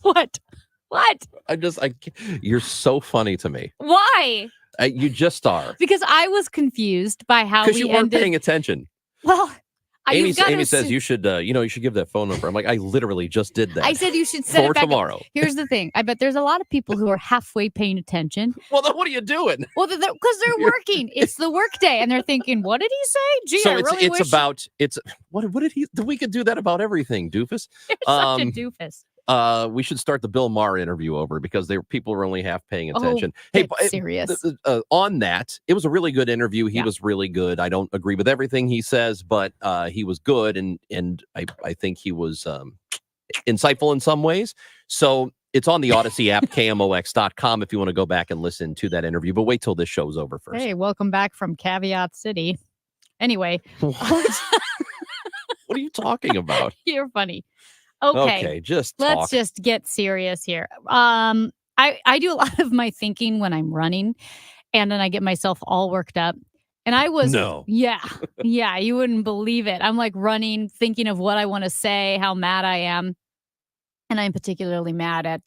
What? What? You're so funny to me. Why? You just are. Because I was confused by how Because you weren't paying attention. Well, Amy says you should give that phone number. I'm like, I literally just did that. I said you should set for it back tomorrow. Here's the thing. I bet there's a lot of people who are halfway paying attention. Well, then what are you doing? Well, because they're working. It's the work day, and they're thinking, "What did he say?" Gee, so I really wish. What did he? We could do that about everything, doofus. You're such a doofus. We should start the Bill Maher interview over because people were only half paying attention. Hey, serious. On that, it was a really good interview. He was really good. I don't agree with everything he says, but he was good, and I think he was insightful in some ways. So it's on the Odyssey app, KMOX.com, if you want to go back and listen to that interview. But wait till this show's over first. Hey, welcome back from Caveat City. Anyway. What are you talking about? You're funny. Okay, let's just get serious here. I do a lot of my thinking when I'm running, and then I get myself all worked up. And I was yeah, you wouldn't believe it. I'm like running, thinking of what I want to say, how mad I am, and I'm particularly mad at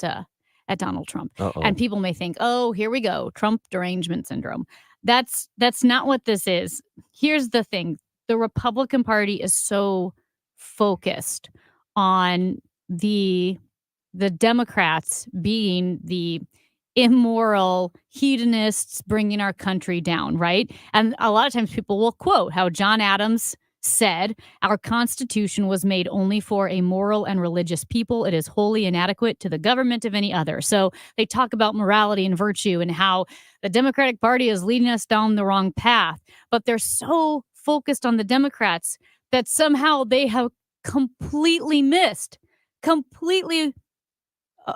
Donald Trump. Uh-oh. And people may think, oh, here we go, Trump derangement syndrome. That's not what this is. Here's the thing: the Republican Party is so focused on the Democrats being the immoral hedonists bringing our country down, right? And a lot of times people will quote how John Adams said, "Our Constitution was made only for a moral and religious people. It is wholly inadequate to the government of any other." So they talk about morality and virtue and how the Democratic Party is leading us down the wrong path. But they're so focused on the Democrats that somehow they have completely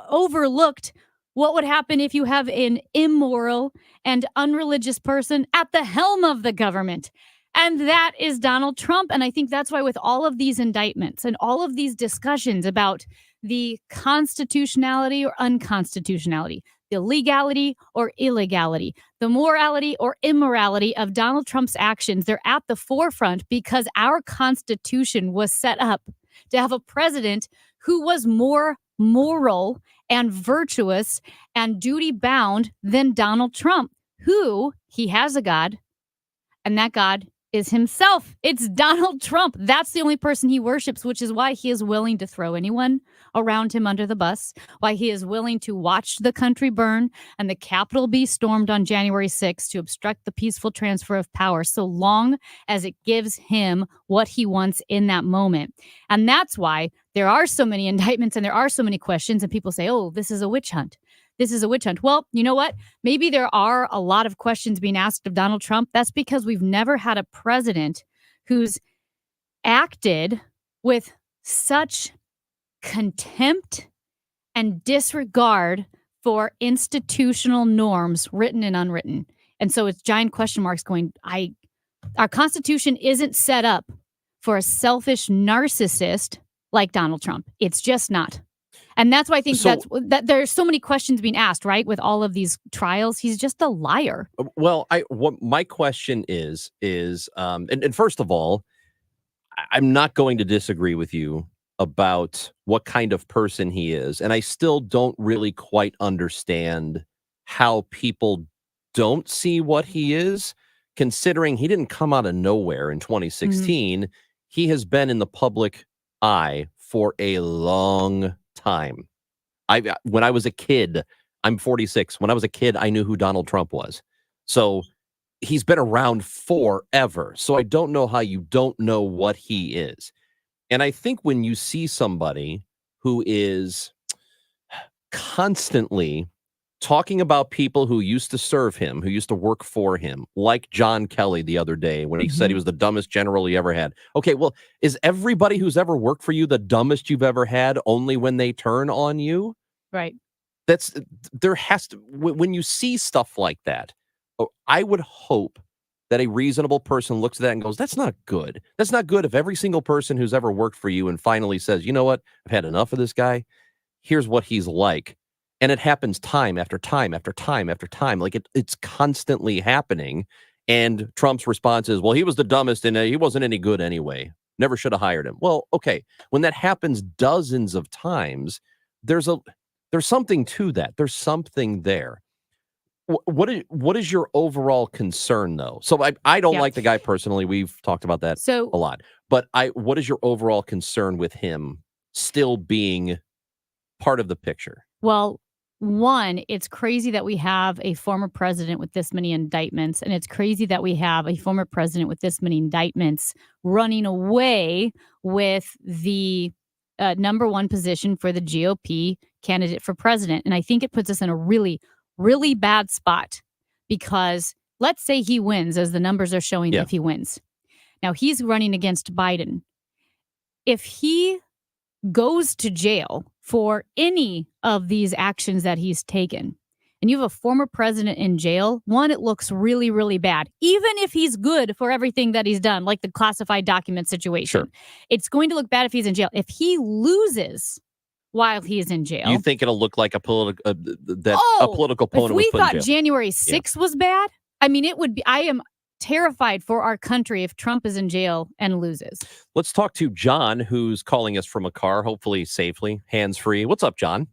overlooked what would happen if you have an immoral and unreligious person at the helm of the government. And that is Donald Trump. And I think that's why with all of these indictments and all of these discussions about the constitutionality or unconstitutionality, the legality or illegality, the morality or immorality of Donald Trump's actions, they're at the forefront because our Constitution was set up to have a president who was more moral and virtuous and duty-bound than Donald Trump, who he has a God, and that God is himself. It's Donald Trump. That's the only person he worships, which is why he is willing to throw anyone around him under the bus, why he is willing to watch the country burn and the Capitol be stormed on January 6th to obstruct the peaceful transfer of power, so long as it gives him what he wants in that moment. And that's why there are so many indictments and there are so many questions, and people say, oh, this is a witch hunt. This is a witch hunt. Well, you know what? Maybe there are a lot of questions being asked of Donald Trump. That's because we've never had a president who's acted with such contempt and disregard for institutional norms, written and unwritten. And so it's giant question marks going, our Constitution isn't set up for a selfish narcissist like Donald Trump. It's just not. And that's why I think that there's so many questions being asked, right? With all of these trials, he's just a liar. Well, what my question is, and first of all, I'm not going to disagree with you about what kind of person he is. And I still don't really quite understand how people don't see what he is, considering he didn't come out of nowhere in 2016. Mm-hmm. He has been in the public eye for a long time. When I was a kid, I'm 46. When I was a kid, I knew who Donald Trump was. So he's been around forever. So I don't know how you don't know what he is. And I think when you see somebody who is constantly talking about people who used to serve him, who used to work for him, like John Kelly the other day when he said he was the dumbest general he ever had. Okay, well, is everybody who's ever worked for you the dumbest you've ever had only when they turn on you? Right. There has to, when you see stuff like that, I would hope that a reasonable person looks at that and goes, that's not good. That's not good if every single person who's ever worked for you and finally says, you know what, I've had enough of this guy. Here's what he's like. And it happens time after time after time after time. Like it's constantly happening. And Trump's response is, well, he was the dumbest and he wasn't any good anyway. Never should have hired him. Well, okay. When that happens dozens of times, there's something to that. There's something there. What is your overall concern, though? So I don't like the guy personally. We've talked about that a lot. But what is your overall concern with him still being part of the picture? Well, one, it's crazy that we have a former president with this many indictments, and it's crazy that we have a former president with this many indictments running away with the number one position for the GOP candidate for president. And I think it puts us in a really, really bad spot because let's say he wins, as the numbers are showing if he wins. Now, he's running against Biden. If he goes to jail for any of these actions that he's taken, and you have a former president in jail, one, it looks really, really bad. Even if he's good for everything that he's done, like the classified document situation, it's going to look bad if he's in jail. If he loses while he's in jail, you think it'll look like a political opponent. If we thought January 6th was bad, I mean, it would be. I am terrified for our country if Trump is in jail and loses. Let's talk to John, who's calling us from a car, hopefully safely, hands-free. What's up, John?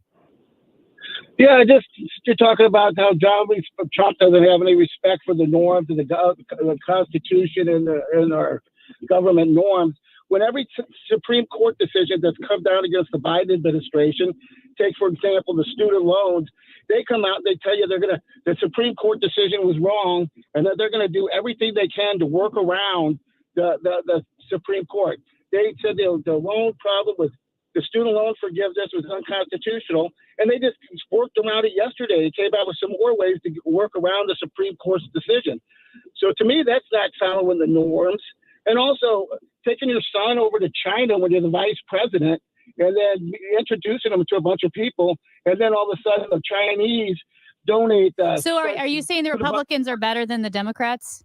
Yeah, just you're talking about how Trump doesn't have any respect for the norms of the Constitution and our government norms. When every Supreme Court decision that's come down against the Biden administration, take, for example, the student loans, they come out and they tell you the Supreme Court decision was wrong and that they're going to do everything they can to work around the Supreme Court. They said the loan problem was the student loan forgiveness was unconstitutional, and they just worked around it yesterday. They came out with some more ways to work around the Supreme Court's decision. So to me, that's not following the norms. And also taking your son over to China when you're the vice president and then introducing him to a bunch of people, and then all of a sudden the Chinese donate. So are you saying the Republicans are better than the Democrats?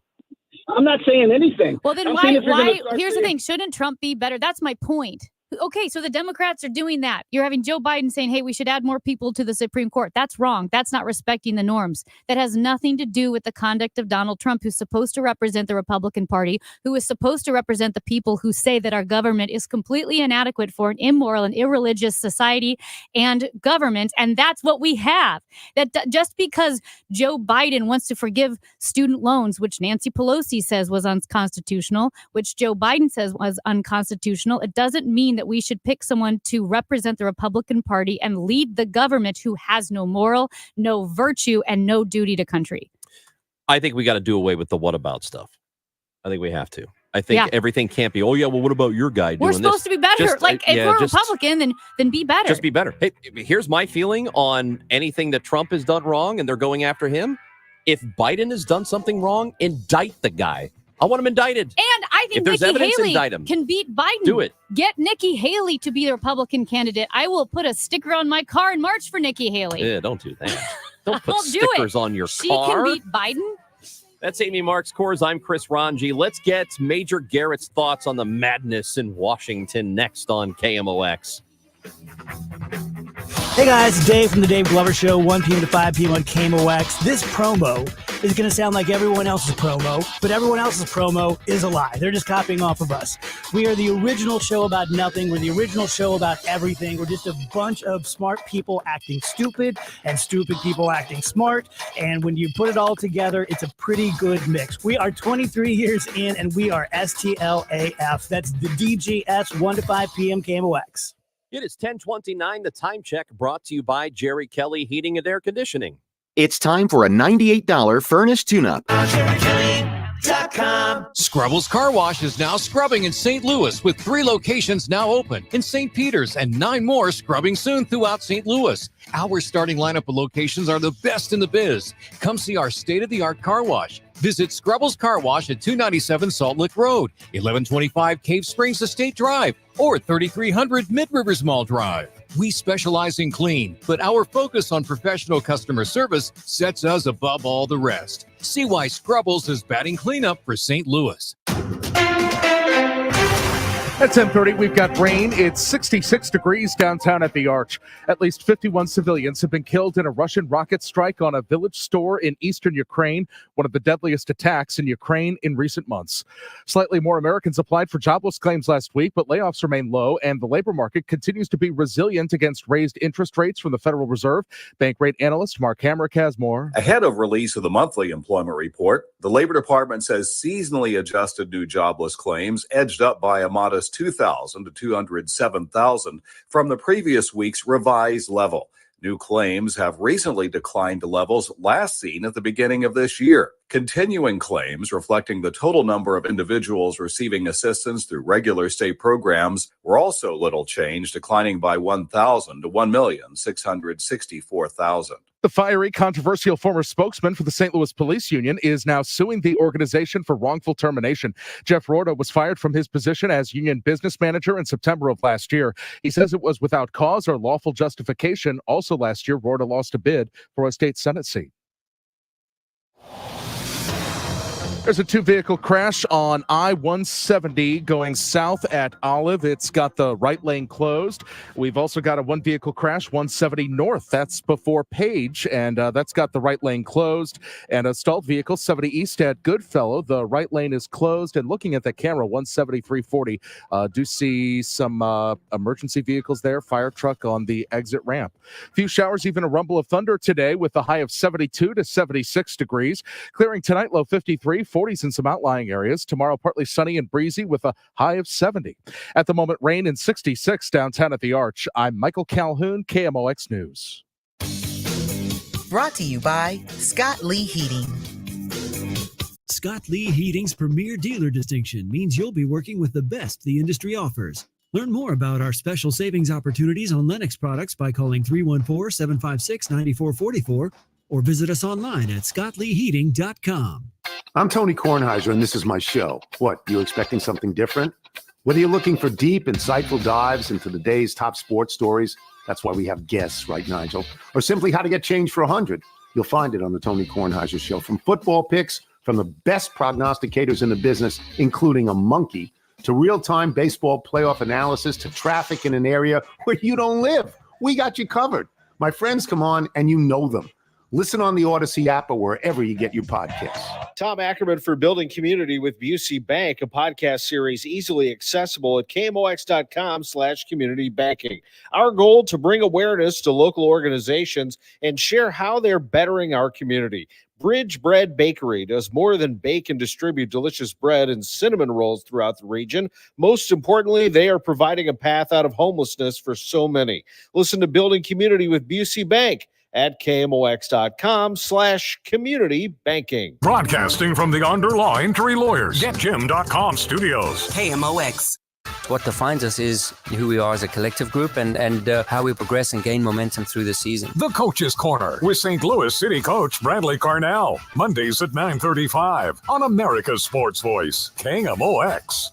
I'm not saying anything. Well, then why? Here's the thing. Shouldn't Trump be better? That's my point. Okay, so the Democrats are doing that. You're having Joe Biden saying, hey, we should add more people to the Supreme Court. That's wrong. That's not respecting the norms. That has nothing to do with the conduct of Donald Trump, who's supposed to represent the Republican Party, who is supposed to represent the people who say that our government is completely inadequate for an immoral and irreligious society and government. And that's what we have. That just because Joe Biden wants to forgive student loans, which Nancy Pelosi says was unconstitutional, which Joe Biden says was unconstitutional, it doesn't mean that we should pick someone to represent the Republican Party and lead the government who has no moral, no virtue, and no duty to country. I think we got to do away with the what about stuff. I think we have to. I think everything can't be, well, what about your guy doing this? We're supposed to be better. If we're Republican, then be better. Just be better. Hey, here's my feeling on anything that Trump has done wrong and they're going after him. If Biden has done something wrong, indict the guy. I want him indicted. And I think Nikki Haley can beat Biden. Do it. Get Nikki Haley to be the Republican candidate. I will put a sticker on my car and march for Nikki Haley. Yeah, don't do that. Don't put stickers on your car. She can beat Biden. That's Amy Marks Kors. I'm Chris Ranji. Let's get Major Garrett's thoughts on the madness in Washington next on KMOX. Hey guys, it's Dave from the Dave Glover Show, 1 p.m. to 5 p.m. on KMOX. This promo is going to sound like everyone else's promo, but everyone else's promo is a lie. They're just copying off of us. We are the original show about nothing. We're the original show about everything. We're just a bunch of smart people acting stupid and stupid people acting smart. And when you put it all together, it's a pretty good mix. We are 23 years in, and we are STLAF. That's the DGS, 1 to 5 p.m. KMOX. It is 10:29. The time check brought to you by Jerry Kelly Heating and Air Conditioning. It's time for a $98 furnace tune-up. Scrubbles Car Wash is now scrubbing in St. Louis with 3 locations now open in St. Peters and 9 more scrubbing soon throughout St. Louis. Our starting lineup of locations are the best in the biz. Come see our state-of-the-art car wash. Visit Scrubbles Car Wash at 297 Salt Lick Road, 1125 Cave Springs Estate Drive, or 3300 Mid-Rivers Mall Drive. We specialize in clean, but our focus on professional customer service sets us above all the rest. See why Scrubbles is batting cleanup for St. Louis. At 10:30, we've got rain. It's 66 degrees downtown at the Arch. At least 51 civilians have been killed in a Russian rocket strike on a village store in eastern Ukraine, one of the deadliest attacks in Ukraine in recent months. Slightly more Americans applied for jobless claims last week, but layoffs remain low, and the labor market continues to be resilient against raised interest rates from the Federal Reserve. Bank rate analyst Mark Hamrick has more. Ahead of release of the monthly employment report, the Labor Department says seasonally adjusted new jobless claims edged up by a modest 2,000 to 207,000 from the previous week's revised level. New claims have recently declined to levels last seen at the beginning of this year. Continuing claims reflecting the total number of individuals receiving assistance through regular state programs were also little changed, declining by 1,000 to 1,664,000. The fiery, controversial former spokesman for the St. Louis Police Union is now suing the organization for wrongful termination. Jeff Rorta was fired from his position as union business manager in September of last year. He says it was without cause or lawful justification. Also last year, Rorta lost a bid for a state Senate seat. There's a two-vehicle crash on I-170 going south at Olive. It's got the right lane closed. We've also got a one-vehicle crash, 170 north. That's before Page, and that's got the right lane closed. And a stalled vehicle, 70 east at Goodfellow. The right lane is closed. And looking at the camera, 170, 340, do see some emergency vehicles there, fire truck on the exit ramp. A few showers, even a rumble of thunder today with a high of 72 to 76 degrees. Clearing tonight, low 53. 40s in some outlying areas. Tomorrow, partly sunny and breezy with a high of 70. At the moment, rain in 66 downtown at the Arch. I'm Michael Calhoun, KMOX News. Brought to you by Scott Lee Heating. Scott Lee Heating's premier dealer distinction means you'll be working with the best the industry offers. Learn more about our special savings opportunities on Lennox products by calling 314-756-9444 or visit us online at scottleeheating.com. I'm Tony Kornheiser, and this is my show. What, you expecting something different? Whether you're looking for deep, insightful dives into the day's top sports stories, that's why we have guests, right, Nigel? Or simply how to get change for 100, you'll find it on the Tony Kornheiser Show. From football picks from the best prognosticators in the business, including a monkey, to real-time baseball playoff analysis, to traffic in an area where you don't live. We got you covered. My friends come on, and you know them. Listen on the Odyssey app or wherever you get your podcasts. Tom Ackerman for Building Community with Busey Bank, a podcast series easily accessible at KMOX.com/community banking. Our goal to bring awareness to local organizations and share how they're bettering our community. Bridge Bread Bakery does more than bake and distribute delicious bread and cinnamon rolls throughout the region. Most importantly, they are providing a path out of homelessness for so many. Listen to Building Community with Busey Bank at KMOX.com/community banking. Broadcasting from the underlying Three Lawyers. GetJim.com studios. KMOX. What defines us is who we are as a collective group and how we progress and gain momentum through the season. The Coach's Corner with St. Louis City coach Bradley Carnell. Mondays at 9:35 on America's Sports Voice, KMOX.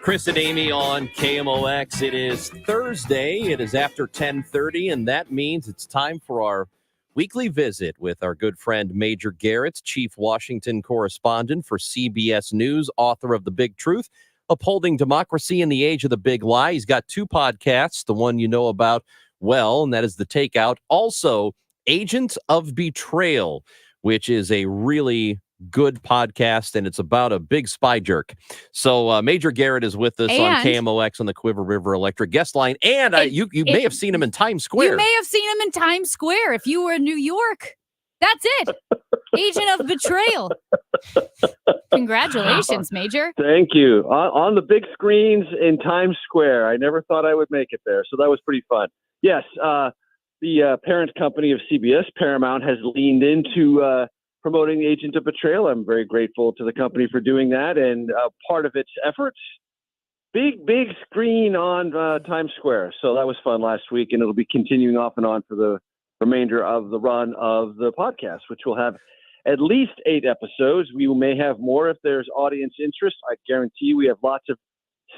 Chris and Amy on KMOX. It is Thursday. It is after 10:30, and that means it's time for our weekly visit with our good friend Major Garrett, Chief Washington Correspondent for CBS News, author of The Big Truth, Upholding Democracy in the Age of the Big Lie. He's got two podcasts, the one you know about well, and that is The Takeout. Also, Agent of Betrayal, which is a really good podcast, and it's about a big spy jerk. So Major Garrett is with us on KMOX on the Quiver River Electric guest line, and you may have seen him in Times Square. You may have seen him in Times Square if you were in New York. That's it. Agent of Betrayal. Congratulations, Major. Thank you. On the big screens in Times Square. I never thought I would make it there, so that was pretty fun. Yes, the parent company of CBS, Paramount, has leaned into promoting Agent of Betrayal. I'm very grateful to the company for doing that, and part of its efforts, big screen on Times Square. So that was fun last week, and it'll be continuing off and on for the remainder of the run of the podcast, which will have at least 8 episodes. We may have more if there's audience interest. I guarantee we have lots of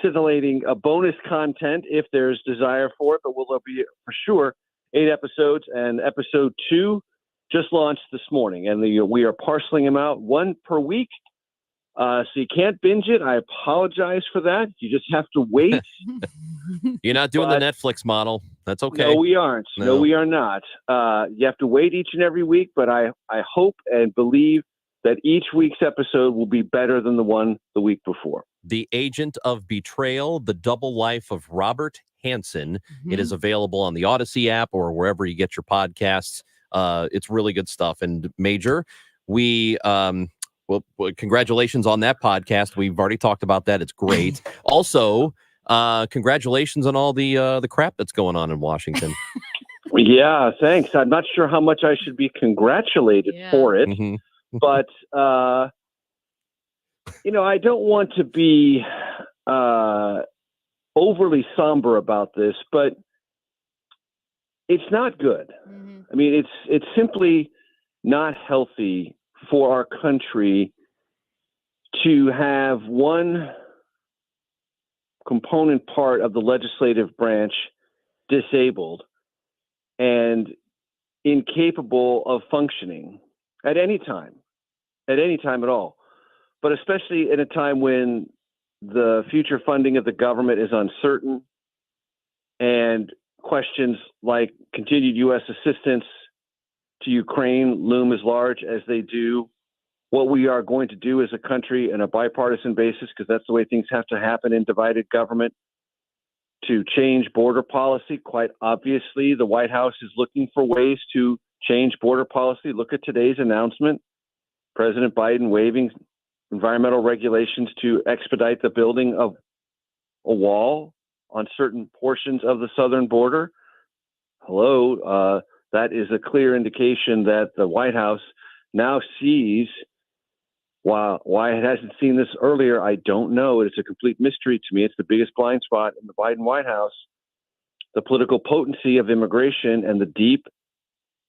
scintillating bonus content if there's desire for it, but will be for sure 8 episodes, and episode 2 just launched this morning, and we are parceling them out one per week. So you can't binge it. I apologize for that. You just have to wait. You're not doing the Netflix model. That's okay. No, we aren't. No, we are not. You have to wait each and every week, but I hope and believe that each week's episode will be better than the one the week before. The Agent of Betrayal, The Double Life of Robert Hansen. It is available on the Odyssey app or wherever you get your podcasts. It's really good stuff. And Major, we well, congratulations on that podcast. We've already talked about that. It's great. Also, congratulations on all the crap that's going on in Washington. Yeah, thanks. I'm not sure how much I should be congratulated for it, but you know, I don't want to be overly somber about this, but it's not good. I mean, it's simply not healthy for our country to have one component part of the legislative branch disabled and incapable of functioning at any time at all, but especially in a time when the future funding of the government is uncertain and questions like continued U.S. assistance to Ukraine loom as large as they do. What we are going to do as a country on a bipartisan basis, because that's the way things have to happen in divided government, to change border policy. Quite obviously, the White House is looking for ways to change border policy. Look at today's announcement. President Biden waiving environmental regulations to expedite the building of a wall on certain portions of the southern border. Hello, that is a clear indication that the White House now sees. Why it hasn't seen this earlier, I don't know. It's a complete mystery to me. It's the biggest blind spot in the Biden White House. The political potency of immigration and the deep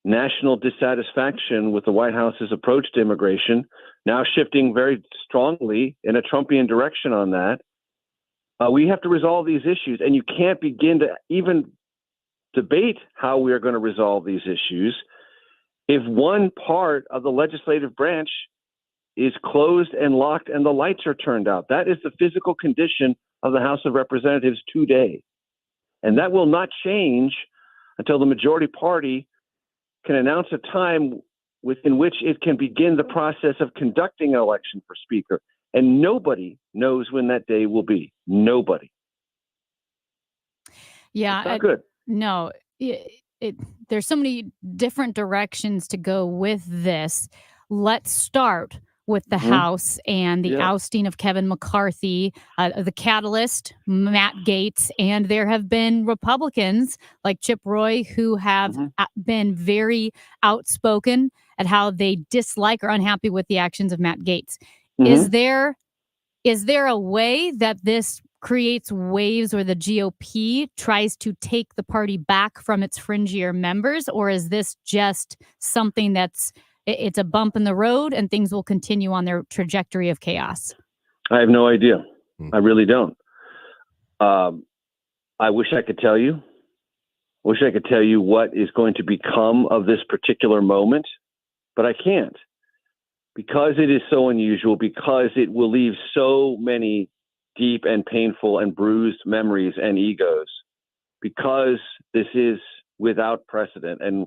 national dissatisfaction with the White House's approach to immigration, now shifting very strongly in a Trumpian direction on that. We have to resolve these issues, and you can't begin to even debate how we are going to resolve these issues if one part of the legislative branch is closed and locked and the lights are turned out. That is the physical condition of the House of Representatives today. And that will not change until the majority party can announce a time within which it can begin the process of conducting an election for Speaker. And nobody knows when that day will be. Nobody. Yeah. It's not good. No, there's so many different directions to go with this. Let's start with the House and the ousting of Kevin McCarthy, the catalyst, Matt Gaetz, and there have been Republicans like Chip Roy who have been very outspoken at how they dislike or unhappy with the actions of Matt Gaetz. Is there a way that this creates waves where the GOP tries to take the party back from its fringier members, or is this just something it's a bump in the road and things will continue on their trajectory of chaos? I have no idea. I really don't. I wish I could tell you. Wish I could tell you what is going to become of this particular moment, but I can't, because it is so unusual, because it will leave so many deep and painful and bruised memories and egos, because this is without precedent. And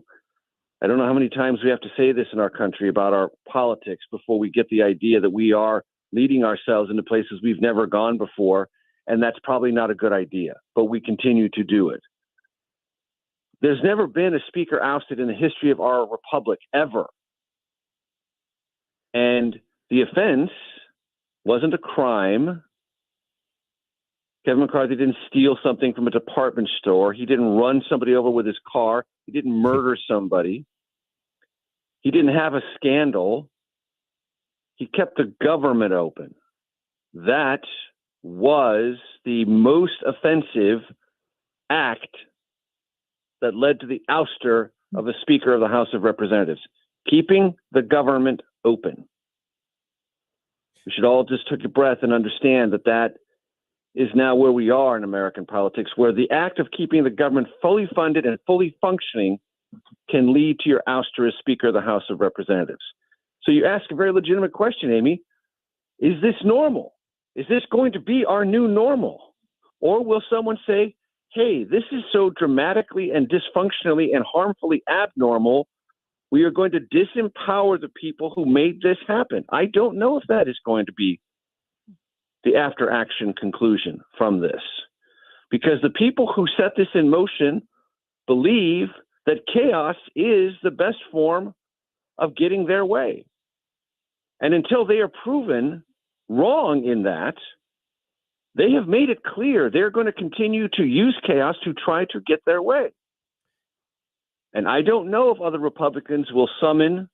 I don't know how many times we have to say this in our country about our politics before we get the idea that we are leading ourselves into places we've never gone before, and that's probably not a good idea, but we continue to do it. There's never been a speaker ousted in the history of our republic, ever. And the offense wasn't a crime. Kevin McCarthy didn't steal something from a department store. He didn't run somebody over with his car. He didn't murder somebody. He didn't have a scandal. He kept the government open. That was the most offensive act that led to the ouster of the Speaker of the House of Representatives, keeping the government open. We should all just take a breath and understand that is now where we are in American politics, where the act of keeping the government fully funded and fully functioning can lead to your ouster as Speaker of the House of Representatives. So you ask a very legitimate question, Amy. Is this normal? Is this going to be our new normal? Or will someone say, hey, this is so dramatically and dysfunctionally and harmfully abnormal, we are going to disempower the people who made this happen? I don't know if that is going to be the after action conclusion from this, because the people who set this in motion believe that chaos is the best form of getting their way. And until they are proven wrong in that, they have made it clear they're going to continue to use chaos to try to get their way. And I don't know if other Republicans will summon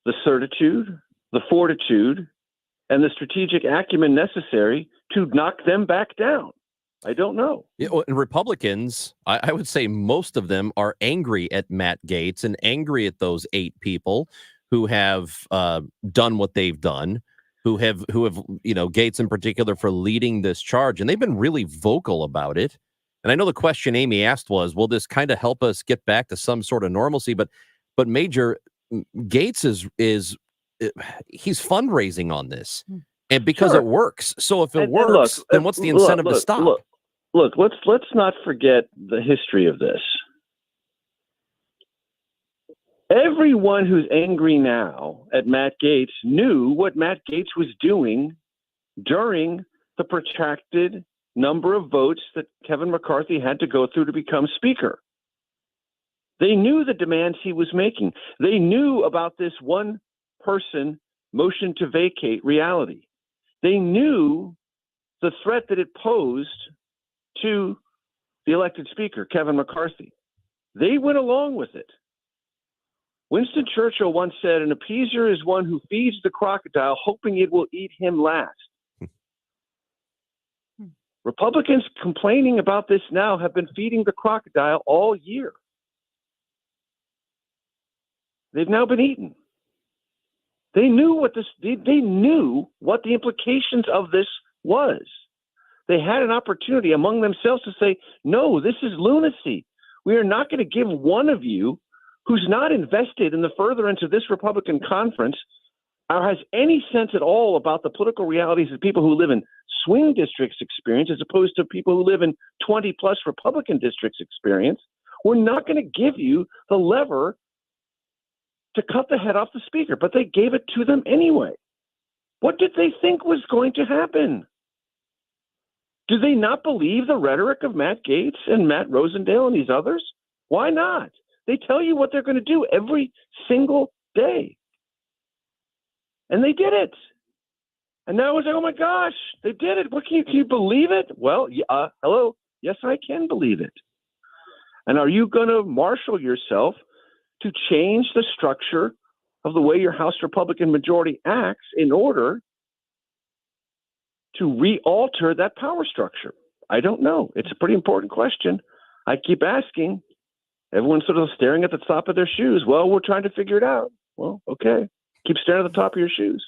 the certitude, the fortitude, and the strategic acumen necessary to knock them back down. I don't know. Yeah, well, and Republicans, I would say most of them are angry at Matt Gaetz and angry at those 8 people who have done what they've done, who have Gaetz in particular for leading this charge, and they've been really vocal about it. And I know the question Amy asked was, will this kind of help us get back to some sort of normalcy? But Major, Gaetz is he's fundraising on this, and because it works. So if it works, then what's the incentive to stop? Look, let's not forget the history of this. Everyone who's angry now at Matt Gaetz knew what Matt Gaetz was doing during the protracted number of votes that Kevin McCarthy had to go through to become Speaker. They knew the demands he was making. They knew about this one person motion to vacate reality. They knew the threat that it posed to the elected Speaker, Kevin McCarthy. They went along with it. Winston Churchill once said, an appeaser is one who feeds the crocodile hoping it will eat him last. Republicans complaining about this now have been feeding the crocodile all year. They've now been eaten. They knew what the implications of this was. They had an opportunity among themselves to say, no, this is lunacy. We are not going to give one of you who's not invested in the furtherance of this Republican conference or has any sense at all about the political realities of people who live in swing districts experience as opposed to people who live in 20 plus Republican districts experience. We're not going to give you the lever to cut the head off the Speaker, but they gave it to them anyway. What did they think was going to happen? Do they not believe the rhetoric of Matt Gaetz and Matt Rosendale and these others? Why not? They tell you what they're going to do every single day. And they did it. And now it's like, oh my gosh, they did it. What, can you believe it? Well, hello. Yes, I can believe it. And are you going to marshal yourself to change the structure of the way your House Republican majority acts in order to re-alter that power structure? I don't know. It's a pretty important question. I keep asking. Everyone's sort of staring at the top of their shoes. Well, we're trying to figure it out. Well, okay. Keep staring at the top of your shoes.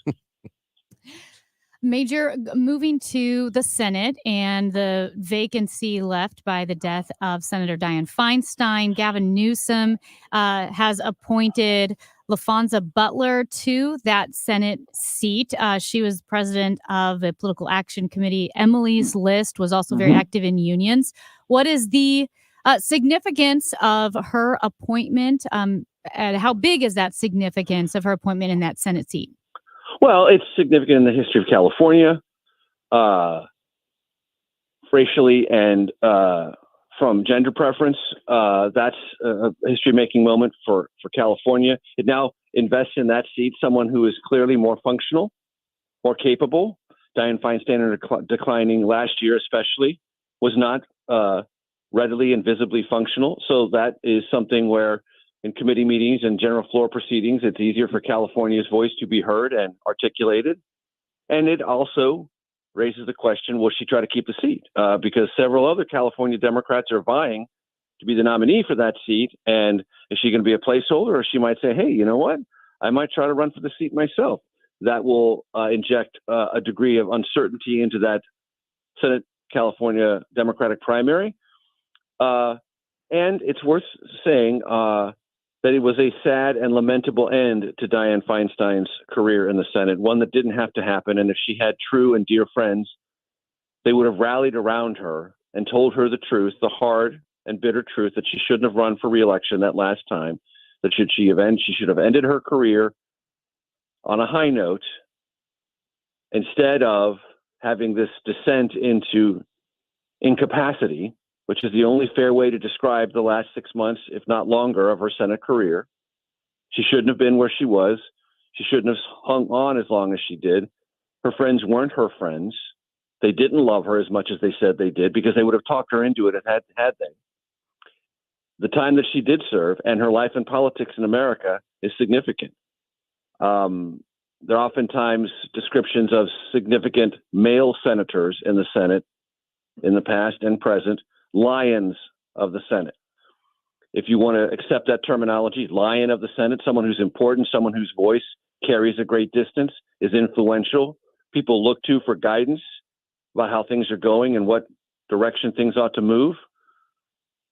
Major, moving to the Senate and the vacancy left by the death of Senator Dianne Feinstein, Gavin Newsom has appointed LaFonza Butler to that Senate seat. She was president of a political action committee. Emily's List was also very active in unions. What is the significance of her appointment? And how big is that significance of her appointment in that Senate seat? Well, it's significant in the history of California, racially and from gender preference. That's a history-making moment for California. It now invests in that seat someone who is clearly more functional, more capable. Dianne Feinstein, declining last year especially, was not readily and visibly functional. So that is something where in committee meetings and general floor proceedings, it's easier for California's voice to be heard and articulated. And it also raises the question, will she try to keep the seat? Because several other California Democrats are vying to be the nominee for that seat. And is she going to be a placeholder, or she might say, hey, you know what? I might try to run for the seat myself. That will inject a degree of uncertainty into that Senate California Democratic primary. And it's worth saying that it was a sad and lamentable end to Dianne Feinstein's career in the Senate, one that didn't have to happen. And if she had true and dear friends, they would have rallied around her and told her the truth, the hard and bitter truth, that she shouldn't have run for re-election that last time, that she should have ended her career on a high note instead of having this descent into incapacity, which is the only fair way to describe the last 6 months, if not longer, of her Senate career. She shouldn't have been where she was. She shouldn't have hung on as long as she did. Her friends weren't her friends. They didn't love her as much as they said they did, because they would have talked her into it had they. The time that she did serve and her life in politics in America is significant. There are oftentimes descriptions of significant male senators in the Senate in the past and present, lions of the Senate. If you want to accept that terminology, lion of the Senate, someone who's important, someone whose voice carries a great distance, is influential, people look to for guidance about how things are going and what direction things ought to move.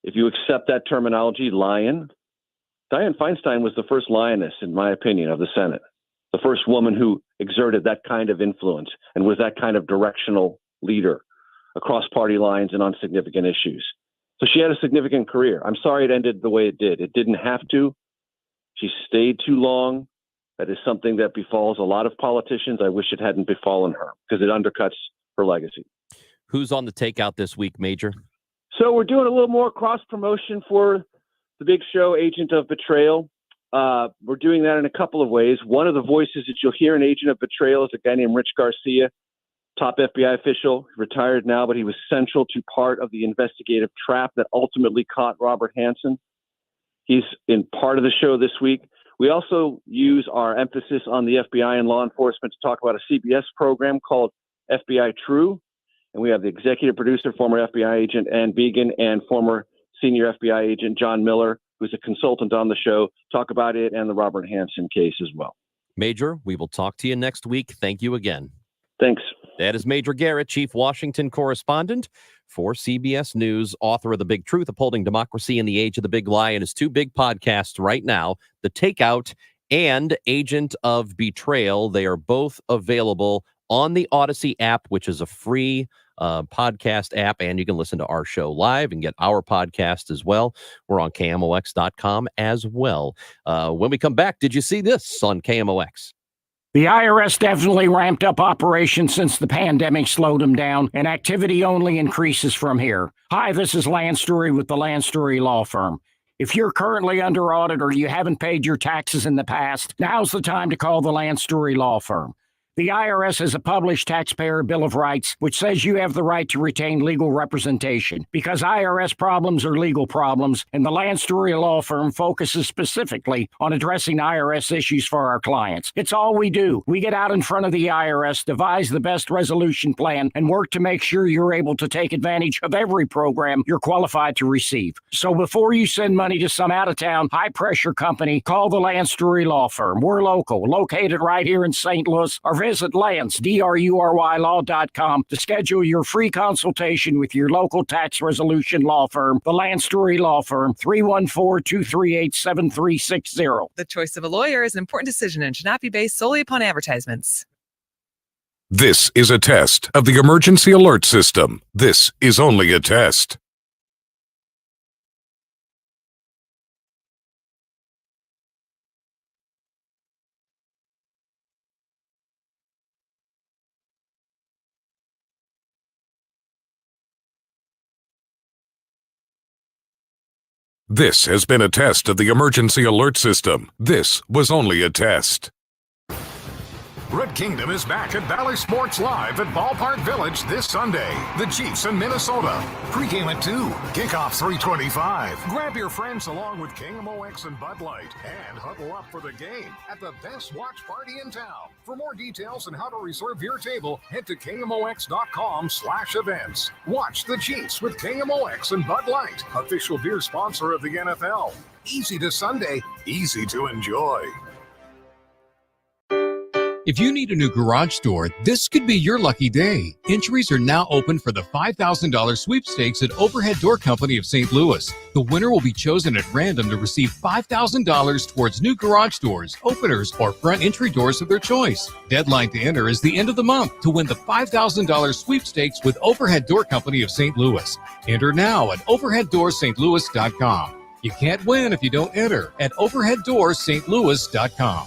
If you accept that terminology, lion, Dianne Feinstein was the first lioness, in my opinion, of the Senate, the first woman who exerted that kind of influence and was that kind of directional leader across party lines and on significant issues. So she had a significant career. I'm sorry it ended the way it did. It didn't have to. She stayed too long. That is something that befalls a lot of politicians. I wish it hadn't befallen her, because it undercuts her legacy. Who's on the takeout this week, Major? So we're doing a little more cross promotion for the big show, Agent of Betrayal. We're doing that in a couple of ways. One of the voices that you'll hear in Agent of Betrayal is a guy named Rich Garcia, top FBI official, retired now, but he was central to part of the investigative trap that ultimately caught Robert Hanssen. He's in part of the show this week. We also use our emphasis on the FBI and law enforcement to talk about a CBS program called FBI True. And we have the executive producer, former FBI agent Ann Began, and former senior FBI agent John Miller, who's a consultant on the show, talk about it and the Robert Hanssen case as well. Major, we will talk to you next week. Thank you again. Thanks. That is Major Garrett, Chief Washington Correspondent for CBS News, author of The Big Truth, Upholding Democracy in the Age of the Big Lie, and his two big podcasts right now, The Takeout and Agent of Betrayal. They are both available on the Odyssey app, which is a free podcast app, and you can listen to our show live and get our podcast as well. We're on KMOX.com as well. When we come back, did you see this on KMOX? The IRS definitely ramped up operations since the pandemic slowed them down, and activity only increases from here. Hi, this is Lance Drury with the Lance Drury Law Firm. If you're currently under audit or you haven't paid your taxes in the past, now's the time to call the Lance Drury Law Firm. The IRS has a published Taxpayer Bill of Rights, which says you have the right to retain legal representation, because IRS problems are legal problems, and the Lance Drury Law Firm focuses specifically on addressing IRS issues for our clients. It's all we do. We get out in front of the IRS, devise the best resolution plan, and work to make sure you're able to take advantage of every program you're qualified to receive. So before you send money to some out-of-town, high-pressure company, call the Lance Drury Law Firm. We're local, located right here in St. Louis, or visit Lance, DRURYlaw.com to schedule your free consultation with your local tax resolution law firm, the Lance Drury Law Firm, 314-238-7360. The choice of a lawyer is an important decision and should not be based solely upon advertisements. This is a test of the emergency alert system. This is only a test. This has been a test of the emergency alert system. This was only a test. Red Kingdom is back at Valley Sports Live at Ballpark Village this Sunday. The Chiefs in Minnesota. Pre-game at 2. Kickoff 3:25. Grab your friends along with KMOX and Bud Light and huddle up for the game at the best watch party in town. For more details on how to reserve your table, head to KMOX.com/events. Watch the Chiefs with KMOX and Bud Light, official beer sponsor of the NFL. Easy to Sunday, easy to enjoy. If you need a new garage door, this could be your lucky day. Entries are now open for the $5,000 sweepstakes at Overhead Door Company of St. Louis. The winner will be chosen at random to receive $5,000 towards new garage doors, openers, or front entry doors of their choice. Deadline to enter is the end of the month to win the $5,000 sweepstakes with Overhead Door Company of St. Louis. Enter now at overheaddoorsstlouis.com. You can't win if you don't enter at overheaddoorsstlouis.com.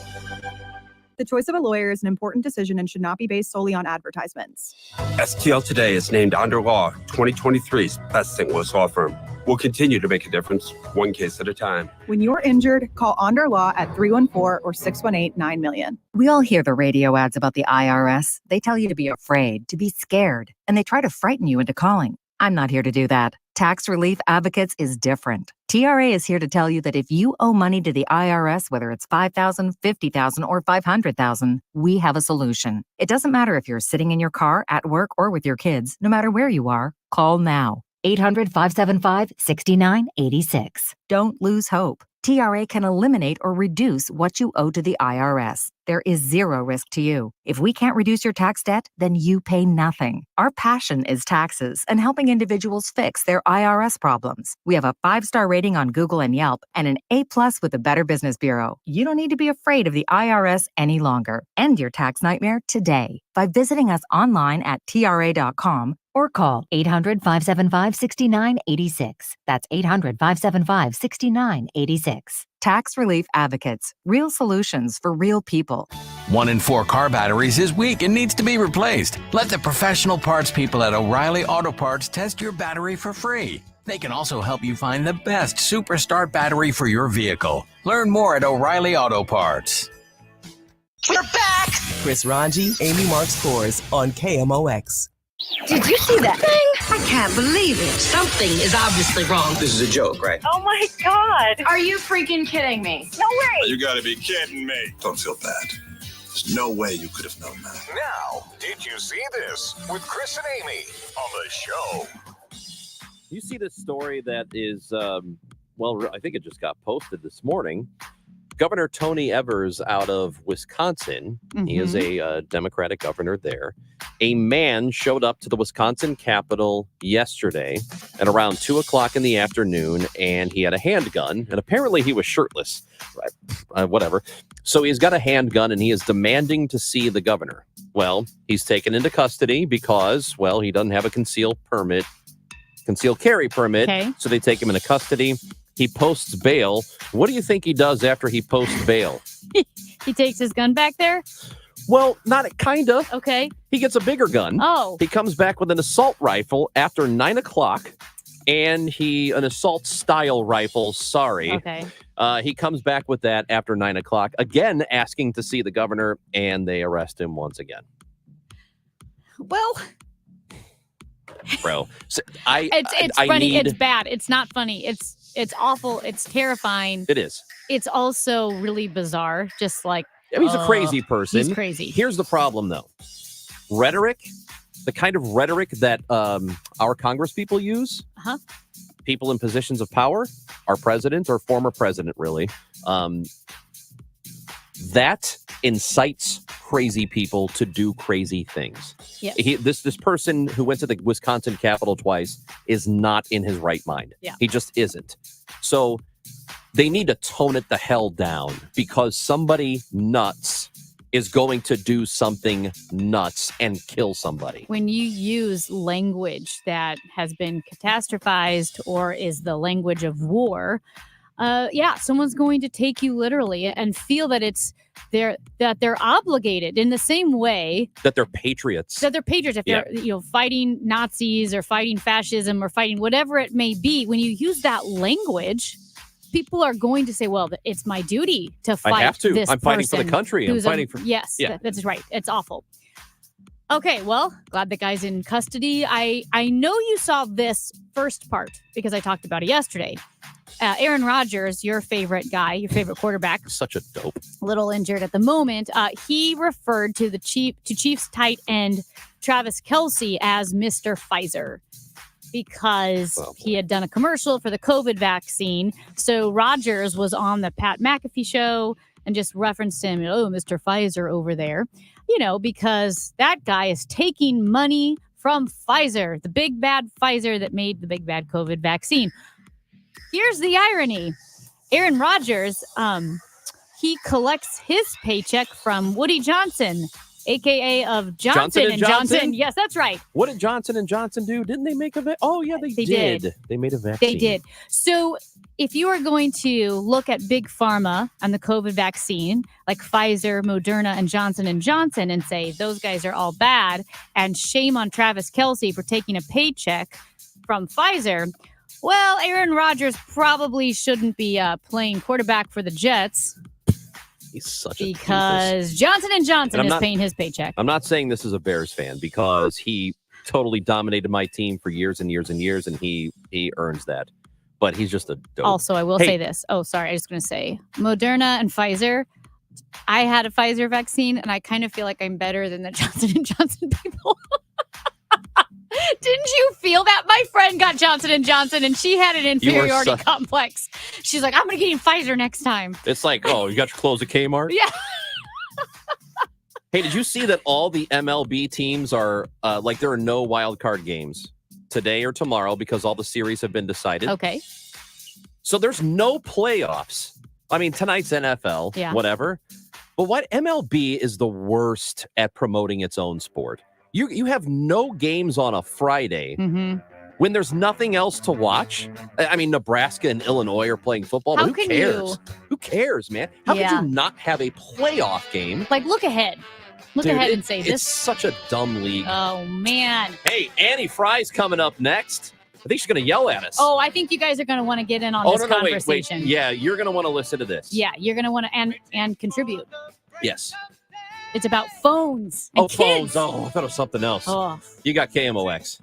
The choice of a lawyer is an important decision and should not be based solely on advertisements. STL Today is named Under Law 2023's best St. Louis law firm. We'll continue to make a difference, one case at a time. When you're injured, call Onder Law at 314 or 618-9000000. We all hear the radio ads about the IRS. They tell you to be afraid, to be scared, and they try to frighten you into calling. I'm not here to do that. Tax Relief Advocates is different. TRA is here to tell you that if you owe money to the IRS, whether it's $5,000, $50,000, or $500,000, we have a solution. It doesn't matter if you're sitting in your car, at work, or with your kids. No matter where you are, call now. 800-575-6986. Don't lose hope. TRA can eliminate or reduce what you owe to the IRS. There is zero risk to you. If we can't reduce your tax debt, then you pay nothing. Our passion is taxes and helping individuals fix their IRS problems. We have a 5-star rating on Google and Yelp and an A+ with the Better Business Bureau. You don't need to be afraid of the IRS any longer. End your tax nightmare today by visiting us online at TRA.com or call 800-575-6986. That's 800-575-6986. Tax Relief Advocates. Real solutions for real people. 1 in 4 car batteries is weak and needs to be replaced. Let the professional parts people at O'Reilly Auto Parts test your battery for free. They can also help you find the best Superstart battery for your vehicle. Learn more at O'Reilly Auto Parts. We're back! Chris Ranji, Amy Marks Kors on KMOX. Did you see that thing? I can't believe it. Something is obviously wrong. This is a joke, right? Oh my God. Are you freaking kidding me? No way. You gotta be kidding me. Don't feel bad. There's no way you could have known that. Now, did you see this with Chris and Amy on the show? You see this story that is, well, I think it just got posted this morning. Governor Tony Evers out of Wisconsin, he is a Democratic governor there. A man showed up to the Wisconsin Capitol yesterday at around 2 o'clock in the afternoon, and he had a handgun, and apparently he was shirtless, whatever. So he's got a handgun, and he is demanding to see the governor. Well, he's taken into custody because, well, he doesn't have a concealed carry permit, so they take him into custody. He posts bail. What do you think he does after he posts bail? He takes his gun back there? Well, not kinda. Okay. He gets a bigger gun. Oh. He comes back with an assault rifle after 9 o'clock, and an assault style rifle. Sorry. Okay. He comes back with that after 9 o'clock, again asking to see the governor, and they arrest him once again. Well, bro, so it's funny. It's bad. It's not funny. It's awful. It's terrifying. It is. It's also really bizarre. Just like, I mean, he's a crazy person. He's crazy. Here's the problem, though. Rhetoric, the kind of rhetoric that our Congress people use, people in positions of power, our president or former president, really, that incites crazy people to do crazy things. Yes. This person who went to the Wisconsin Capitol twice is not in his right mind. Yeah. He just isn't. So they need to tone it the hell down because somebody nuts is going to do something nuts and kill somebody. When you use language that has been catastrophized or is the language of war, someone's going to take you literally and feel that they're obligated in the same way that they're patriots. If they're fighting Nazis or fighting fascism or fighting whatever it may be, when you use that language, people are going to say, well, it's my duty to fight. I have to. This I'm fighting for the person country. I'm who's fighting for. Yes, Yeah. That's right. It's awful. Okay, well, glad the guy's in custody. I know you saw this first part because I talked about it yesterday. Aaron Rodgers, your favorite guy, your favorite quarterback, such a dope, a little injured at the moment. He referred to Chiefs tight end Travis Kelce as Mr. Pfizer because he had done a commercial for the COVID vaccine. So Rodgers was on the Pat McAfee show and just referenced him, oh, Mr. Pfizer over there, because that guy is taking money from Pfizer, the big bad Pfizer that made the big bad COVID vaccine. Here's the irony. Aaron Rodgers, he collects his paycheck from Woody Johnson, a.k.a. of Johnson & Johnson. Yes, that's right. What did Johnson & Johnson do? Didn't they make a vaccine? Oh, yeah, they did. They made a vaccine. They did. So if you are going to look at Big Pharma and the COVID vaccine, like Pfizer, Moderna, and Johnson & Johnson, and say those guys are all bad, and shame on Travis Kelce for taking a paycheck from Pfizer, well, Aaron Rodgers probably shouldn't be playing quarterback for the Jets. He's such a because Johnson & Johnson is paying his paycheck. I'm not saying this is a Bears fan because he totally dominated my team for years and years and years, and he earns that. But he's just a dope. Also, I will say this. Oh, sorry. I was going to say Moderna and Pfizer. I had a Pfizer vaccine, and I kind of feel like I'm better than the Johnson & Johnson people. Didn't you feel that? My friend got Johnson & Johnson, and she had an inferiority complex. She's like, I'm going to get him Pfizer next time. It's like, oh, you got your clothes at Kmart? Yeah. Hey, did you see that all the MLB teams are, there are no wild card games today or tomorrow because all the series have been decided? Okay. So there's no playoffs. I mean, tonight's NFL, whatever. But what MLB is the worst at promoting its own sport? You have no games on a Friday when there's nothing else to watch. I mean, Nebraska and Illinois are playing football. But who cares? Who cares, man? How could you not have a playoff game? Like, look ahead. Look ahead and say this. It's such a dumb league. Oh, man. Hey, Annie Fry's coming up next. I think she's going to yell at us. Oh, I think you guys are going to want to get in on this conversation. Wait. Yeah, you're going to want to listen to this. Yeah, you're going to want to and contribute. Yes. It's about phones and kids. Phones. Oh, I thought it was something else. Oh. You got KMOX.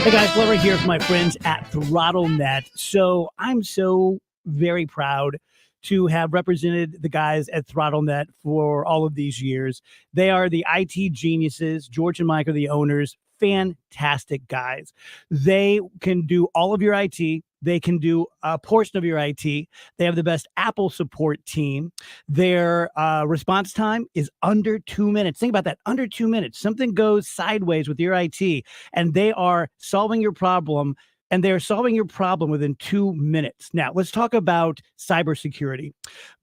Hey guys, Glover here for my friends at ThrottleNet. So I'm so very proud to have represented the guys at ThrottleNet for all of these years. They are the IT geniuses. George and Mike are the owners. Fantastic guys. They can do all of your IT. They can do a portion of your IT. They have the best Apple support team. Their response time is under 2 minutes. Think about that, under 2 minutes. Something goes sideways with your IT, and they are solving your problem. And they're solving your problem within 2 minutes. Now, let's talk about cybersecurity.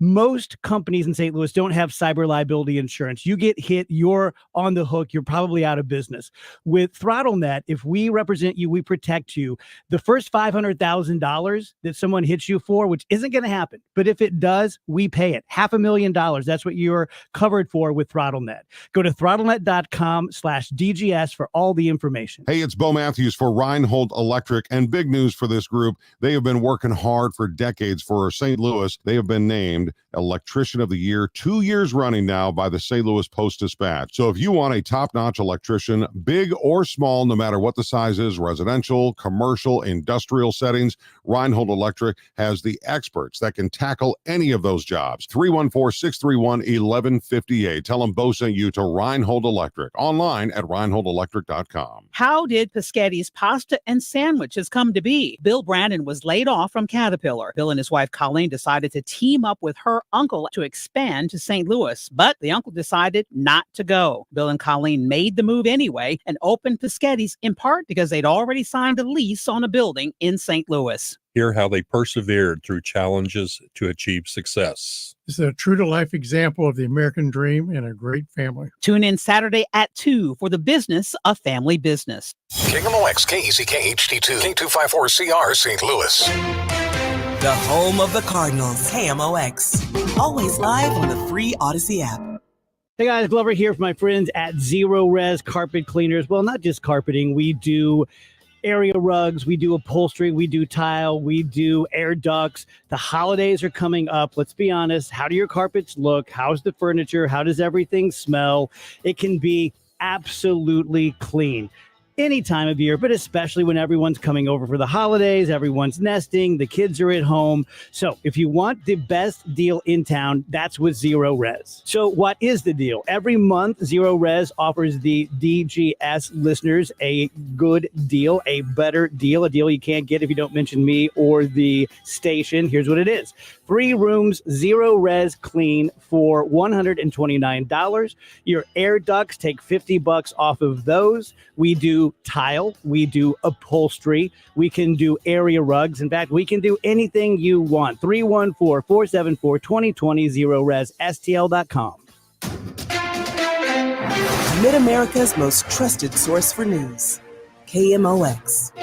Most companies in St. Louis don't have cyber liability insurance. You get hit, you're on the hook, you're probably out of business. With ThrottleNet, if we represent you, we protect you. The first $500,000 that someone hits you for, which isn't going to happen, but if it does, we pay it. $500,000. That's what you're covered for with ThrottleNet. Go to throttlenet.com/DGS for all the information. Hey, it's Bo Matthews for Reinhold Electric. And big news for this group, they have been working hard for decades for St. Louis. They have been named Electrician of the Year 2 years running now by the St. Louis Post-Dispatch. So if you want a top-notch electrician, big or small, no matter what the size is, residential, commercial, industrial settings, Reinhold Electric has the experts that can tackle any of those jobs. 314-631-1158. Tell them Bo sent you to Reinhold Electric. Online at reinholdelectric.com. How did Paschetti's Pasta and Sandwiches come to be? Bill Brandon was laid off from Caterpillar. Bill and his wife Colleen decided to team up with her uncle to expand to St. Louis, but the uncle decided not to go. Bill and Colleen made the move anyway and opened Paschetti's in part because they'd already signed a lease on a building in St. Louis. Hear how they persevered through challenges to achieve success. It's a true-to-life example of the American dream and a great family. Tune in Saturday at 2 for the business of family business. KMOX, KECK HD2, K254CR, St. Louis. The home of the Cardinals, KMOX. Always live on the free Odyssey app. Hey guys, Glover here for my friends at Zero Res Carpet Cleaners. Well, not just carpeting. We do area rugs, we do upholstery, we do tile, we do air ducts. The holidays are coming up. Let's be honest. How do your carpets look? How's the furniture? How does everything smell? It can be absolutely clean. any time of year, but especially when everyone's coming over for the holidays, everyone's nesting, the kids are at home. So if you want the best deal in town, that's with Zero Res. So what is the deal? Every month, Zero Res offers the DGS listeners a good deal, a better deal, a deal you can't get if you don't mention me or the station. Here's what it is. 3 rooms, Zero Res clean for $129. Your air ducts, take $50 off of those. We do tile. We do upholstery. We can do area rugs. In fact, we can do anything you want. 314-474-2020, Zero Res, STL.com. Mid-America's most trusted source for news. KMOX.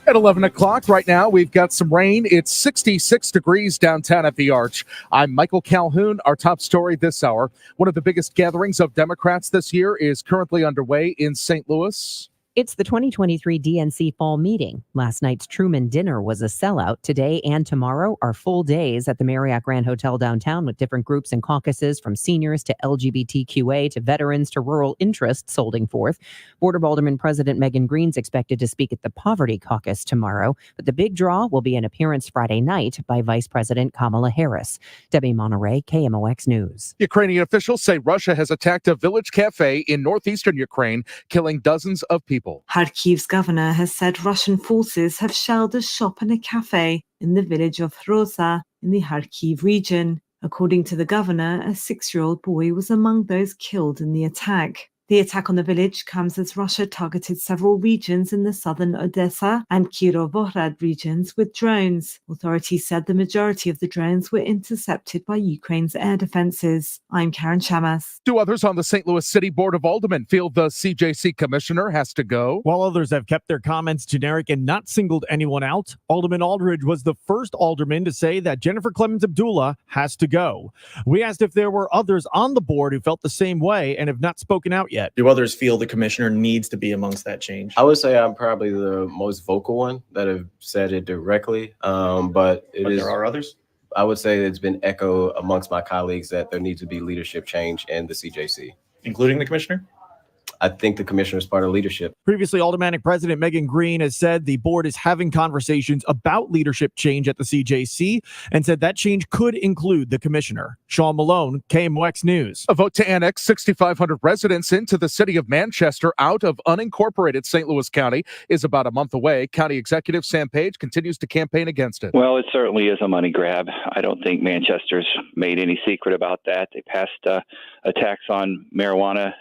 At 11 o'clock right now, we've got some rain. It's 66 degrees downtown at the Arch. I'm Michael Calhoun. Our top story this hour. One of the biggest gatherings of Democrats this year is currently underway in St. Louis. It's the 2023 DNC fall meeting. Last night's Truman dinner was a sellout. Today and tomorrow are full days at the Marriott Grand Hotel downtown with different groups and caucuses from seniors to LGBTQA to veterans to rural interests holding forth. Board of Aldermen President Megan Green's expected to speak at the Poverty Caucus tomorrow, but the big draw will be an appearance Friday night by Vice President Kamala Harris. Debbie Monterey, KMOX News. Ukrainian officials say Russia has attacked a village cafe in northeastern Ukraine, killing dozens of people. Kharkiv's governor has said Russian forces have shelled a shop and a cafe in the village of Rosa in the Kharkiv region. According to the governor, a 6-year-old boy was among those killed in the attack. The attack on the village comes as Russia targeted several regions in the southern Odessa and Kirovohrad regions with drones. Authorities said the majority of the drones were intercepted by Ukraine's air defenses. I'm Karen Chamas. 2 others on the St. Louis City Board of Aldermen feel the CJC commissioner has to go. While others have kept their comments generic and not singled anyone out, Alderman Aldridge was the first alderman to say that Jennifer Clemens Abdullah has to go. We asked if there were others on the board who felt the same way and have not spoken out yet. Do others feel the commissioner needs to be amongst that change? I would say I'm probably the most vocal one that have said it directly, but there are others? I would say it's been echoed amongst my colleagues that there needs to be leadership change in the CJC. Including the commissioner? I think the commissioner is part of leadership. Previously, Aldermanic President Megan Green has said the board is having conversations about leadership change at the CJC and said that change could include the commissioner. Sean Malone, KMOX News. A vote to annex 6,500 residents into the city of Manchester out of unincorporated St. Louis County is about a month away. County Executive Sam Page continues to campaign against it. Well, it certainly is a money grab. I don't think Manchester's made any secret about that. They passed a tax on marijuana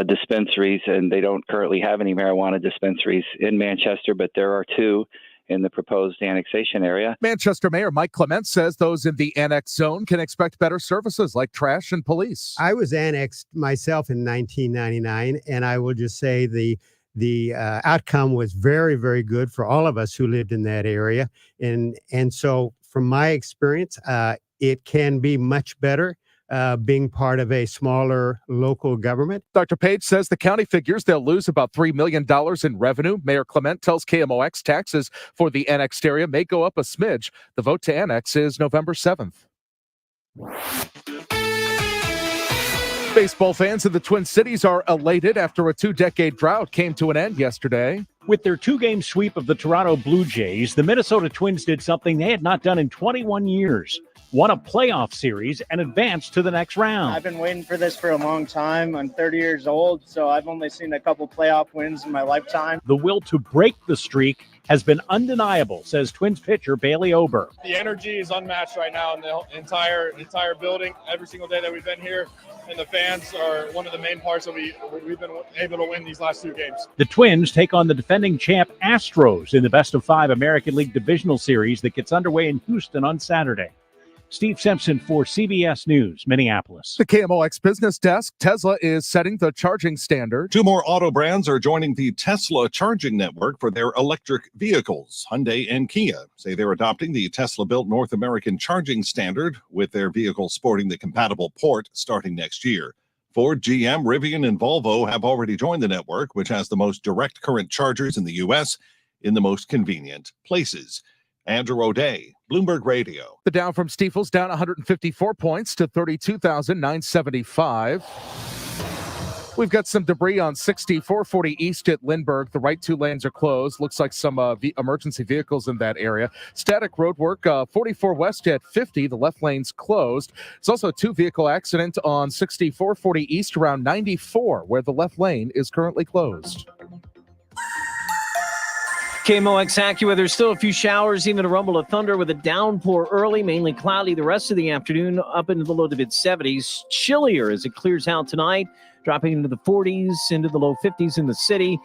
dispensaries, and they don't currently have any marijuana dispensaries in Manchester, but there are 2 in the proposed annexation area. Manchester Mayor Mike Clement says those in the annexed zone can expect better services like trash and police. I was annexed myself in 1999, and I will just say the outcome was very, very good for all of us who lived in that area. And so from my experience, it can be much better. Being part of a smaller local government. Dr. Page says the county figures they'll lose about $3 million in revenue. Mayor Clement tells KMOX taxes for the annexed area may go up a smidge. The vote to annex is November 7th. Baseball fans in the Twin Cities are elated after a 2-decade drought came to an end yesterday. With their 2-game sweep of the Toronto Blue Jays, the Minnesota Twins did something they had not done in 21 years. Won a playoff series and advanced to the next round. I've been waiting for this for a long time. I'm 30 years old, so I've only seen a couple playoff wins in my lifetime. The will to break the streak has been undeniable, says Twins pitcher Bailey Ober. The energy is unmatched right now in the entire building. Every single day that we've been here, and the fans are one of the main parts that we've been able to win these last 2 games. The Twins take on the defending champ Astros in the best-of-5 American League Divisional Series that gets underway in Houston on Saturday. Steve Simpson for CBS News, Minneapolis. The KMOX Business Desk, Tesla is setting the charging standard. 2 more auto brands are joining the Tesla charging network for their electric vehicles. Hyundai and Kia say they're adopting the Tesla-built North American charging standard, with their vehicles sporting the compatible port starting next year. Ford, GM, Rivian, and Volvo have already joined the network, which has the most direct current chargers in the U.S. in the most convenient places. Andrew O'Day, Bloomberg Radio. The Dow from Stifel's down 154 points to 32,975. We've got some debris on 60, 440 east at Lindbergh. The right two lanes are closed. Looks like some emergency vehicles in that area. Static road work, 44 west at 50. The left lane's closed. There's also a two-vehicle accident on 60, 440 east around 94, where the left lane is currently closed. KMOX AccuWeather, still a few showers, even a rumble of thunder with a downpour early, mainly cloudy the rest of the afternoon, up into the low to mid 70s. Chillier as it clears out tonight, dropping into the 40s, into the low 50s in the city.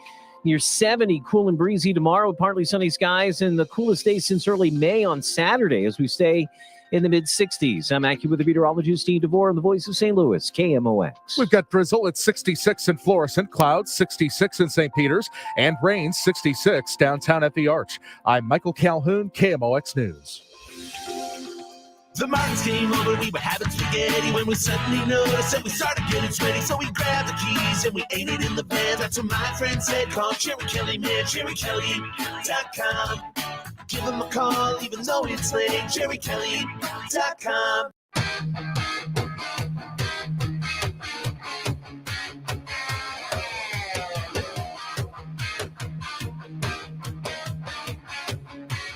Near 70, cool and breezy tomorrow, partly sunny skies, and the coolest day since early May on Saturday as we stay in the mid-60s. I'm AccuWeather meteorologist Steve DeVore on the Voice of St. Louis, KMOX. We've got drizzle at 66 in Florissant, clouds 66 in St. Peters, and rain 66 downtown at the Arch. I'm Michael Calhoun, KMOX News. The Martins came over, we were having spaghetti when we suddenly noticed that we started getting sweaty. So we grabbed the keys and we ate it in the van. That's what my friend said, call Cherry Kelly, man, CherryKelly.com. Give him a call, even though it's late, CherryKelly.com.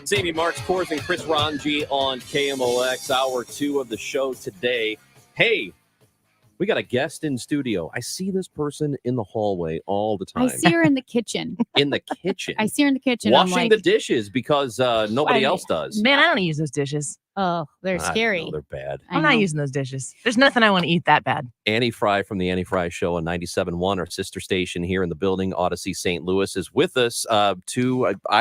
Sammy Marks, Kors, and Chris Ranji on KMOX, hour 2 of the show today. Hey, we got a guest in studio. I see this person in the hallway all the time. I see her in the kitchen. In the kitchen. I see her in the kitchen. Washing the dishes because nobody else does. Man, I don't use those dishes. Oh, they're I scary. know, they're bad. I'm not using those dishes. There's nothing I want to eat that bad. Annie Fry from the Annie Fry Show on 97.1, our sister station here in the building. Odyssey St. Louis is with us I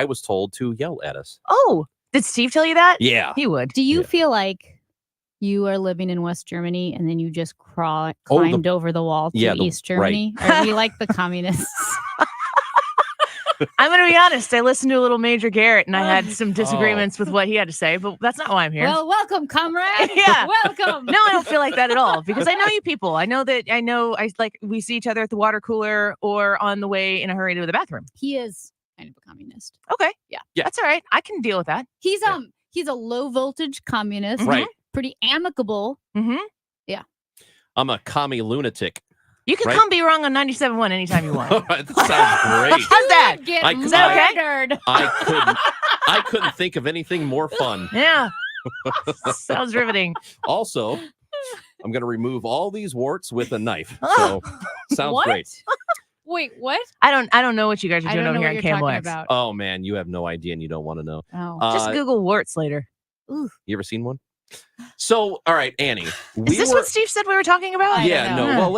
was told to yell at us. Oh, did Steve tell you that? Yeah. He would. Do you feel like you are living in West Germany and then you just climbed over the wall to East Germany? Right. Are we like the communists? I'm going to be honest. I listened to a little Major Garrett and I had some disagreements with what he had to say, but that's not why I'm here. Well, welcome, comrade. Yeah. Welcome. No, I don't feel like that at all because I know you people. I we see each other at the water cooler or on the way in a hurry to the bathroom. He is kind of a communist. Okay. Yeah. That's all right. I can deal with that. He's a low voltage communist. Right. Pretty amicable. Mm-hmm. Yeah. I'm a commie lunatic. You can come be wrong on 97.1 anytime you want. That sounds great. How's that? Is that okay? I couldn't think of anything more fun. Yeah. Sounds riveting. Also, I'm going to remove all these warts with a knife. So, sounds What? great. Wait, what? I don't know what you guys are I doing don't over know here what at you're talking KMOX. about. Oh, man, you have no idea and you don't want to know. Oh. Just Google warts later. Ooh. You ever seen one? So, all right, Annie. Is this what Steve said we were talking about? Yeah, no. Huh.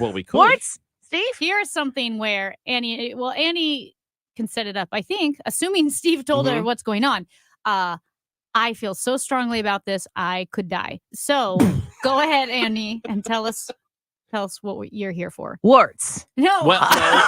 Well, we could. Warts? Steve? Here's something where Annie can set it up, I think, assuming Steve told her what's going on. I feel so strongly about this, I could die. So go ahead, Annie, and tell us what you're here for. Warts. No. Well, no.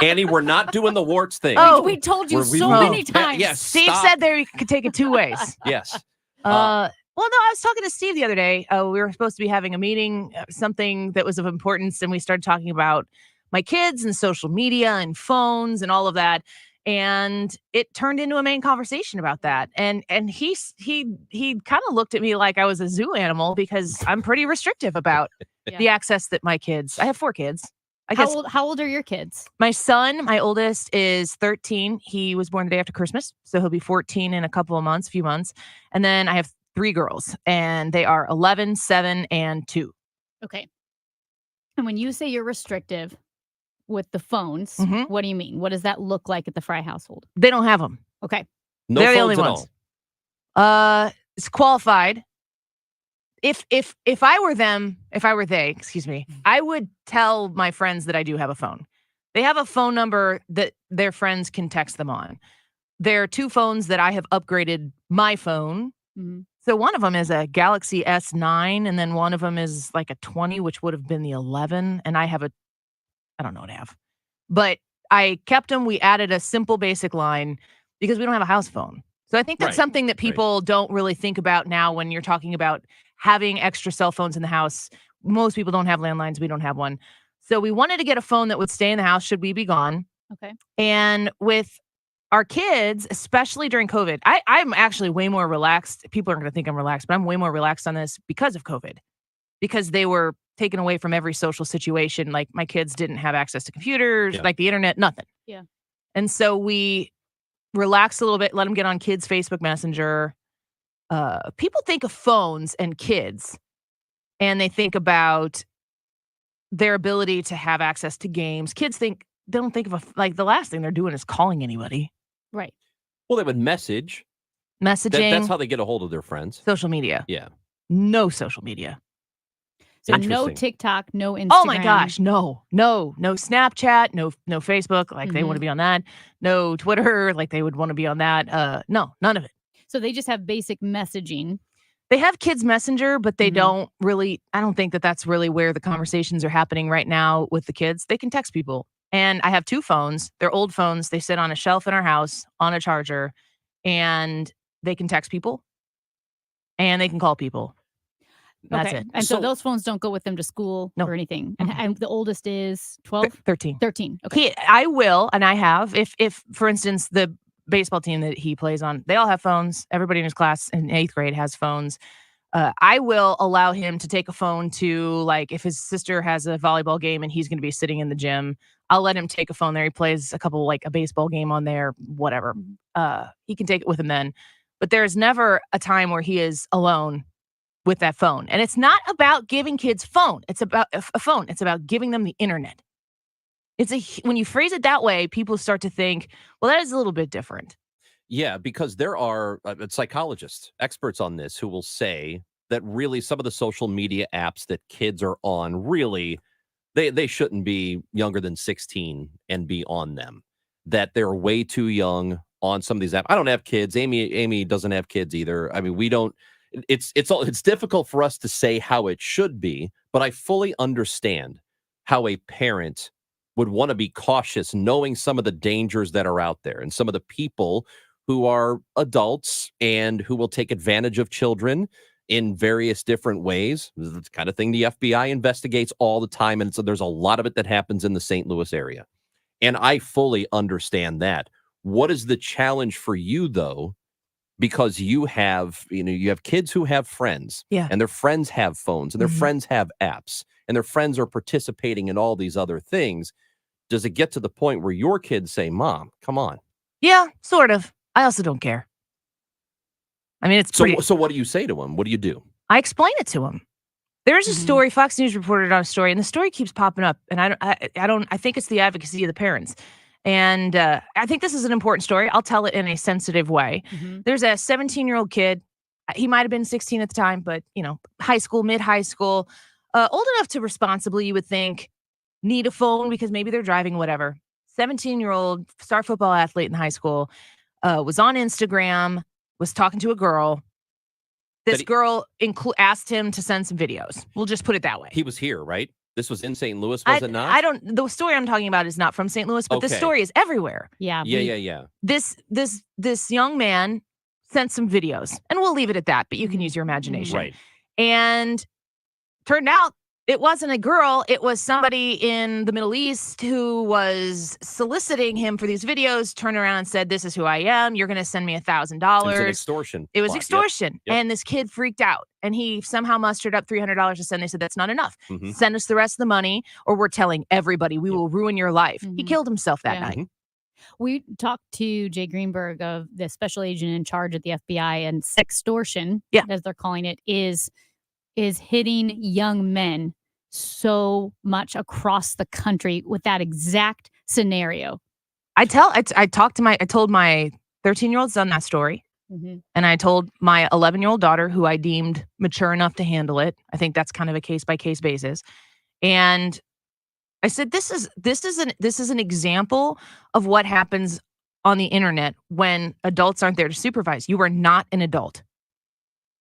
Annie, we're not doing the warts thing. Oh, we told you We're- we so will- many times. Yes, Steve stop. said there you could take it two ways. Yes. Well, no, I was talking to Steve the other day. We were supposed to be having a meeting, something that was of importance, and we started talking about my kids and social media and phones and all of that. And it turned into a main conversation about that. And he kind of looked at me like I was a zoo animal because I'm pretty restrictive about the access that my kids. I have 4 kids. How old are your kids? My son, my oldest, is 13. He was born the day after Christmas, so he'll be 14 in a few months. And then I have 3 girls, and they are 11, 7, and 2. Okay. And when you say you're restrictive with the phones, what do you mean? What does that look like at the Fry household? They don't have them. Okay. No They're the phones only at ones. all. It's qualified. If I were they, I would tell my friends that I do have a phone. They have a phone number that their friends can text them on. There are 2 phones that I have upgraded my phone. Mhm. So one of them is a Galaxy S9, and then one of them is like a 20, which would have been the 11. And I don't know what I have. But I kept them. We added a simple basic line because we don't have a house phone. So I think that's something that people don't really think about now when you're talking about having extra cell phones in the house. Most people don't have landlines. We don't have one. So we wanted to get a phone that would stay in the house should we be gone. Okay. And with our kids, especially during COVID, I'm actually way more relaxed. People aren't going to think I'm relaxed, but I'm way more relaxed on this because of COVID. Because they were taken away from every social situation. Like my kids didn't have access to computers, Yeah. like the internet, nothing. Yeah. And so we relaxed a little bit, let them get on kids' Facebook Messenger. People think of phones and kids, and they think about their ability to have access to games. Kids they don't think of like the last thing they're doing is calling anybody. Right. Well, they would message. Messaging. That's how they get a hold of their friends. Social media. Yeah. No social media. So no Interesting. TikTok, no Instagram. Oh my gosh, no Snapchat, no Facebook, like they want to Mhm. be on that. No Twitter, like they would want to be on that. No, none of it. So they just have basic messaging. They have Kids Messenger, but they Mhm. don't really, I don't think that that's really where the conversations are happening right now with the kids. They can text people. And I have 2 phones. They're old phones. They sit on a shelf in our house on a charger, and they can text people and they can call people. That's Okay. it. And so those phones don't go with them to school or anything. And the oldest is 12? 13. 13. Okay. I will, and I have, if for instance, the baseball team that he plays on, they all have phones. Everybody in his class in 8th grade has phones. I will allow him to take a phone to, like, if his sister has a volleyball game and he's going to be sitting in the gym, I'll let him take a phone there. He plays a baseball game on there, whatever. He can take it with him then. But there's never a time where he is alone with that phone. And it's not about giving kids It's about a phone. It's about giving them the internet. When you phrase it that way, people start to think, well, that is a little bit different. Yeah, because there are psychologists, experts on this, who will say that really some of the social media apps that kids are on, really, they shouldn't be younger than 16 and be on them. That they're way too young on some of these apps. I don't have kids. Amy doesn't have kids either. I mean, we don't. It's difficult for us to say how it should be, but I fully understand how a parent would want to be cautious, knowing some of the dangers that are out there and some of the people who are adults and who will take advantage of children in various different ways. This is the kind of thing the FBI investigates all the time. And so there's a lot of it that happens in the St. Louis area. And I fully understand that. What is the challenge for you, though? Because you have kids who have friends, and their friends have phones, and their friends have apps, and their friends are participating in all these other things. Does it get to the point where your kids say, "Mom, come on"? Yeah, sort of. I also don't care. I mean, it's so. What do you say to them? What do you do? I explain it to him. There's a story. Fox News reported on a story, and the story keeps popping up. And I think it's the advocacy of the parents. And I think this is an important story. I'll tell it in a sensitive way. There's a 17-year-old kid. He might have been 16 at the time, but high school, mid-high school, old enough to responsibly, you would think, need a phone because maybe they're driving, whatever. 17-year-old star football athlete in high school, was on Instagram, was talking to a girl. This girl asked him to send some videos. We'll just put it that way. He was here, right? This was in St. Louis, was it not? The story I'm talking about is not from St. Louis, but the Okay. story is everywhere. Yeah. Yeah. This young man sent some videos, and we'll leave it at that, but you can use your imagination. Right. And turned out it wasn't a girl, it was somebody in the Middle East who was soliciting him for these videos, turned around and said, "This is who I am. You're going to send me $1,000. It's an extortion. It was plot. Yep. extortion. Yep. And this kid freaked out, and he somehow mustered up $300 to send. They said, "That's not enough. Mhm. Send us the rest of the money, or we're telling everybody we will ruin your life." He killed himself that night. We talked to Jay Greenberg, of the special agent in charge at the FBI, and sextortion, as they're calling it, is hitting young men so much across the country with that exact scenario. I told my 13-year-old son that story. And I told my 11-year-old daughter, who I deemed mature enough to handle it. I think that's kind of a case-by-case basis. And I said, this is an example of what happens on the internet when adults aren't there to supervise. You are not an adult.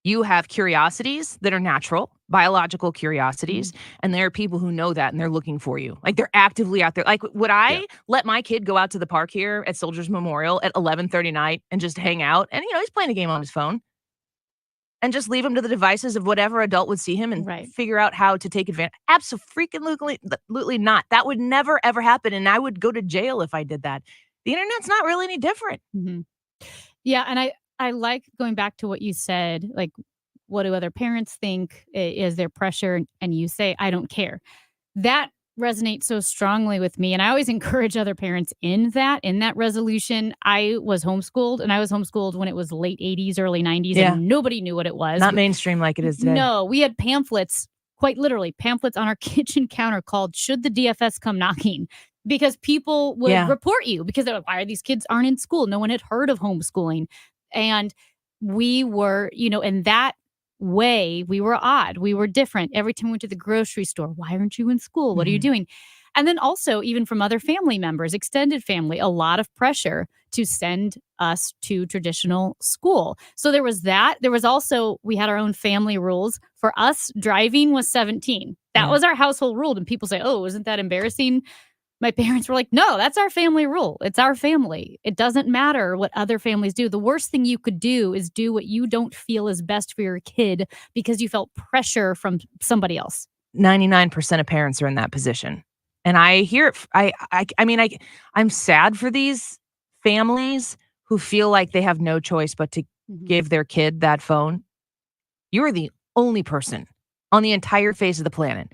You have curiosities that are natural, biological curiosities, and there are people who know that, and they're looking for you. Like, they're actively out there. Like, would I let my kid go out to the park here at Soldiers Memorial at 11:30 night and just hang out? And, he's playing a game on his phone. And just leave him to the devices of whatever adult would see him and figure out how to take advantage. Absolutely not. That would never, ever happen. And I would go to jail if I did that. The internet's not really any different. Yeah. And I like going back to what you said, like what do other parents think? Is there pressure? And you say, I don't care. That resonates so strongly with me. And I always encourage other parents in that resolution. I was homeschooled, and I was homeschooled when it was late 80s, early 90s, and nobody knew what it was. Not mainstream like it is today. No, we had pamphlets, quite literally pamphlets on our kitchen counter called "Should the DFS Come Knocking?" Because people would report you because they're like, why are these kids aren't in school? No one had heard of homeschooling. And we were, in that way, we were odd. We were different. Every time we went to the grocery store, why aren't you in school? What are you doing? And then also, even from other family members, extended family, a lot of pressure to send us to traditional school. So there was that. There was also, we had our own family rules. For us, driving was 17. That was our household rule. And people say, oh, isn't that embarrassing? My parents were like, no, that's our family rule. It's our family. It doesn't matter what other families do. The worst thing you could do is do what you don't feel is best for your kid because you felt pressure from somebody else. 99% of parents are in that position. And I hear it. I'm sad for these families who feel like they have no choice but to give their kid that phone. You are the only person on the entire face of the planet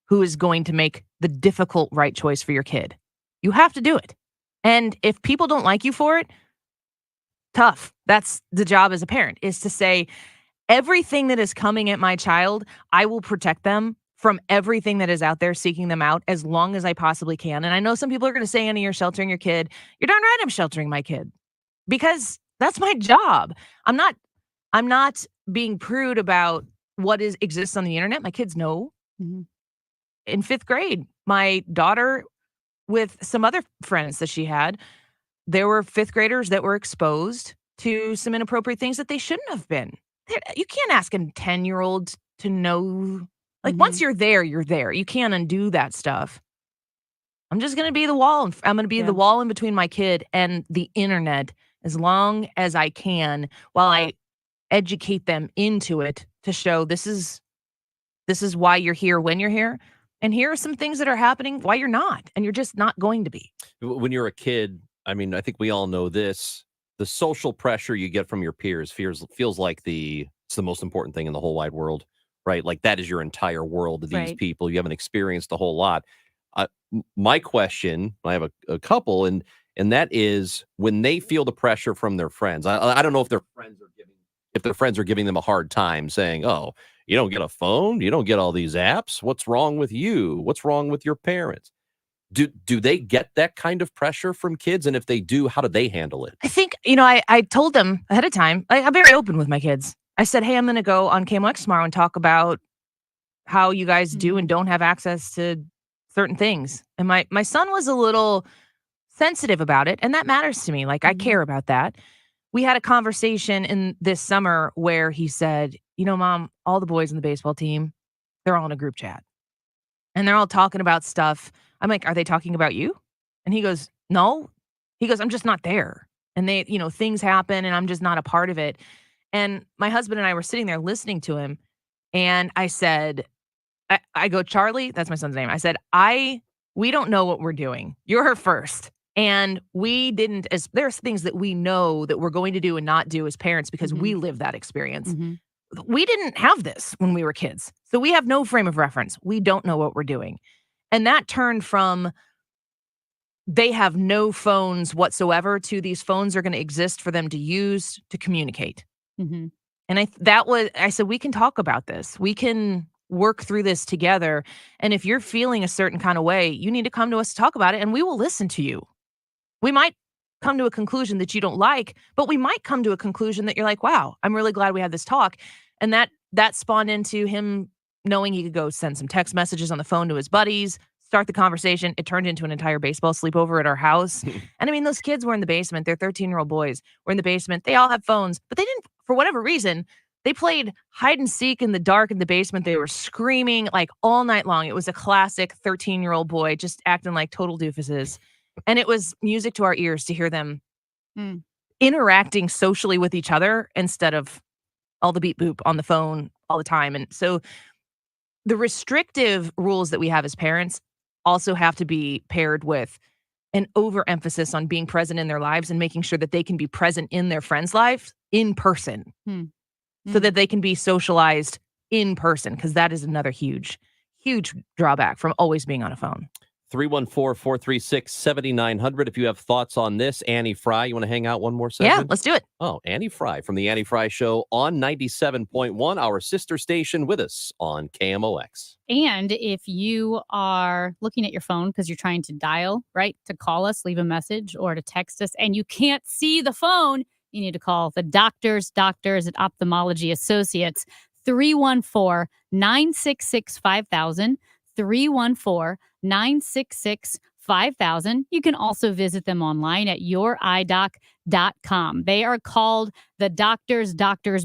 who is going to make the difficult right choice for your kid. You have to do it. And if people don't like you for it, tough. That's the job as a parent, is to say, everything that is coming at my child, I will protect them from everything that is out there seeking them out as long as I possibly can. And I know some people are going to say, Annie, you're sheltering your kid. You're darn right I'm sheltering my kid because that's my job. I'm not being prude about what exists on the internet. My kids know. In 5th grade, my daughter, with some other friends that she had, there were 5th graders that were exposed to some inappropriate things that they shouldn't have been. You can't ask a 10-year-old to know. Like, once you're there, you're there. You can't undo that stuff. I'm just going to be the wall. I'm going to be the wall in between my kid and the internet as long as I can while I educate them into it to show this is why you're here when you're here. And here are some things that are happening why you're not, and you're just not going to be. When you're a kid, I mean, I think we all know this. The social pressure you get from your peers feels like it's the most important thing in the whole wide world, right? Like that is your entire world of these people. You haven't experienced a whole lot. My question, I have a couple, and that is when they feel the pressure from their friends. I don't know if their friends are giving them a hard time, saying, "Oh, you don't get a phone, you don't get all these apps. What's wrong with you? What's wrong with your parents?" Do they get that kind of pressure from kids? And if they do, how do they handle it? I think, I told them ahead of time. I'm very open with my kids. I said, hey, I'm going to go on KMOX tomorrow and talk about how you guys do and don't have access to certain things. And my son was a little sensitive about it. And that matters to me. Like, I care about that. We had a conversation in this summer where he said, Mom, all the boys in the baseball team, they're all in a group chat. And they're all talking about stuff. I'm like, are they talking about you? And he goes, no. He goes, I'm just not there. And they, things happen and I'm just not a part of it. And my husband and I were sitting there listening to him. And I said, I go, Charlie, that's my son's name. I said, we don't know what we're doing. You're her first. And we didn't, there's things that we know that we're going to do and not do as parents because we live that experience. We didn't have this when we were kids. So we have no frame of reference. We don't know what we're doing. And that turned from they have no phones whatsoever to these phones are going to exist for them to use to communicate. And I said, we can talk about this. We can work through this together. And if you're feeling a certain kind of way, you need to come to us to talk about it and we will listen to you. We might come to a conclusion that you don't like, but we might come to a conclusion that you're like, wow, I'm really glad we had this talk. And that spawned into him knowing he could go send some text messages on the phone to his buddies, start the conversation. It turned into an entire baseball sleepover at our house. And I mean, those kids were in the basement. They're 13-year-old boys. Were in the basement. They all have phones, but they didn't, for whatever reason, they played hide and seek in the dark in the basement. They were screaming like all night long. It was a classic 13-year-old boy just acting like total doofuses. And it was music to our ears to hear them interacting socially with each other instead of all the beep boop on the phone all the time. And so the restrictive rules that we have as parents also have to be paired with an overemphasis on being present in their lives and making sure that they can be present in their friends' lives in person. so that they can be socialized in person, because that is another huge drawback from always being on a phone. 314-436-7900. If you have thoughts on this, Annie Fry, you want to hang out one more segment? Yeah, let's do it. Oh, Annie Fry from the Annie Fry Show on 97.1, our sister station, with us on KMOX. And if you are looking at your phone because you're trying to dial, right, to call us, leave a message, or to text us, and you can't see the phone, you need to call the doctors at Ophthalmology Associates, 314-966-5000, 314-966-5000. You can also visit them online at youreyedoctor.com. They are called the doctors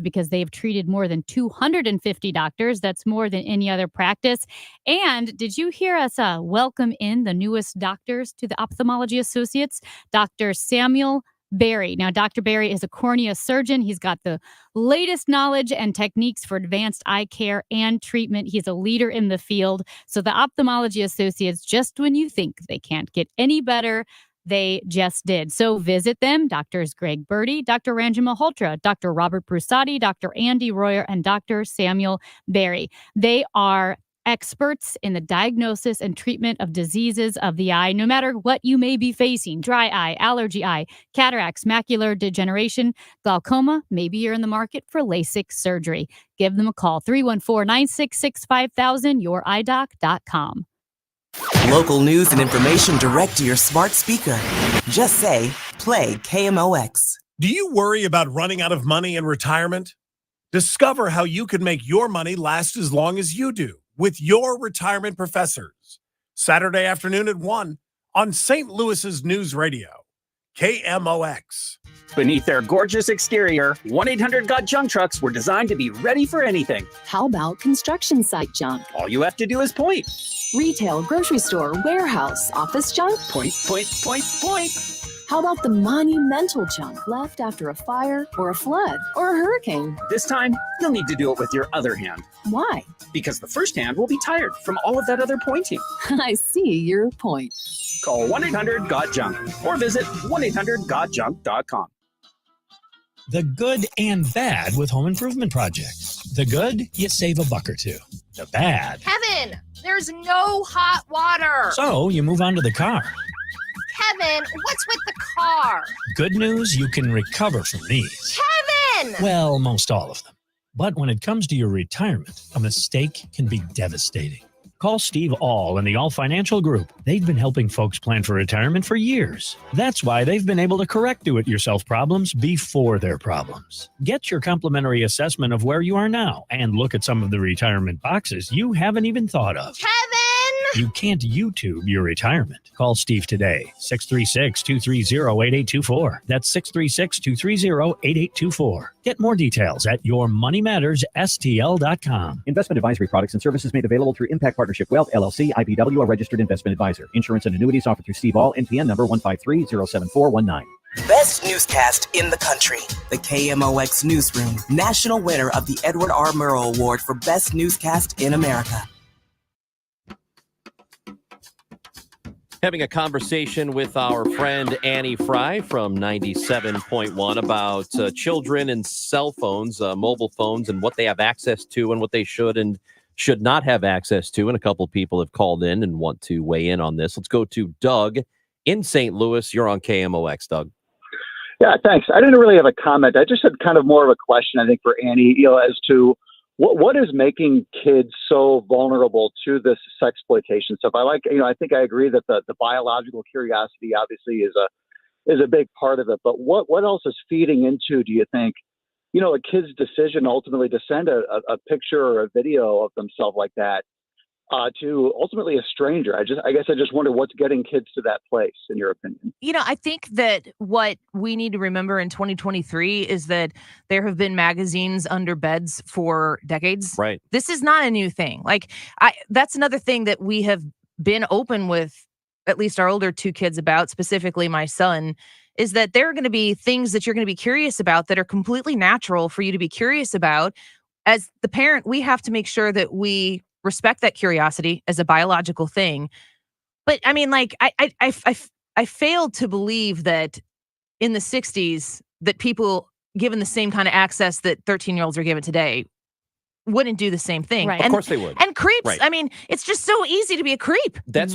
because they've treated more than 250 doctors. That's more than any other practice. And did you hear us welcome in the newest doctors to the Ophthalmology Associates? Dr. Samuel Berry. Now, Dr. Berry is a cornea surgeon. He's got the latest knowledge and techniques for advanced eye care and treatment. He's a leader in the field. So the Ophthalmology Associates, just when you think they can't get any better, they just did. So visit them. Doctors Greg Birdie, Dr. Ranjan Malhotra, Dr. Robert Brusati, Dr. Andy Royer, and Dr. Samuel Berry. They are experts in the diagnosis and treatment of diseases of the eye, no matter what you may be facing: dry eye, allergy eye, cataracts, macular degeneration, glaucoma. Maybe you're in the market for LASIK surgery. Give them a call, 314-966-5000, youreyedoctor.com. Local news and information direct to your smart speaker. Just say, play KMOX. Do you worry about running out of money in retirement? Discover how you can make your money last as long as you do with Your Retirement Professors. Saturday afternoon at 1 on St. Louis's News Radio, KMOX. Beneath their gorgeous exterior, 1-800-GOT-JUNK trucks were designed to be ready for anything. How about construction site junk? All you have to do is point. Retail, grocery store, warehouse, office junk? Point, point, point, point. How about the monumental junk left after a fire or a flood or a hurricane? This time, you'll need to do it with your other hand. Why? Because the first hand will be tired from all of that other pointing. I see your point. Call 1-800-GOT-JUNK or visit 1-800-GOT-JUNK.com. The good and bad with home improvement projects. The good, you save a buck or two. The bad, Kevin, there's no hot water. so you move on to the car. Kevin, what's with the car? Good news, you can recover from these. Kevin! Well, most all of them. But when it comes to your retirement, a mistake can be devastating. Call Steve All and the All Financial Group. They've been helping folks plan for retirement for years. That's why they've been able to correct do-it-yourself problems before they're problems. Get your complimentary assessment of where you are now and look at some of the retirement boxes you haven't even thought of. Kevin! You can't YouTube your retirement. Call Steve today, 636-230-8824. That's 636-230-8824. Get more details at yourmoneymattersstl.com. Investment advisory products and services made available through Impact Partnership Wealth, LLC, IPW, a registered investment advisor. Insurance and annuities offered through Steve All, NPN number 153-07419. Best newscast in the country. The KMOX Newsroom, national winner of the Edward R. Murrow Award for Best Newscast in America. Having a conversation with our friend Annie Fry from 97.1 about children and cell phones, mobile phones, and what they have access to and what they should and should not have access to. And a couple of people have called in and want to weigh in on this. Let's go to Doug in St. Louis. You're on KMOX, Doug. Yeah, thanks. I didn't really have a comment. I just had kind of more of a question, I think, for Annie, as to what is making kids so vulnerable to this sexploitation stuff. I think I agree that the biological curiosity obviously is a big part of it. But what else is feeding into, do you think, a kid's decision ultimately to send a picture or a video of themselves like that to ultimately a stranger? I guess I just wonder what's getting kids to that place, in your opinion. I think that what we need to remember in 2023 is that there have been magazines under beds for decades. Right. This is not a new thing. That's another thing that we have been open with, at least our older two kids about, specifically my son, is that there are going to be things that you're going to be curious about that are completely natural for you to be curious about. As the parent, we have to make sure that we respect that curiosity as a biological thing. But I mean, I failed to believe that in the 60s that people given the same kind of access that 13-year-olds are given today, wouldn't do the same thing. Right. Of course they would. And creeps. Right. I mean, it's just so easy to be a creep. That's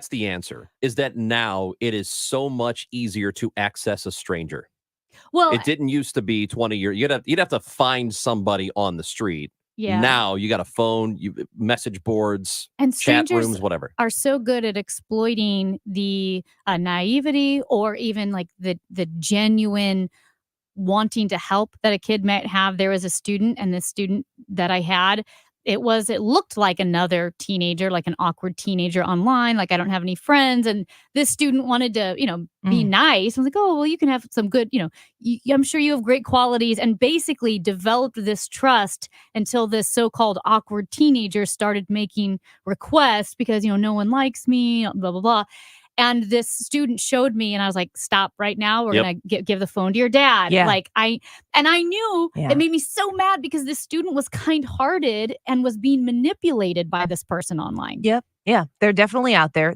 the answer, is that now it is so much easier to access a stranger. Well, It didn't used to be 20 years. You'd have to find somebody on the street. Yeah. Now you got a phone, message boards, and chat strangers rooms, whatever. are so good at exploiting the naivety or even like the genuine wanting to help that a kid might have. There was a student, and the student that I had, it looked like another teenager, like an awkward teenager online. Like, I don't have any friends. And this student wanted to, be nice. I was like, oh, well, you can have some good, I'm sure you have great qualities, and basically developed this trust until this so-called awkward teenager started making requests because, no one likes me, blah, blah, blah. And this student showed me, and I was like, stop right now. We're going to give the phone to your dad. Yeah. I knew it made me so mad because this student was kind-hearted and was being manipulated by this person online. Yep. Yeah. They're definitely out there.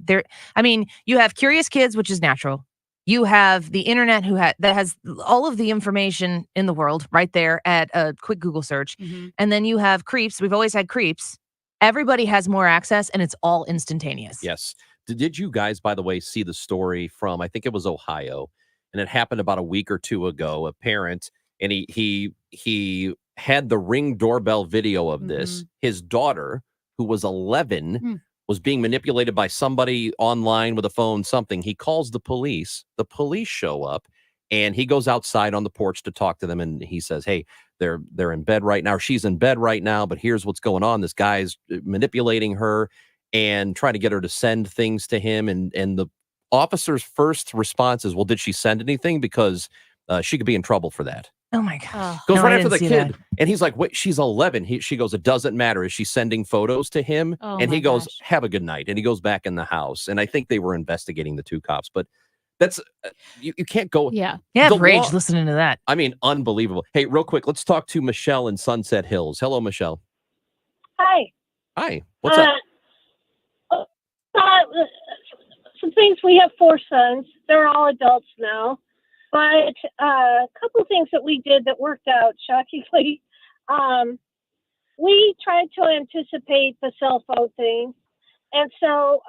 You have curious kids, which is natural. You have the internet that has all of the information in the world right there at a quick Google search. Mm-hmm. And then you have creeps. We've always had creeps. Everybody has more access, and it's all instantaneous. Yes. Did you guys, by the way, see the story from, I think it was Ohio, and it happened about a week or two ago? A parent, and he had the Ring doorbell video of this. His daughter, who was 11, was being manipulated by somebody online with a phone, something. He calls the police. The police show up, and he goes outside on the porch to talk to them, and he says, hey, they're in bed right now. She's in bed right now, but here's what's going on. This guy's manipulating her and trying to get her to send things to him. And the officer's first response is, well, did she send anything? Because she could be in trouble for that. Oh, my God. Goes No, right I after the didn't see kid. that. And he's like, wait, she's 11. She goes, it doesn't matter. Is she sending photos to him? Oh, and he my goes, gosh. have a good night. And he goes back in the house. And I think they were investigating the two cops. But that's, you can't go. Yeah. Yeah, The rage law- listening to that. I mean, unbelievable. Hey, real quick, let's talk to Michelle in Sunset Hills. Hello, Michelle. Hi. Hi. What's up? Some things. We have 4 sons. They're all adults now. But a couple things that we did that worked out shockingly. We tried to anticipate the cell phone thing. And so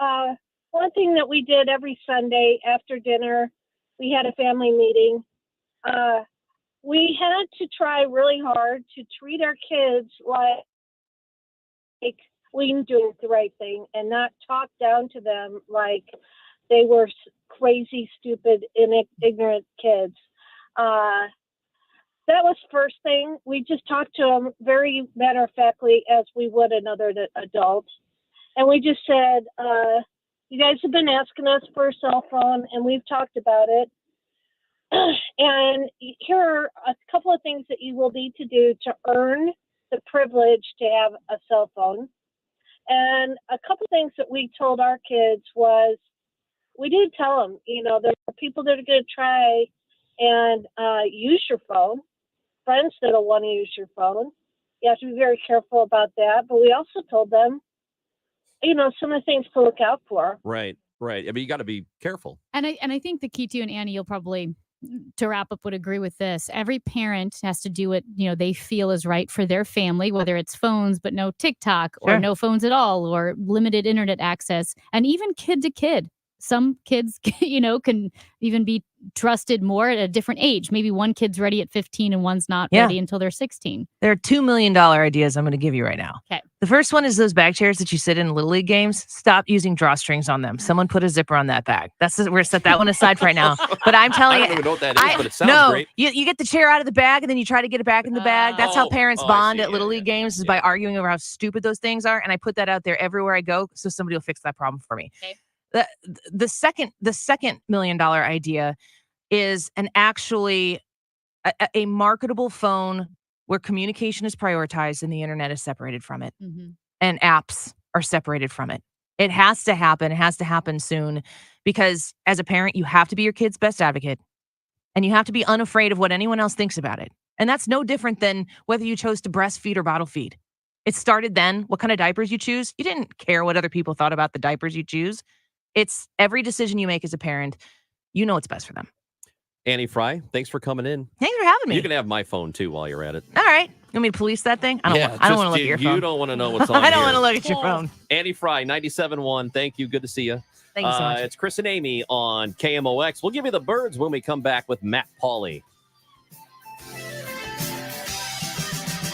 one thing that we did every Sunday after dinner, we had a family meeting. We had to try really hard to treat our kids like we were doing the right thing and not talk down to them like they were crazy, stupid, ignorant kids. That was first thing. We just talked to them very matter-of-factly as we would another adult. And we just said, you guys have been asking us for a cell phone, and we've talked about it. And here are a couple of things that you will need to do to earn the privilege to have a cell phone. And a couple of things that we told our kids was, we did tell them, there are people that are going to try and use your phone, friends that will want to use your phone. You have to be very careful about that. But we also told them, some of the things to look out for. Right. I mean, you got to be careful. And I think the key too, and Annie, you'll probably, to wrap up, would agree with this. Every parent has to do what they feel is right for their family, whether it's phones but no TikTok, or Sure. no phones at all, or limited internet access, and even kid to kid. Some kids, can even be trusted more at a different age. Maybe one kid's ready at 15 and one's not Yeah. ready until they're 16. There are $2 million ideas I'm going to give you right now. Okay. The first one is those bag chairs that you sit in Little League games. Stop using drawstrings on them. Someone put a zipper on that bag. We're going to set that one aside for right now. But I'm telling I you. don't even know what that is, but it sounds great. You get the chair out of the bag and then you try to get it back in the bag. That's how parents I bond see. at Little League games, is by arguing over how stupid those things are. And I put that out there everywhere I go so somebody will fix that problem for me. Okay. The second $1 million idea is a marketable phone where communication is prioritized and the internet is separated from it, and apps are separated from it. It has to happen. It has to happen soon, because as a parent, you have to be your kid's best advocate, and you have to be unafraid of what anyone else thinks about it. And that's no different than whether you chose to breastfeed or bottle feed. It started then. What kind of diapers you choose, you didn't care what other people thought about the diapers you choose. It's every decision you make as a parent, you know what's best for them. Annie Fry, thanks for coming in. Thanks for having me. You can have my phone too while you're at it. All right. You want me to police that thing? I don't want to look at your phone. You don't want to know what's on I don't here. want to look at your phone. Annie Fry, 97.1. Thank you. Good to see you. Thank you so much. It's Chris and Amy on KMOX. We'll give you the birds when we come back with Matt Pauley.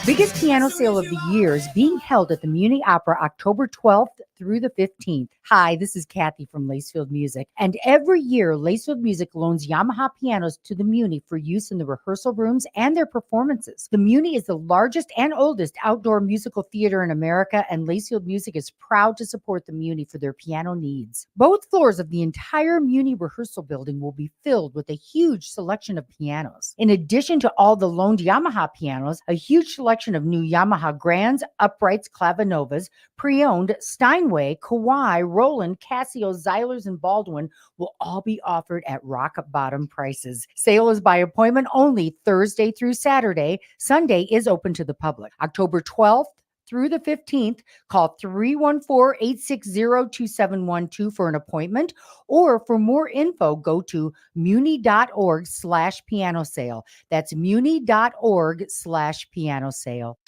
Biggest piano sale of the year is being held at the Muni Opera October 12th through the 15th. Hi, this is Kathy from Lacefield Music. And every year, Lacefield Music loans Yamaha pianos to the Muni for use in the rehearsal rooms and their performances. The Muni is the largest and oldest outdoor musical theater in America, and Lacefield Music is proud to support the Muni for their piano needs. Both floors of the entire Muni rehearsal building will be filled with a huge selection of pianos. In addition to all the loaned Yamaha pianos, a huge selection of new Yamaha Grands, Uprights, Clavinovas, pre-owned Steinway, Kawai, Roland, Casio, Xylers, and Baldwin will all be offered at rock bottom prices. Sale is by appointment only Thursday through Saturday. Sunday is open to the public. October 12th through the 15th, call 314-860-2712 for an appointment, or for more info, go to muni.org/piano sale. That's muni.org/piano sale.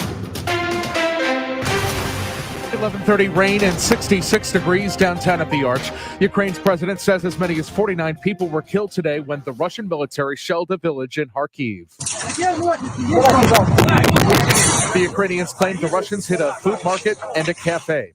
11:30 rain and 66 degrees downtown at the Arch. Ukraine's president says as many as 49 people were killed today when the Russian military shelled a village in Kharkiv. The Ukrainians claimed the Russians hit a food market and a cafe.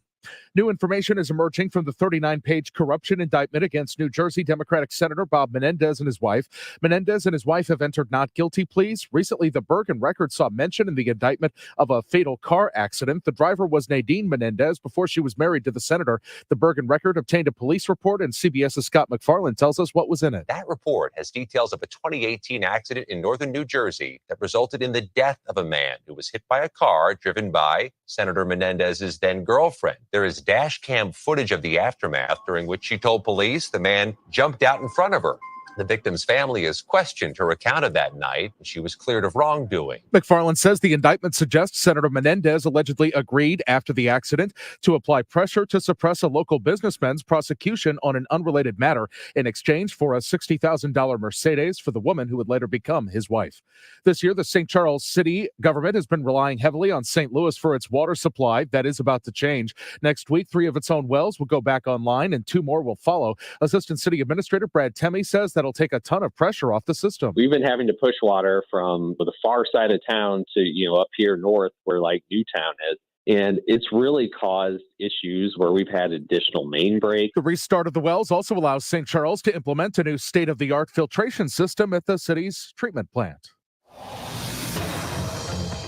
New information is emerging from the 39-page corruption indictment against New Jersey Democratic Senator Bob Menendez and his wife. Menendez and his wife have entered not guilty pleas. Recently, the Bergen Record saw mention in the indictment of a fatal car accident. The driver was Nadine Menendez before she was married to the senator. The Bergen Record obtained a police report, and CBS's Scott McFarland tells us what was in it. That report has details of a 2018 accident in northern New Jersey that resulted in the death of a man who was hit by a car driven by Senator Menendez's then girlfriend. There is dash cam footage of the aftermath, during which she told police the man jumped out in front of her. The victim's family has questioned her account of that night, and she was cleared of wrongdoing. McFarland says the indictment suggests Senator Menendez allegedly agreed after the accident to apply pressure to suppress a local businessman's prosecution on an unrelated matter in exchange for a $60,000 Mercedes for the woman who would later become his wife. This year, the St. Charles City government has been relying heavily on St. Louis for its water supply. That is about to change. Next week, 3 of its own wells will go back online, and 2 more will follow. Assistant City Administrator Brad Temme says that'll take a ton of pressure off the system. We've been having to push water from the far side of town to, up here north where like Newtown is. And it's really caused issues where we've had additional main breaks. The restart of the wells also allows St. Charles to implement a new state-of-the-art filtration system at the city's treatment plant.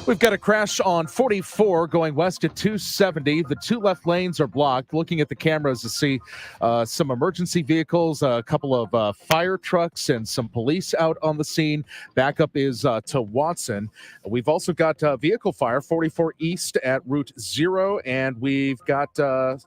We've got a crash on 44 going west at 270. The 2 left lanes are blocked. Looking at the cameras to see some emergency vehicles, a couple of fire trucks, and some police out on the scene. Backup is to Watson. We've also got vehicle fire 44 east at Route 0, and we've got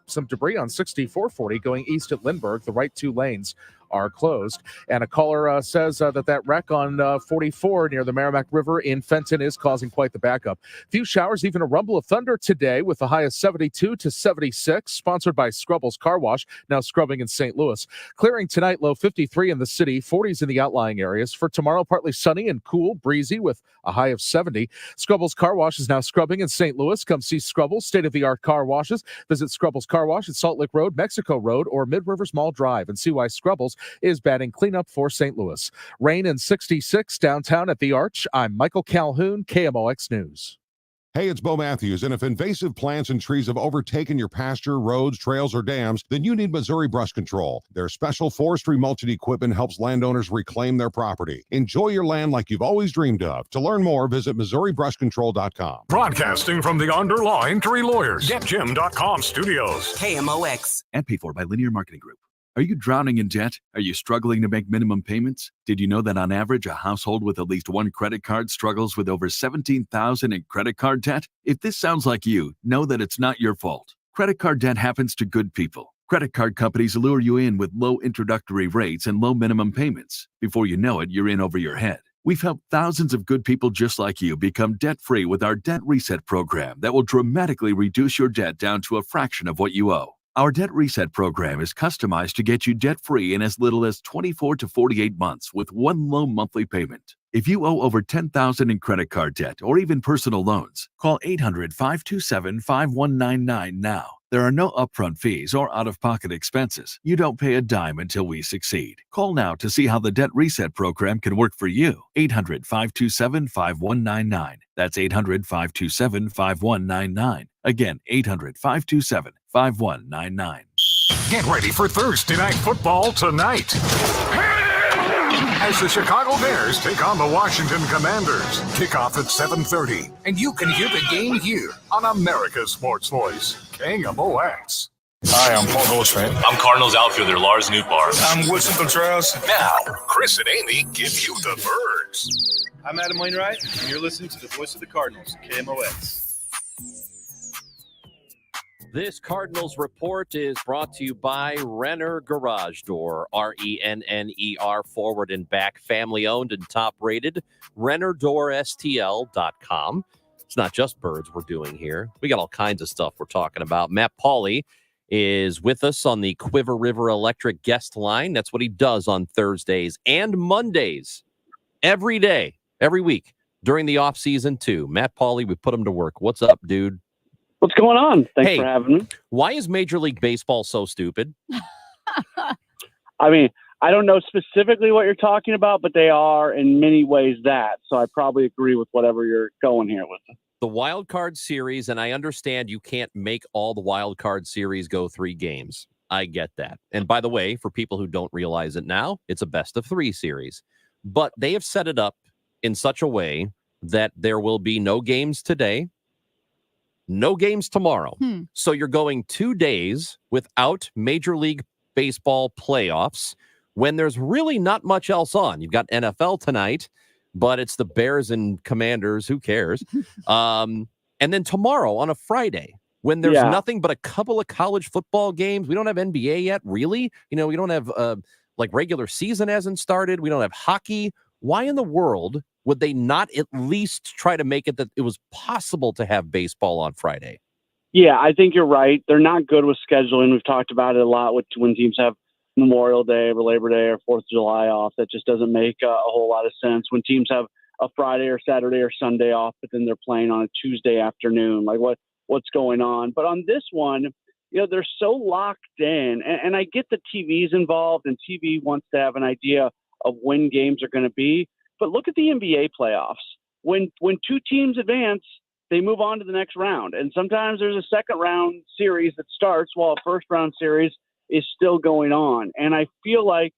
some debris on 6440 going east at Lindbergh. The right 2 lanes are closed. And a caller says that wreck on 44 near the Merrimack River in Fenton is causing quite the backup. Few showers, even a rumble of thunder today with the high of 72 to 76, sponsored by Scrubbles Car Wash, now scrubbing in St. Louis. Clearing tonight, low 53 in the city, 40s in the outlying areas. For tomorrow, partly sunny and cool, breezy with a high of 70. Scrubbles Car Wash is now scrubbing in St. Louis. Come see Scrubbles, state-of-the-art car washes. Visit Scrubbles Car Wash at Salt Lake Road, Mexico Road, or Mid-Rivers Mall Drive, and see why Scrubbles is batting cleanup for St. Louis. Rain and 66 downtown at the Arch. I'm Michael Calhoun, KMOX News. Hey, it's Bo Matthews, and if invasive plants and trees have overtaken your pasture, roads, trails, or dams, then you need Missouri Brush Control. Their special forestry mulching equipment helps landowners reclaim their property. Enjoy your land like you've always dreamed of. To learn more, visit MissouriBrushControl.com. Broadcasting from the Underline Three Lawyers, GetJim.com studios. KMOX. And paid for by Linear Marketing Group. Are you drowning in debt? Are you struggling to make minimum payments? Did you know that on average, a household with at least one credit card struggles with over $17,000 in credit card debt? If this sounds like you, know that it's not your fault. Credit card debt happens to good people. Credit card companies lure you in with low introductory rates and low minimum payments. Before you know it, you're in over your head. We've helped thousands of good people just like you become debt-free with our Debt Reset program that will dramatically reduce your debt down to a fraction of what you owe. Our Debt Reset program is customized to get you debt-free in as little as 24 to 48 months with one low monthly payment. If you owe over $10,000 in credit card debt or even personal loans, call 800-527-5199 now. There are no upfront fees or out-of-pocket expenses. You don't pay a dime until we succeed. Call now to see how the Debt Reset program can work for you. 800-527-5199. That's 800-527-5199. Again, 800-527-5199. Get ready for Thursday Night Football tonight, as the Chicago Bears take on the Washington Commanders. Kickoff at 7:30, and you can hear the game here on America's Sports Voice, KMOX. Hi, I'm Paul Goldschmidt. I'm Cardinals outfielder Lars Nootbaar. I'm Woodson Contreras. Now, Chris and Amy give you the birds. I'm Adam Wainwright, and you're listening to the voice of the Cardinals, KMOX. This Cardinals report is brought to you by Renner Garage Door, RENNER, forward and back, family owned and top rated, RennerDoorSTL.com. It's not just birds we're doing here. We got all kinds of stuff we're talking about. Matt Pauley is with us on the Quiver River Electric guest line. That's what he does on Thursdays and Mondays, every day, every week, during the off season too. Matt Pauley, we put him to work. What's up, dude? What's going on? Thanks for having me. Why is Major League Baseball so stupid? I mean, I don't know specifically what you're talking about, but they are in many ways that. So I probably agree with whatever you're going here with. The wild card series, and I understand you can't make all the wild card series go 3 games. I get that. And by the way, for people who don't realize it now, it's a best of 3 series. But they have set it up in such a way that there will be no games today, no games tomorrow. So you're going 2 days without Major League Baseball playoffs when there's really not much else on. You've got NFL tonight, but it's the Bears and Commanders. Who cares? And then tomorrow on a Friday when there's nothing but a couple of college football games. We don't have NBA yet, really. You know, we don't have like regular season hasn't started. We don't have hockey. Why in the world would they not at least try to make it that it was possible to have baseball on Friday? Yeah, I think you're right. They're not good with scheduling. We've talked about it a lot with when teams have Memorial Day or Labor Day or 4th of July off. That just doesn't make a whole lot of sense. When teams have a Friday or Saturday or Sunday off, but then they're playing on a Tuesday afternoon, like what's going on? But on this one, you know, they're so locked in, and I get the TV's involved, and TV wants to have an idea of when games are going to be. But look at the NBA playoffs. When 2 teams advance, they move on to the next round. And sometimes there's a second round series that starts while a first round series is still going on. And I feel like,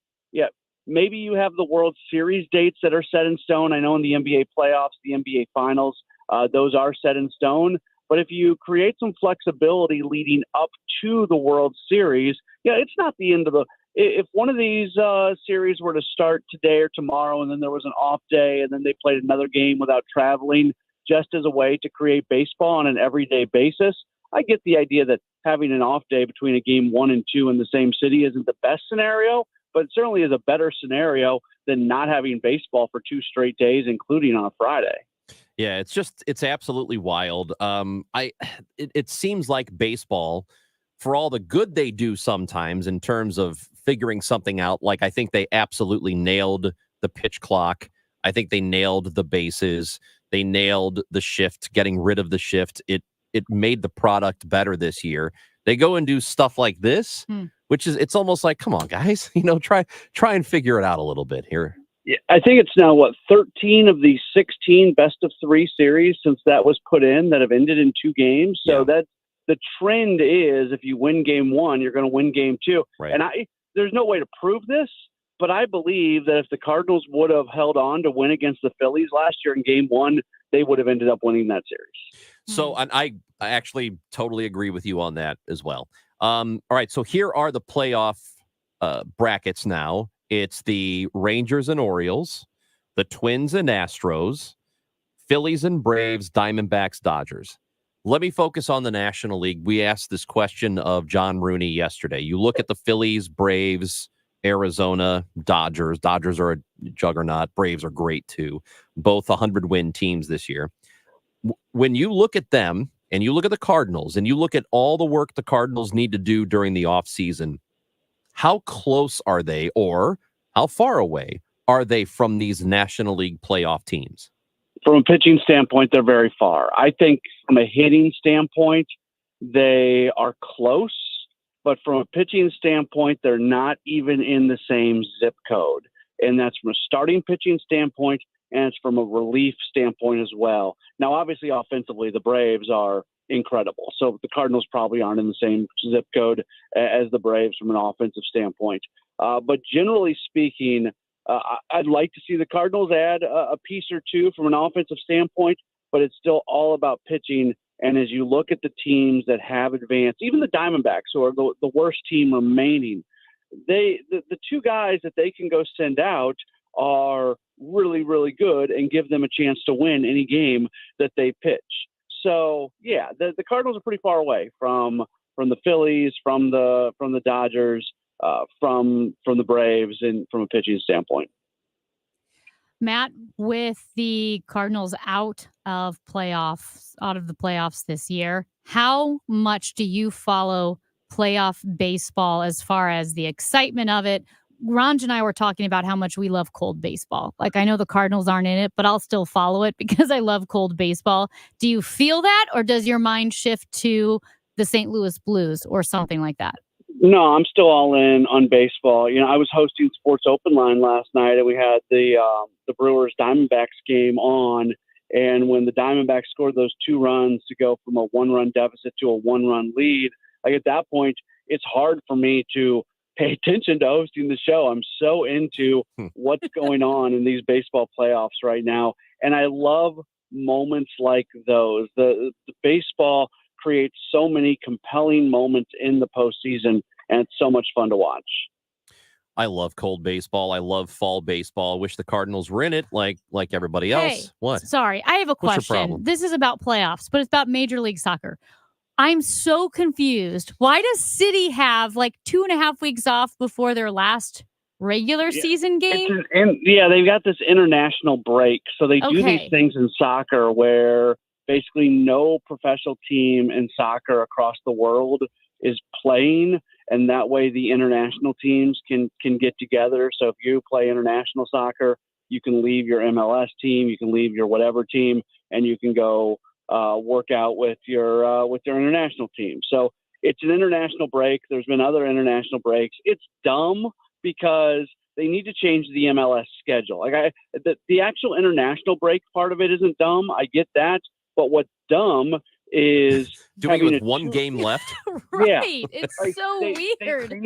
maybe you have the World Series dates that are set in stone. I know in the NBA playoffs, the NBA finals, those are set in stone. But if you create some flexibility leading up to the World Series, it's not the end of the. If one of these series were to start today or tomorrow, and then there was an off day, and then they played another game without traveling, just as a way to create baseball on an everyday basis, I get the idea that having an off day between a game 1 and 2 in the same city isn't the best scenario, but it certainly is a better scenario than not having baseball for 2 straight days, including on a Friday. Yeah, it's absolutely wild. It seems like baseball, for all the good they do sometimes in terms of figuring something out, like I think they absolutely nailed the pitch clock. I think they nailed the bases. They nailed the shift, getting rid of the shift. It made the product better this year. They go and do stuff like this, which is, it's almost like, come on, guys, try and figure it out a little bit here. Yeah, I think it's now 13 of the 16 best of 3 series since that was put in that have ended in 2 games. So that the trend is if you win game 1, you're going to win game 2. Right. And there's no way to prove this, but I believe that if the Cardinals would have held on to win against the Phillies last year in game 1, they would have ended up winning that series. So and I actually totally agree with you on that as well. All right, so here are the playoff brackets now. It's the Rangers and Orioles, the Twins and Astros, Phillies and Braves, Diamondbacks, Dodgers. Let me focus on the National League. We asked this question of John Rooney yesterday. You look at the Phillies, Braves, Arizona, Dodgers. Dodgers are a juggernaut. Braves are great too. Both 100-win teams this year. When you look at them and you look at the Cardinals and you look at all the work the Cardinals need to do during the offseason, how close are they, or how far away are they from these National League playoff teams? From a pitching standpoint, they're very far. I think from a hitting standpoint, they are close, but from a pitching standpoint, they're not even in the same zip code. And that's from a starting pitching standpoint, and it's from a relief standpoint as well. Now, obviously, offensively, the Braves are incredible. So the Cardinals probably aren't in the same zip code as the Braves from an offensive standpoint. But generally speaking, I'd like to see the Cardinals add a piece or two from an offensive standpoint, but it's still all about pitching. And as you look at the teams that have advanced, even the Diamondbacks, who are the worst team remaining, the two guys that they can go send out are really, really good and give them a chance to win any game that they pitch. So, yeah, the Cardinals are pretty far away from the Phillies, from the Dodgers, from the Braves, and from a pitching standpoint. Matt, with the Cardinals out of the playoffs this year, how much do you follow playoff baseball as far as the excitement of it? Ranj and I were talking about how much we love cold baseball. Like, I know the Cardinals aren't in it, but I'll still follow it because I love cold baseball. Do you feel that, or does your mind shift to the St. Louis Blues or something like that? No, I'm still all in on baseball. You know, I was hosting Sports Open Line last night, and we had the Brewers Diamondbacks game on. And when the Diamondbacks scored those 2 runs to go from a 1-run deficit to a 1-run lead, like at that point, it's hard for me to pay attention to hosting the show. I'm so into what's going on in these baseball playoffs right now. And I love moments like those. The baseball creates so many compelling moments in the postseason, and it's so much fun to watch. I love cold baseball. I love fall baseball. I wish the Cardinals were in it like everybody else. Hey, What? Sorry, I have a What's your question. problem? This is about playoffs, but it's about Major League Soccer. I'm so confused. Why does City have like 2.5 weeks off before their last regular season game? They've got this international break. So they do these things in soccer where basically no professional team in soccer across the world is playing. And that way the international teams can get together. So if you play international soccer, you can leave your MLS team, you can leave your whatever team, and you can go work out with your international team. So it's an international break. There's been other international breaks. It's dumb because they need to change the MLS schedule. Like the actual international break part of it isn't dumb. I get that. But what's dumb is doing it with one game left. Right. Yeah. It's so weird. They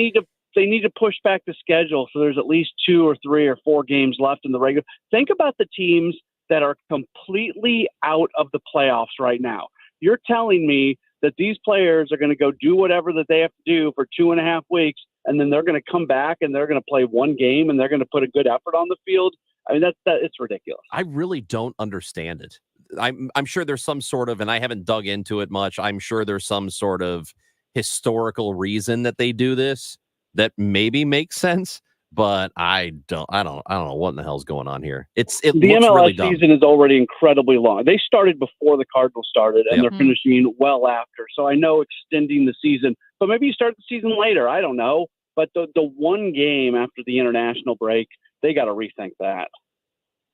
need to push back the schedule so there's at least 2 or 3 or 4 games left in the regular. Think about the teams that are completely out of the playoffs right now. You're telling me that these players are going to go do whatever that they have to do for 2.5 weeks, and then they're going to come back and they're going to play one game and they're going to put a good effort on the field? I mean, it's ridiculous. I really don't understand it. I'm sure there's some sort of, and I haven't dug into it much, I'm sure there's some sort of historical reason that they do this that maybe makes sense, but I don't know what in the hell's going on here. The MLS really dumb. season is already incredibly long. They started before the Cardinals started, and they're finishing well after. So I know extending the season, but maybe you start the season later. I don't know. But the one game after the international break, they got to rethink that.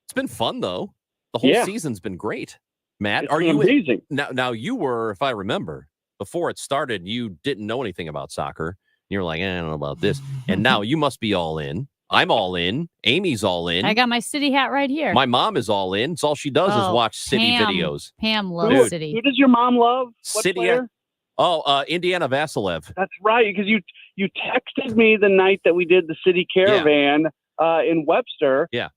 It's been fun though. The whole season's been great. Matt, It's been amazing. Now you were, if I remember, before it started, you didn't know anything about soccer. You're like, I don't know about this. And now you must be all in. I'm all in. Amy's all in. I got my City hat right here. My mom is all in. It's all she does is watch City videos. Pam loves City. Who does your mom love? What City. player? Indiana Vassilev. That's right, because you texted me the night that we did the City Caravan in Webster. Yeah.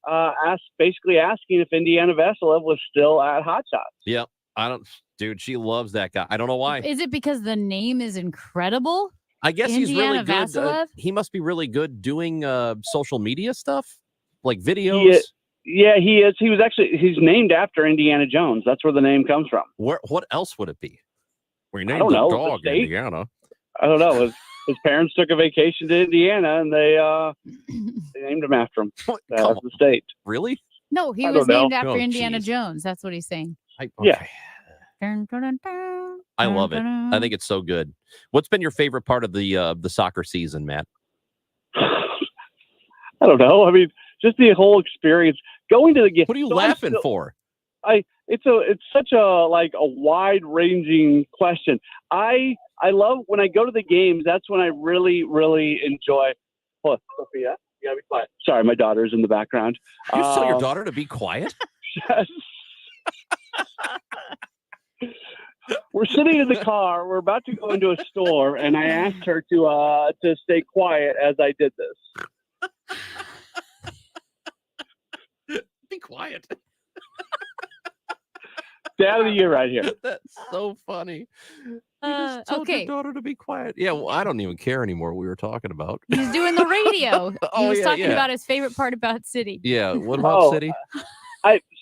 Basically asking if Indiana Vassilev was still at Hot Shots. Yep. Dude, she loves that guy. I don't know why. Is it because the name is incredible? I guess he's really good. Vassilev? He must be really good doing social media stuff, like videos. Yeah, he is. He's named after Indiana Jones. That's where the name comes from. What else would it be? We named don't the know, dog the state? Indiana. I don't know. His parents took a vacation to Indiana, and they named him after him. That's the state. Really? No, he I was don't know. named after Oh, Indiana geez. Jones. That's what he's saying. Yeah. Dun, dun, dun, dun. I love it. I think it's so good. What's been your favorite part of the soccer season, Matt? I don't know. I mean, just the whole experience going to the game. What are you laughing for? It's such a wide ranging question. I love when I go to the games. That's when I really, really enjoy. What, Sophia? You gotta be quiet. Sorry, my daughter's in the background. You tell your daughter to be quiet? Yes. We're sitting in the car. We're about to go into a store, and I asked her to stay quiet as I did this. Be quiet. Dad of the year right here. That's so funny. You just told Okay. your daughter to be quiet. Yeah, well, I don't even care anymore what we were talking about. He's doing the radio. He Oh, was yeah, talking yeah. about his favorite part about City. Yeah, what about City?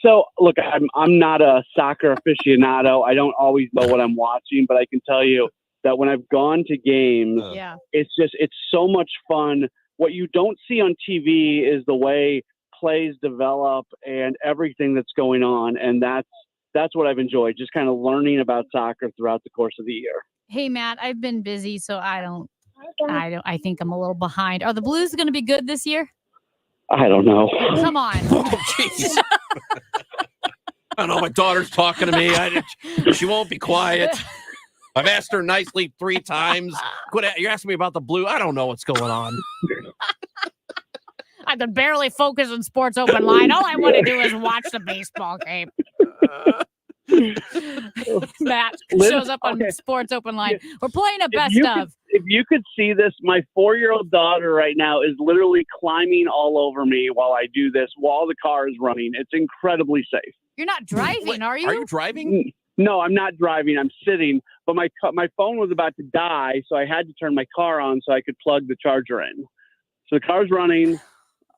So look, I'm not a soccer aficionado. I don't always know what I'm watching, but I can tell you that when I've gone to games, it's so much fun. What you don't see on TV is the way plays develop and everything that's going on, and that's what I've enjoyed. Just kind of learning about soccer throughout the course of the year. Hey, Matt, I've been busy, so I think I'm a little behind. Are the Blues going to be good this year? I don't know. Come on. Oh, jeez. I don't know. My daughter's talking to me. She won't be quiet. I've asked her nicely 3 times. You're asking me about the Blue. I don't know what's going on. I can barely focus on Sports Open Line. All I want to do is watch the baseball game. Matt shows up on Sports Open Line. We're playing a best of. If you could see this, my 4-year-old daughter right now is literally climbing all over me while I do this, while the car is running. It's incredibly safe. You're not driving, are you? Are you driving? No, I'm not driving. I'm sitting. But my phone was about to die, so I had to turn my car on so I could plug the charger in. So the car's running.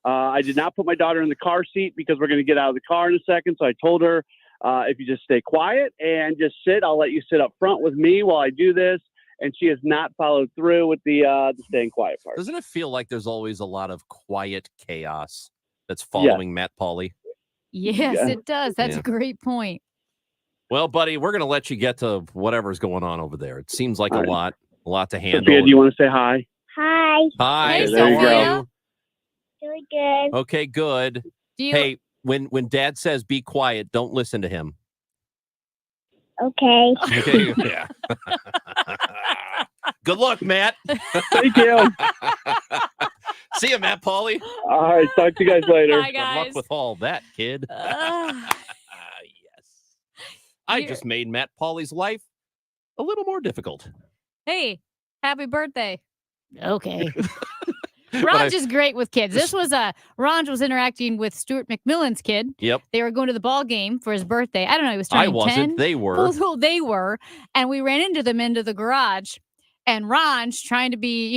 I did not put my daughter in the car seat because we're going to get out of the car in a second. So I told her, if you just stay quiet and just sit, I'll let you sit up front with me while I do this. And she has not followed through with the staying quiet part. Doesn't it feel like there's always a lot of quiet chaos that's following Matt Pauley? Yes, it does. That's a great point. Well, buddy, we're going to let you get to whatever's going on over there. It seems like a lot to handle. Sophia, do you want to say hi? Hi. Hi. Hey, there you go. Really good. Okay, good. Do you... Hey, when Dad says be quiet, don't listen to him. Okay. Okay. Yeah. Good luck, Matt. Thank you. See you, Matt Pauley. All right. Talk to you guys later. Bye, guys. Good luck with all that, kid. Yes. I just made Matt Pauley's life a little more difficult. Hey, happy birthday. Okay. But Ronj is great with kids. This was Ronj was interacting with Stuart McMillan's kid. Yep. They were going to the ball game for his birthday. I don't know. He was turning 10. I wasn't. They were. Well, they were. And we ran into them into the garage. And Ronj, trying to be,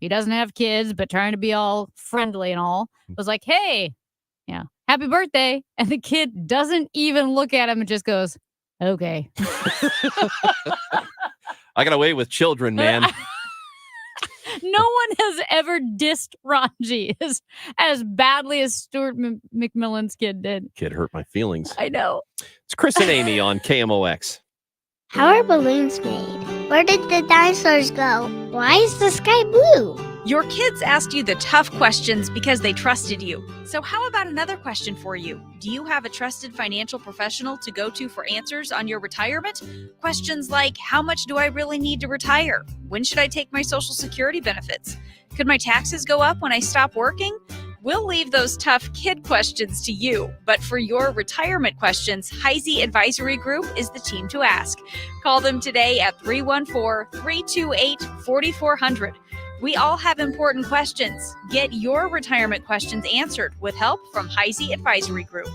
he doesn't have kids, but trying to be all friendly and all, was like, hey, happy birthday. And the kid doesn't even look at him and just goes, okay. I got away with children, man. No one has ever dissed Ronji as badly as Stuart McMillan's kid did. Kid hurt my feelings. I know. It's Chris and Amy on KMOX. How are balloons made? Where did the dinosaurs go? Why is the sky blue? Your kids asked you the tough questions because they trusted you. So how about another question for you? Do you have a trusted financial professional to go to for answers on your retirement? Questions like, how much do I really need to retire? When should I take my Social Security benefits? Could my taxes go up when I stop working? We'll leave those tough kid questions to you, but for your retirement questions, Heisey Advisory Group is the team to ask. Call them today at 314-328-4400. We all have important questions. Get your retirement questions answered with help from Heisey Advisory Group.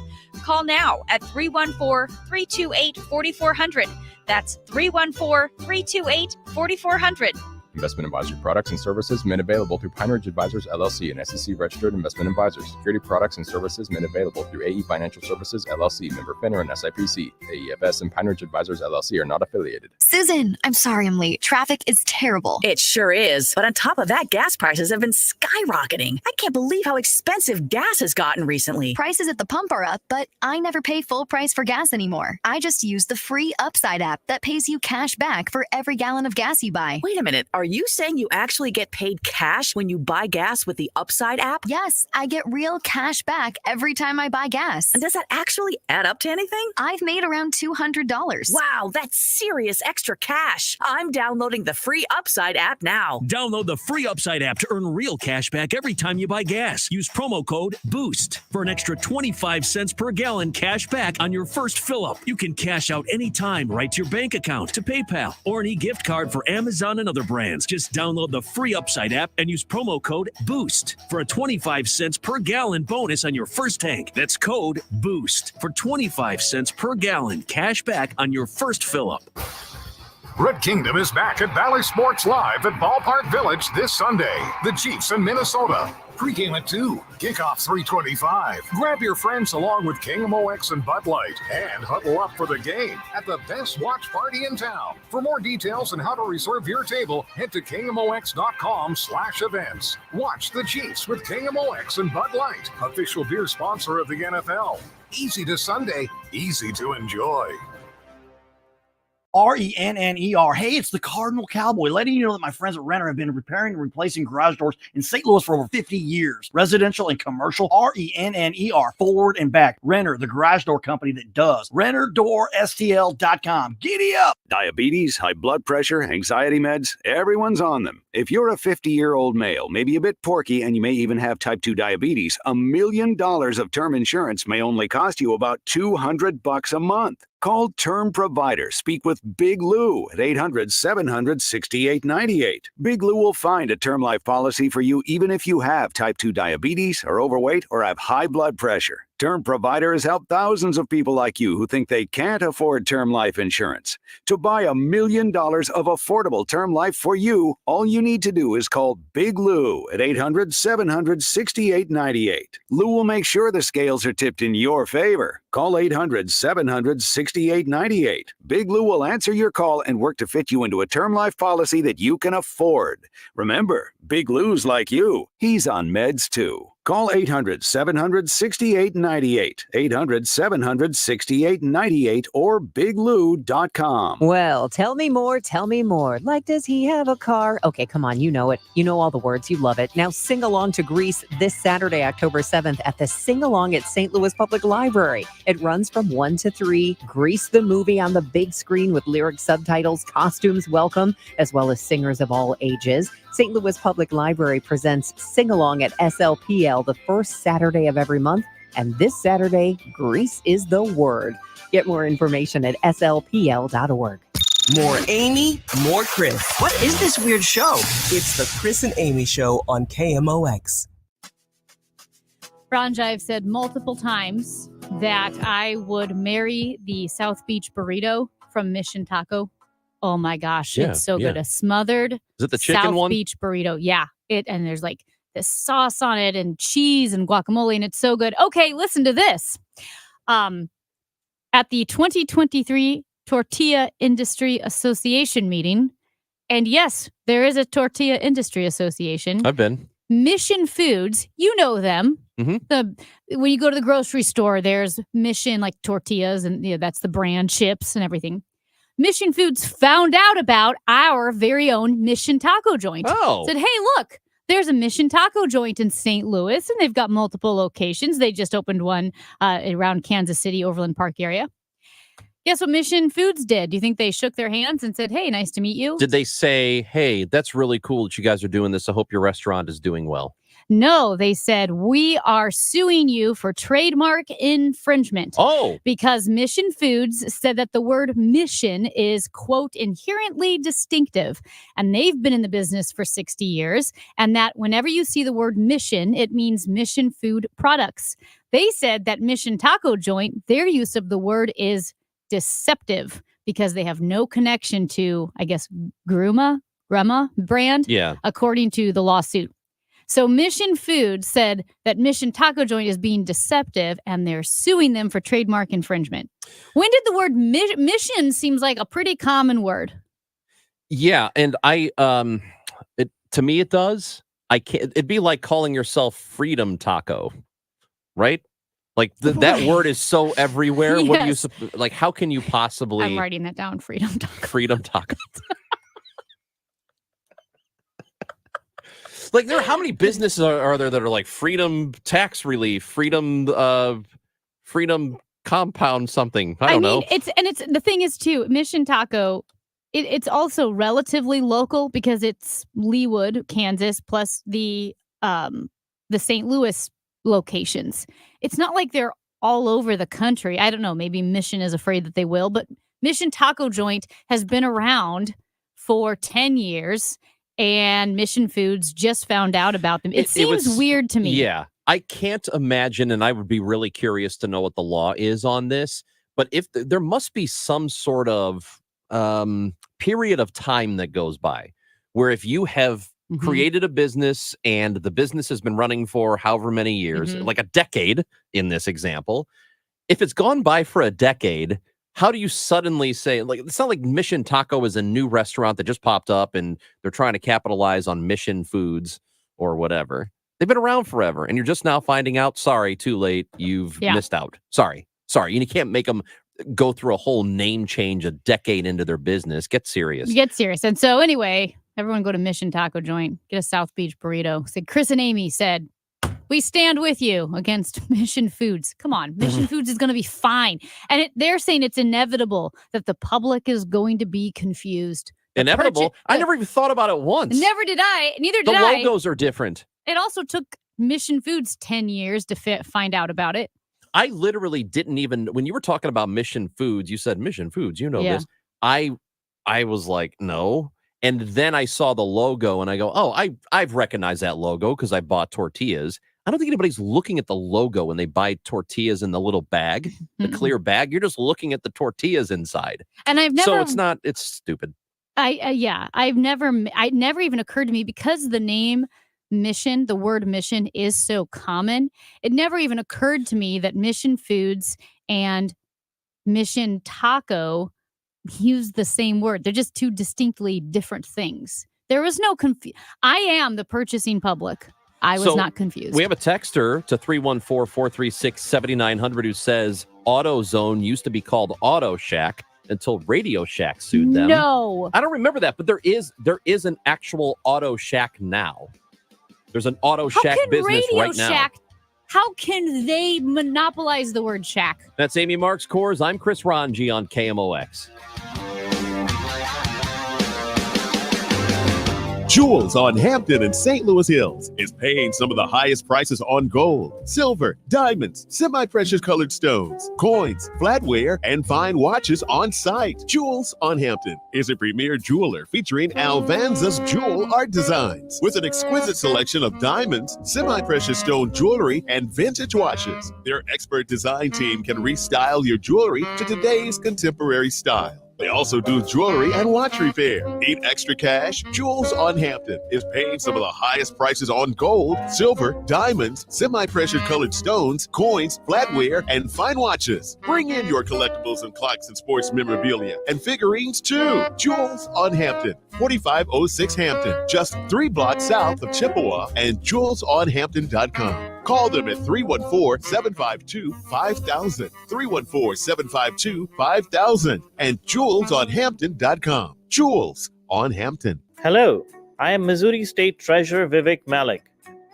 Call now at 314-328-4400. That's 314-328-4400. Investment advisory products and services made available through Pine Ridge Advisors, LLC, an SEC-registered investment advisor. Security products and services made available through AE Financial Services, LLC, member FINRA and SIPC. AEFS and Pine Ridge Advisors, LLC are not affiliated. Susan, I'm sorry I'm late. Traffic is terrible. It sure is. But on top of that, gas prices have been skyrocketing. I can't believe how expensive gas has gotten recently. Prices at the pump are up, but I never pay full price for gas anymore. I just use the free Upside app that pays you cash back for every gallon of gas you buy. Wait a minute. Are you saying you actually get paid cash when you buy gas with the Upside app? Yes, I get real cash back every time I buy gas. And does that actually add up to anything? I've made around $200. Wow, that's serious extra cash. I'm downloading the free Upside app now. Download the free Upside app to earn real cash back every time you buy gas. Use promo code BOOST for an extra 25 cents per gallon cash back on your first fill-up. You can cash out anytime right to your bank account, to PayPal, or an e-gift card for Amazon and other brands. Just download the free Upside app and use promo code BOOST for a 25 cents per gallon bonus on your first tank. That's code BOOST for 25 cents per gallon cash back on your first fill-up. Red Kingdom is back at Valley Sports Live at Ballpark Village this Sunday. The Chiefs in Minnesota. Pregame at 2, kickoff 3:25. Grab your friends along with KMOX and Bud Light and huddle up for the game at the best watch party in town. For more details on how to reserve your table, head to KMOX.com/events. Watch the Chiefs with KMOX and Bud Light, official beer sponsor of the NFL. Easy to Sunday, easy to enjoy. RENNER. Hey, it's the Cardinal Cowboy, letting you know that my friends at Renner have been repairing and replacing garage doors in St. Louis for over 50 years. Residential and commercial, RENNER, forward and back. Renner, the garage door company that does. RennerDoorSTL.com. Giddy up! Diabetes, high blood pressure, anxiety meds, everyone's on them. If you're a 50-year-old male, maybe a bit porky, and you may even have type 2 diabetes, $1 million of term insurance may only cost you about $200 a month. Call Term Provider. Speak with Big Lou at 800-700-6898. Big Lou will find a term life policy for you even if you have type 2 diabetes, are overweight, or have high blood pressure. Term Provider has helped thousands of people like you who think they can't afford term life insurance. To buy $1 million of affordable term life for you, all you need to do is call Big Lou at 800-700-6898. Lou will make sure the scales are tipped in your favor. Call 800-700-6898. Big Lou will answer your call and work to fit you into a term life policy that you can afford. Remember, Big Lou's like you. He's on meds too. Call 800-700-6898, 800-700-6898, or biglou.com. Well, tell me more, tell me more. Like, does he have a car? Okay, come on, you know it. You know all the words, you love it. Now sing along to Grease this Saturday, October 7th at the Sing Along at St. Louis Public Library. It runs from 1 to 3. Grease the movie on the big screen with lyric subtitles, costumes welcome, as well as singers of all ages. St. Louis Public Library presents Sing Along at SLPL the first Saturday of every month. And this Saturday, Grease is the word. Get more information at slpl.org. More Amy, more Chris. What is this weird show? It's the Chris and Amy Show on KMOX. Ron Jive said multiple times that I would marry the South Beach burrito from Mission Taco. Oh my gosh, Yeah, it's so yeah. good. A smothered Is it the chicken South one? Beach burrito. Yeah. And there's like this sauce on it and cheese and guacamole, and it's so good. Okay, listen to this. At the 2023 Tortilla Industry Association meeting, and yes, there is a Tortilla Industry Association. I've been. Mission Foods, you know them. Mhm. When you go to the grocery store, there's Mission like tortillas, and that's the brand, chips and everything. Mission Foods found out about our very own Mission Taco joint. Oh. Said, hey, look, there's a Mission Taco joint in St. Louis, and they've got multiple locations. They just opened one around Kansas City, Overland Park area. Guess what Mission Foods did? Do you think they shook their hands and said, hey, nice to meet you? Did they say, hey, that's really cool that you guys are doing this. I hope your restaurant is doing well? No, they said, we are suing you for trademark infringement. Oh. Because Mission Foods said that the word mission is, quote, inherently distinctive. And they've been in the business for 60 years. And that whenever you see the word mission, it means Mission Food products. They said that Mission Taco Joint, their use of the word is deceptive because they have no connection to, I guess, Gruma Rema brand, Yeah. according to the lawsuit. So Mission Foods said that Mission Taco Joint is being deceptive and they're suing them for trademark infringement. When did the word mission seems like a pretty common word? Yeah, and to me it does. I can't. It'd be like calling yourself Freedom Taco, right? Like that word is so everywhere. What do you like? How can you possibly? I'm writing that down. Freedom Taco. Freedom Taco. Like how many businesses are there that are like Freedom Tax Relief, Freedom Compound something? I don't know. It's the thing is too, Mission Taco. It's also relatively local because it's Leawood, Kansas, plus the St. Louis locations. It's not like they're all over the country. I don't know. Maybe Mission is afraid that they will, but Mission Taco Joint has been around for 10 years. And Mission Foods just found out about them. It seems weird to me. Yeah. I can't imagine, and I would be really curious to know what the law is on this, but if there must be some sort of period of time that goes by where if you have created a business and the business has been running for however many years, like a decade in this example, if it's gone by for a decade, how do you suddenly say, like, it's not like Mission Taco is a new restaurant that just popped up and they're trying to capitalize on Mission Foods or whatever. They've been around forever and you're just now finding out, sorry, too late, you've missed out. Sorry. You can't make them go through a whole name change a decade into their business. Get serious. And so anyway, everyone go to Mission Taco Joint, get a South Beach burrito. Said Chris and Amy said, we stand with you against Mission Foods. Come on, Mission Foods is going to be fine. And they're saying it's inevitable that the public is going to be confused. Inevitable? I never even thought about it once. Never did I. Neither did I. I. The logos are different. It also took Mission Foods 10 years to find out about it. I literally didn't even, when you were talking about Mission Foods, you said Mission Foods, this. I was like, no. And then I saw the logo and I go, oh, I've recognized that logo because I bought tortillas. I don't think anybody's looking at the logo when they buy tortillas in the little bag, the clear bag. You're just looking at the tortillas inside. And I've never. So it's stupid. It never even occurred to me because the name Mission, the word mission is so common. It never even occurred to me that Mission Foods and Mission Taco use the same word. They're just two distinctly different things. There was no confusion. I am the purchasing public. I was not confused. We have a texter to 314-436-7900 who says AutoZone used to be called Auto Shack until Radio Shack sued them. No. I don't remember that, but there is an actual Auto Shack now. There's an Auto Shack business right now. How can they monopolize the word shack? That's Amy Marks Kors. I'm Chris Ranji on KMOX. Jewels on Hampton and St. Louis Hills is paying some of the highest prices on gold, silver, diamonds, semi-precious colored stones, coins, flatware, and fine watches on site. Jewels on Hampton is a premier jeweler featuring Alvanza's jewel art designs with an exquisite selection of diamonds, semi-precious stone jewelry, and vintage watches. Their expert design team can restyle your jewelry to today's contemporary style. They also do jewelry and watch repair. Need extra cash? Jewels on Hampton is paying some of the highest prices on gold, silver, diamonds, semi-precious colored stones, coins, flatware, and fine watches. Bring in your collectibles and clocks and sports memorabilia and figurines too. Jewels on Hampton, 4506 Hampton, just 3 blocks south of Chippewa, and jewelsonhampton.com. Call them at 314-752-5000, 314-752-5000, and jewelsonhampton.com. Jewels on Hampton. Hello, I am Missouri State Treasurer Vivek Malik.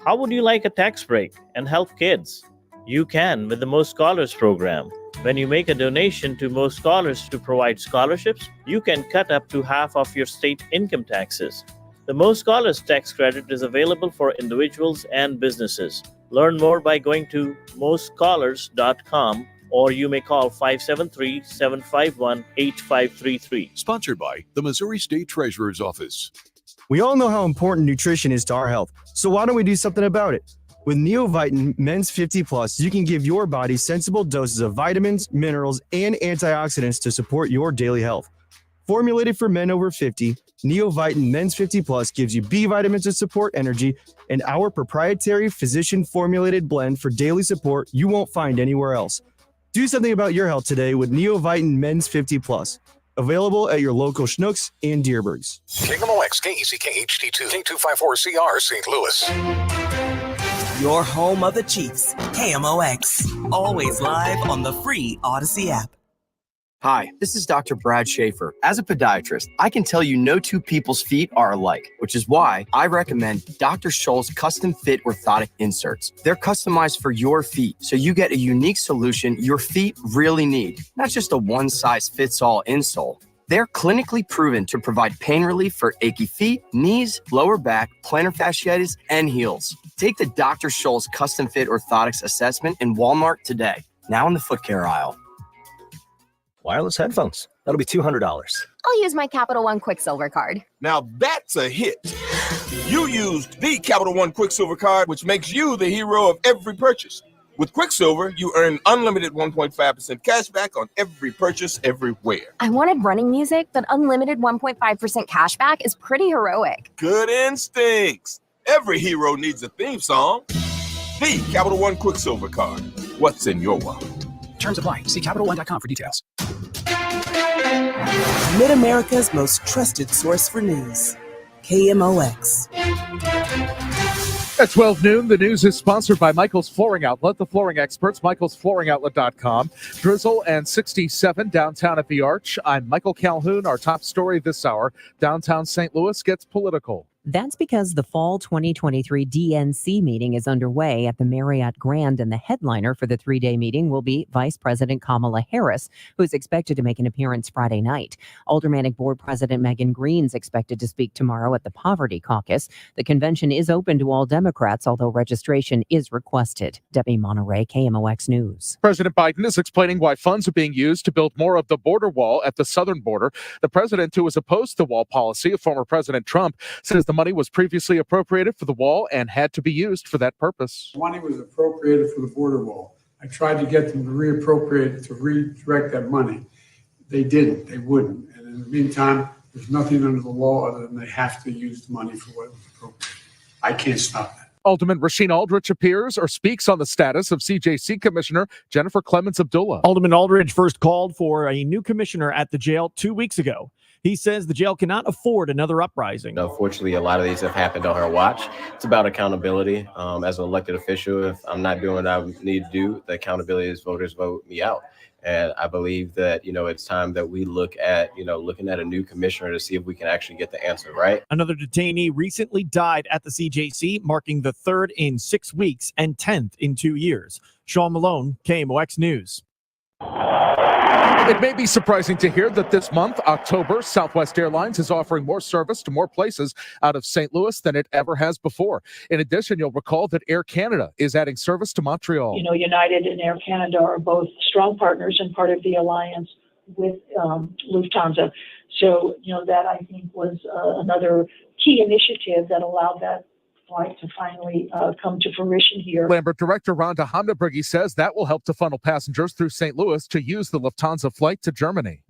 How would you like a tax break and help kids? You can with the Most Scholars program. When you make a donation to Most Scholars to provide scholarships, you can cut up to half of your state income taxes. The Most Scholars tax credit is available for individuals and businesses. Learn more by going to mostscholars.com, or you may call 573-751-8533. Sponsored by the Missouri State Treasurer's Office. We all know how important nutrition is to our health, so why don't we do something about it? With Neovitin Men's 50 Plus, you can give your body sensible doses of vitamins, minerals, and antioxidants to support your daily health. Formulated for men over 50, Neovitin Men's 50 Plus gives you B vitamins to support energy and our proprietary physician-formulated blend for daily support you won't find anywhere else. Do something about your health today with Neovitin Men's 50 Plus. Available at your local Schnucks and Deerbergs. KMOX, KECK HD2, K254CR, St. Louis. Your home of the Chiefs, KMOX. Always live on the free Odyssey app. Hi, this is Dr. Brad Schaefer. As a podiatrist, I can tell you no two people's feet are alike, which is why I recommend Dr. Scholl's custom fit orthotic inserts. They're customized for your feet, so you get a unique solution your feet really need, not just a one-size-fits-all insole. They're clinically proven to provide pain relief for achy feet, knees, lower back, plantar fasciitis, and heels. Take the Dr. Scholl's custom fit orthotics assessment in Walmart today, now in the foot care aisle. Wireless headphones. That'll be $200. I'll use my Capital One Quicksilver card. Now that's a hit. You used the Capital One Quicksilver card, which makes you the hero of every purchase. With Quicksilver, you earn unlimited 1.5% cash back on every purchase everywhere. I wanted running music, but unlimited 1.5% cash back is pretty heroic. Good instincts. Every hero needs a theme song. The Capital One Quicksilver card. What's in your wallet? Terms apply. See CapitalOne.com for details. Mid-America's most trusted source for news. KMOX. At 12 noon, the news is sponsored by Michael's Flooring Outlet, the flooring experts, michaelsflooringoutlet.com. Drizzle and 67 downtown at the Arch. I'm Michael Calhoun. Our top story this hour, downtown St. Louis gets political. That's because the fall 2023 DNC meeting is underway at the Marriott Grand, and the headliner for the three-day meeting will be Vice President Kamala Harris, who is expected to make an appearance Friday night. Aldermanic Board President Megan Green is expected to speak tomorrow at the Poverty Caucus. The convention is open to all Democrats, although registration is requested. Debbie Monterey, KMOX News. President Biden is explaining why funds are being used to build more of the border wall at the southern border. The president, who is opposed to wall policy of former President Trump, says the money was previously appropriated for the wall and had to be used for that purpose. Money was appropriated for the border wall. I tried to get them to reappropriate, to redirect that money. They didn't. They wouldn't. And in the meantime, there's nothing under the law other than they have to use the money for what was appropriate. I can't stop that. Alderman Rasheen Aldrich appears or speaks on the status of CJC Commissioner Jennifer Clements Abdullah. Alderman Aldrich first called for a new commissioner at the jail 2 weeks ago. He says the jail cannot afford another uprising. Unfortunately, a lot of these have happened on her watch. It's about accountability. As an elected official, if I'm not doing what I need to do, the accountability is voters vote me out. And I believe that, it's time that we look at, looking at a new commissioner to see if we can actually get the answer right. Another detainee recently died at the CJC, marking the 3rd in 6 weeks and 10th in 2 years. Sean Malone, KMOX News. It may be surprising to hear that this month, October, Southwest Airlines is offering more service to more places out of St. Louis than it ever has before. In addition, you'll recall that Air Canada is adding service to Montreal. United and Air Canada are both strong partners and part of the alliance with Lufthansa. So, that I think was another key initiative that allowed that flight to finally come to fruition here. Lambert Director Rhonda Hamnabrigi says that will help to funnel passengers through St. Louis to use the Lufthansa flight to Germany.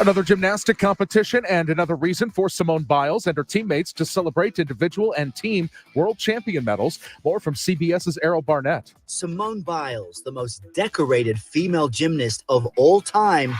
Another gymnastic competition and another reason for Simone Biles and her teammates to celebrate individual and team world champion medals. More from CBS's Errol Barnett. Simone Biles, the most decorated female gymnast of all time,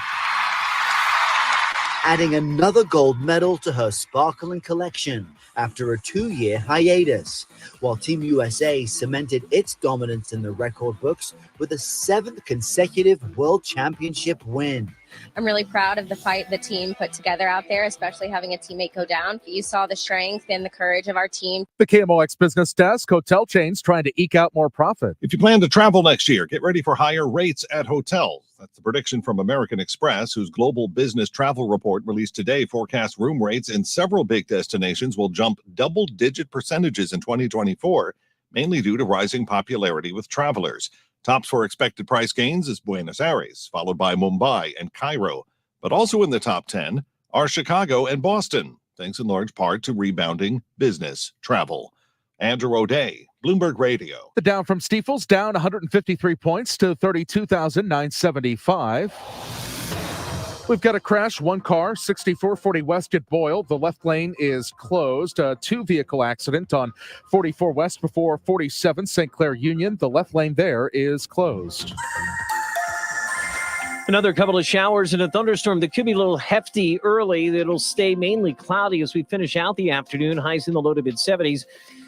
adding another gold medal to her sparkling collection after a 2-year hiatus, while Team USA cemented its dominance in the record books with a 7th consecutive World Championship win. I'm really proud of the fight the team put together out there, especially having a teammate go down. You saw the strength and the courage of our team. The KMOX Business Desk, hotel chains trying to eke out more profit. If you plan to travel next year, get ready for higher rates at hotels. That's the prediction from American Express, whose global business travel report released today forecasts room rates in several big destinations will jump double-digit percentages in 2024, mainly due to rising popularity with travelers. Tops for expected price gains is Buenos Aires, followed by Mumbai and Cairo. But also in the top 10 are Chicago and Boston, thanks in large part to rebounding business travel. Andrew O'Day, Bloomberg Radio. The Dow from Stifel's down 153 points to 32,975. We've got a crash, one car, 6440 West at Boyle. The left lane is closed. A two-vehicle accident on 44 West before 47 St. Clair Union. The left lane there is closed. Another couple of showers and a thunderstorm that could be a little hefty early. It'll stay mainly cloudy as we finish out the afternoon. Highs in the low to mid-70s.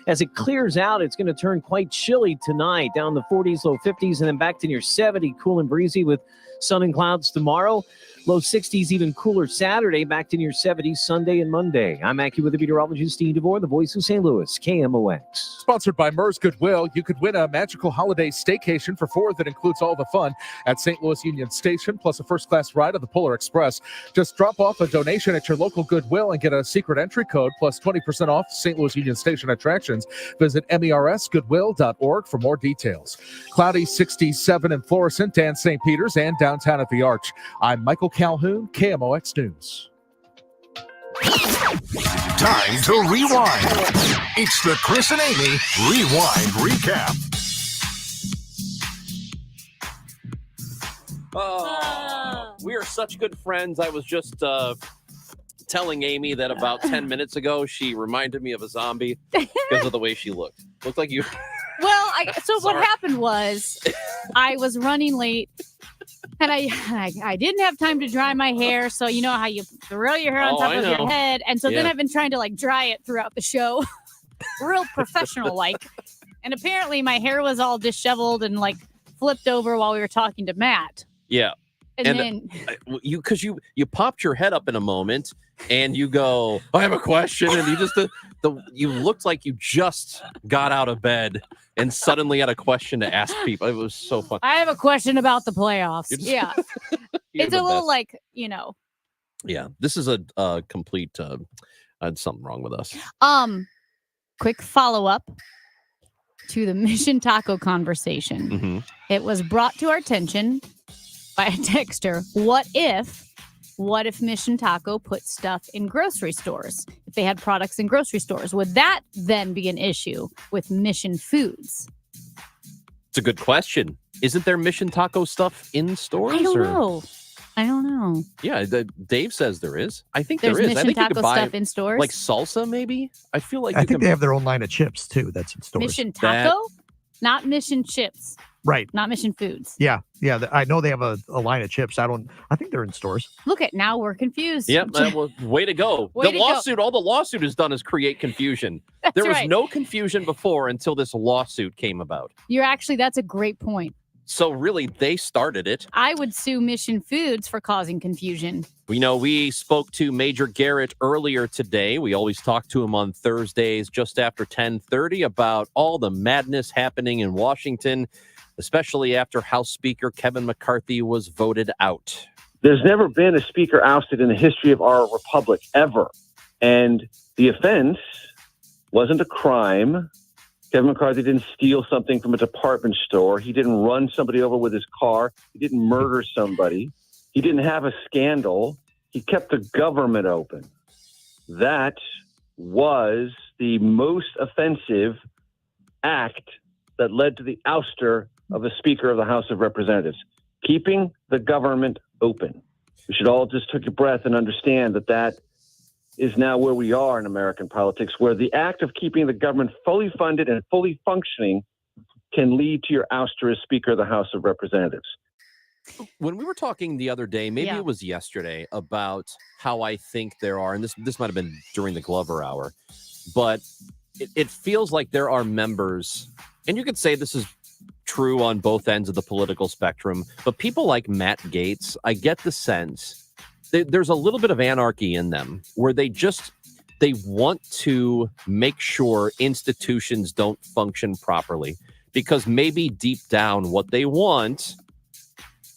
As it clears out, it's going to turn quite chilly tonight, down the 40s, low 50s, and then back to near 70, cool and breezy with sun and clouds tomorrow. Low 60s, even cooler Saturday, back to near 70s Sunday and Monday. I'm Mackie with the meteorologist Steve DeVore, the voice of St. Louis, KMOX. Sponsored by Mers Goodwill, you could win a magical holiday staycation for 4 that includes all the fun at St. Louis Union Station, plus a first-class ride on the Polar Express. Just drop off a donation at your local Goodwill and get a secret entry code, plus 20% off St. Louis Union Station attractions. Visit mersgoodwill.org for more details. Cloudy 67 in Florissant and St. Peter's and downtown at the Arch. I'm Michael Calhoun, KMOX News. Time to rewind. It's the Chris and Amy Rewind Recap. We are such good friends. I was just telling Amy that about 10 minutes ago, she reminded me of a zombie because of the way she looked. Looked like you. Well, what happened was I was running late. And I didn't have time to dry my hair, so you know how you throw your hair on top of your head. And so then I've been trying to dry it throughout the show, real professional like. And apparently my hair was all disheveled and flipped over while we were talking to Matt. Yeah. And then you popped your head up in a moment and you go, I have a question. And you just, you looked like you just got out of bed and suddenly had a question to ask people. It was so fun. I have a question about the playoffs. Yeah. It's a little best. Yeah. This is a complete, something wrong with us. Quick follow-up to the Mission Taco conversation. Mm-hmm. It was brought to our attention by a texter. What if Mission Taco put stuff in grocery stores? If they had products in grocery stores, would that then be an issue with Mission Foods? It's a good question. Isn't there Mission Taco stuff in stores? I don't know. Yeah, Dave says there is. I think There's there is. Mission I think Taco you could buy stuff in stores? like salsa, maybe. I feel like I think they have their own line of chips too. That's in stores. Mission Taco, not Mission Chips. Right. Not Mission Foods. Yeah. I know they have a line of chips. I think they're in stores. Look at now we're confused. Yep. Well, way to go. Way to all the lawsuit has done is create confusion. That's there was right. no confusion before until this lawsuit came about. That's a great point. So really, they started it. I would sue Mission Foods for causing confusion. We spoke to Major Garrett earlier today. We always talk to him on Thursdays just after 10:30 about all the madness happening in Washington, especially after House Speaker Kevin McCarthy was voted out. There's never been a speaker ousted in the history of our republic, ever. And the offense wasn't a crime. Kevin McCarthy didn't steal something from a department store. He didn't run somebody over with his car. He didn't murder somebody. He didn't have a scandal. He kept the government open. That was the most offensive act that led to the ouster of a Speaker of the House of Representatives. Keeping the government open. We should all just take a breath and understand that is now where we are in American politics, where the act of keeping the government fully funded and fully functioning can lead to your ouster as Speaker of the House of Representatives. When we were talking the other day, maybe it was yesterday, about how I think there are, and this might have been during the Glover Hour, but it feels like there are members, and you could say this is true on both ends of the political spectrum, but people like Matt Gaetz, I get the sense there's a little bit of anarchy in them where they want to make sure institutions don't function properly, because maybe deep down what they want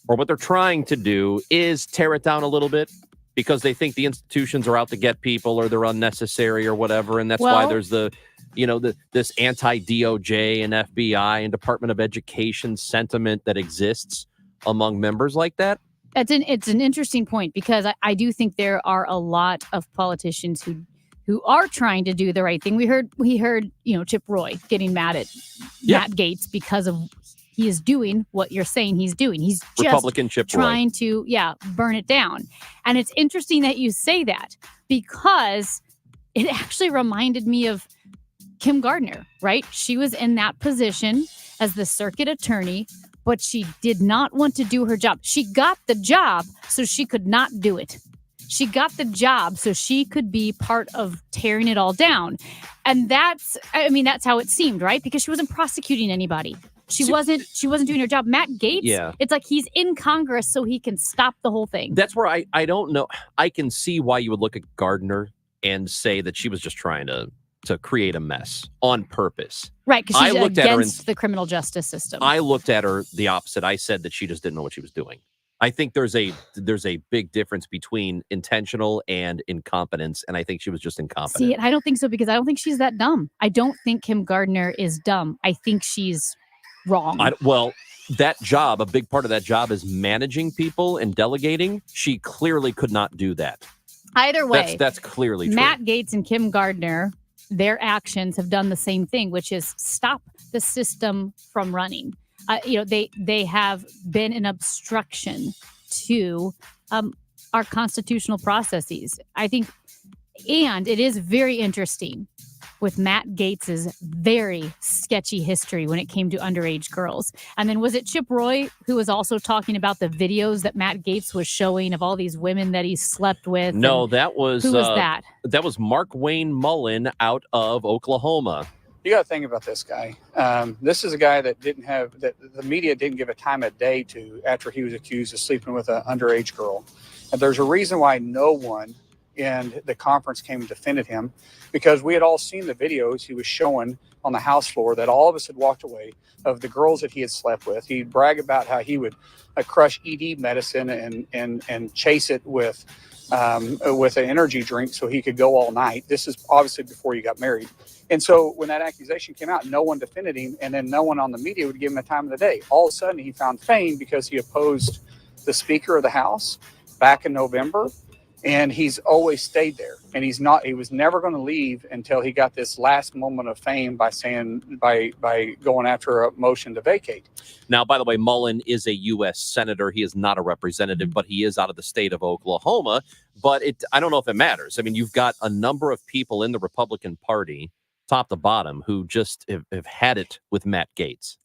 or what they're trying to do is tear it down a little bit, because they think the institutions are out to get people or they're unnecessary or whatever. And that's why there's this anti-DOJ and FBI and Department of Education sentiment that exists among members like that. It's an interesting point, because I do think there are a lot of politicians who are trying to do the right thing. We heard Chip Roy getting mad at Matt Gaetz because of he is doing what you're saying he's doing. He's just Republican Chip Roy. trying to, burn it down. And it's interesting that you say that because it actually reminded me of Kim Gardner, right? She was in that position as the circuit attorney, but she did not want to do her job. She got the job so she could not do it. She got the job so she could be part of tearing it all down. And that's how it seemed, right? Because she wasn't prosecuting anybody. She wasn't doing her job. Matt Gaetz, it's like he's in Congress so he can stop the whole thing. That's where I don't know. I can see why you would look at Gardner and say that she was just trying to create a mess on purpose. Right, because she's against the criminal justice system. I looked at her the opposite. I said that she just didn't know what she was doing. I think there's a big difference between intentional and incompetence, and I think she was just incompetent. See, I don't think so because I don't think she's that dumb. I don't think Kim Gardner is dumb. I think she's wrong. That job, a big part of that job is managing people and delegating. She clearly could not do that. Either way, that's clearly true. Matt Gaetz and Kim Gardner, their actions have done the same thing, which is stop the system from running. They have been an obstruction to our constitutional processes. I think, and it is very interesting with Matt Gaetz's very sketchy history when it came to underage girls. And then was it Chip Roy who was also talking about the videos that Matt Gaetz was showing of all these women that he slept with? No, that was who was that? That was Mark Wayne Mullen out of Oklahoma. You got to think about this guy. This is a guy that the media didn't give a time of day to after he was accused of sleeping with an underage girl. And there's a reason why no one in the conference came and defended him, because we had all seen the videos he was showing on the House floor that all of us had walked away of the girls that he had slept with. He'd brag about how he would crush ED medicine and chase it with an energy drink so he could go all night. This is obviously before you got married. And so when that accusation came out, no one defended him, and then no one on the media would give him a time of the day. All of a sudden, he found fame because he opposed the Speaker of the House back in November, and he's always stayed there. And he was never going to leave until he got this last moment of fame by going after a motion to vacate. Now, by the way, Mullen is a U.S. senator. He is not a representative, but he is out of the state of Oklahoma. But I don't know if it matters. I mean, you've got a number of people in the Republican Party, top to bottom, who just have had it with Matt Gaetz.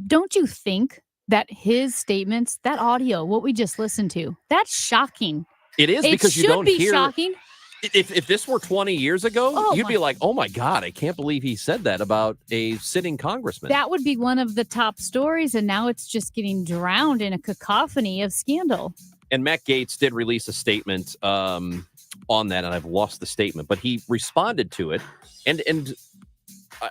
Don't you think that his statements, that audio, what we just listened to, that's shocking? It is, because you don't hear. It should be shocking. If this were 20 years ago, you'd be like, oh my God, I can't believe he said that about a sitting congressman. That would be one of the top stories, and now it's just getting drowned in a cacophony of scandal. And Matt Gaetz did release a statement on that, and I've lost the statement, but he responded to it. And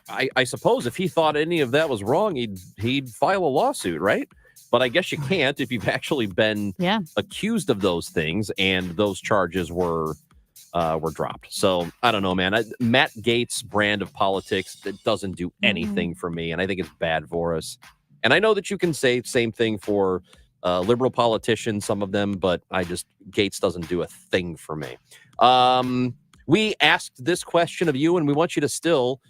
I suppose if he thought any of that was wrong, he'd file a lawsuit, right? But I guess you can't if you've actually been accused of those things and those charges were dropped. So I don't know, man. Matt Gaetz' brand of politics, that doesn't do anything for me, and I think it's bad for us. And I know that you can say the same thing for liberal politicians, some of them, but Gaetz doesn't do a thing for me. We asked this question of you, and we want you to still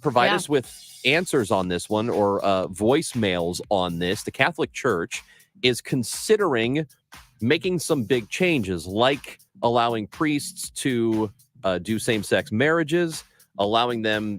provide us with answers on this one or voicemails on this. The Catholic Church is considering making some big changes, like allowing priests to do same-sex marriages, allowing them,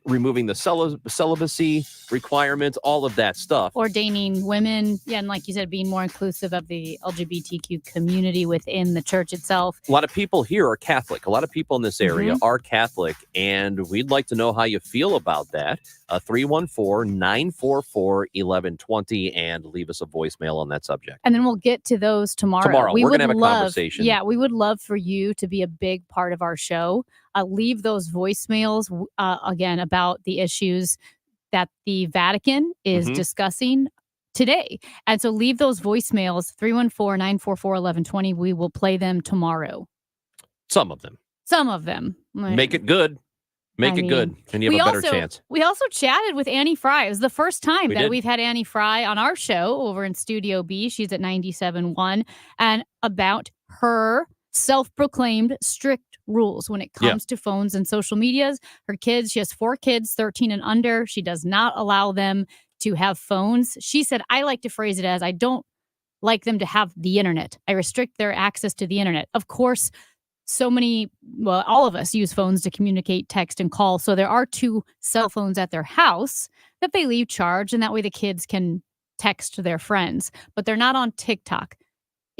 removing the celibacy requirements, all of that stuff. Ordaining women, and like you said, being more inclusive of the LGBTQ community within the church itself. A lot of people here are Catholic. A lot of people in this area are Catholic, and we'd like to know how you feel about that. 314-944-1120, and leave us a voicemail on that subject. And then we'll get to those tomorrow. We're going to have a conversation. Yeah, we would love for you to be a big part of our show. Leave those voicemails, again, about the issues that the Vatican is discussing today. And so leave those voicemails, 314-944-1120. We will play them tomorrow. Some of them. Make it good. Make it good, and you have a better chance. We also chatted with Annie Fry. It was the first time we've had Annie Fry on our show over in Studio B. She's at 97.1, and about her self-proclaimed strict rules when it comes to phones and social medias. Her kids, she has 4 kids, 13 and under. She does not allow them to have phones. She said, I like to phrase it as I don't like them to have the internet. I restrict their access to the internet. Of course, all of us use phones to communicate, text, and call. So there are 2 cell phones at their house that they leave charged, and that way the kids can text their friends. But they're not on TikTok,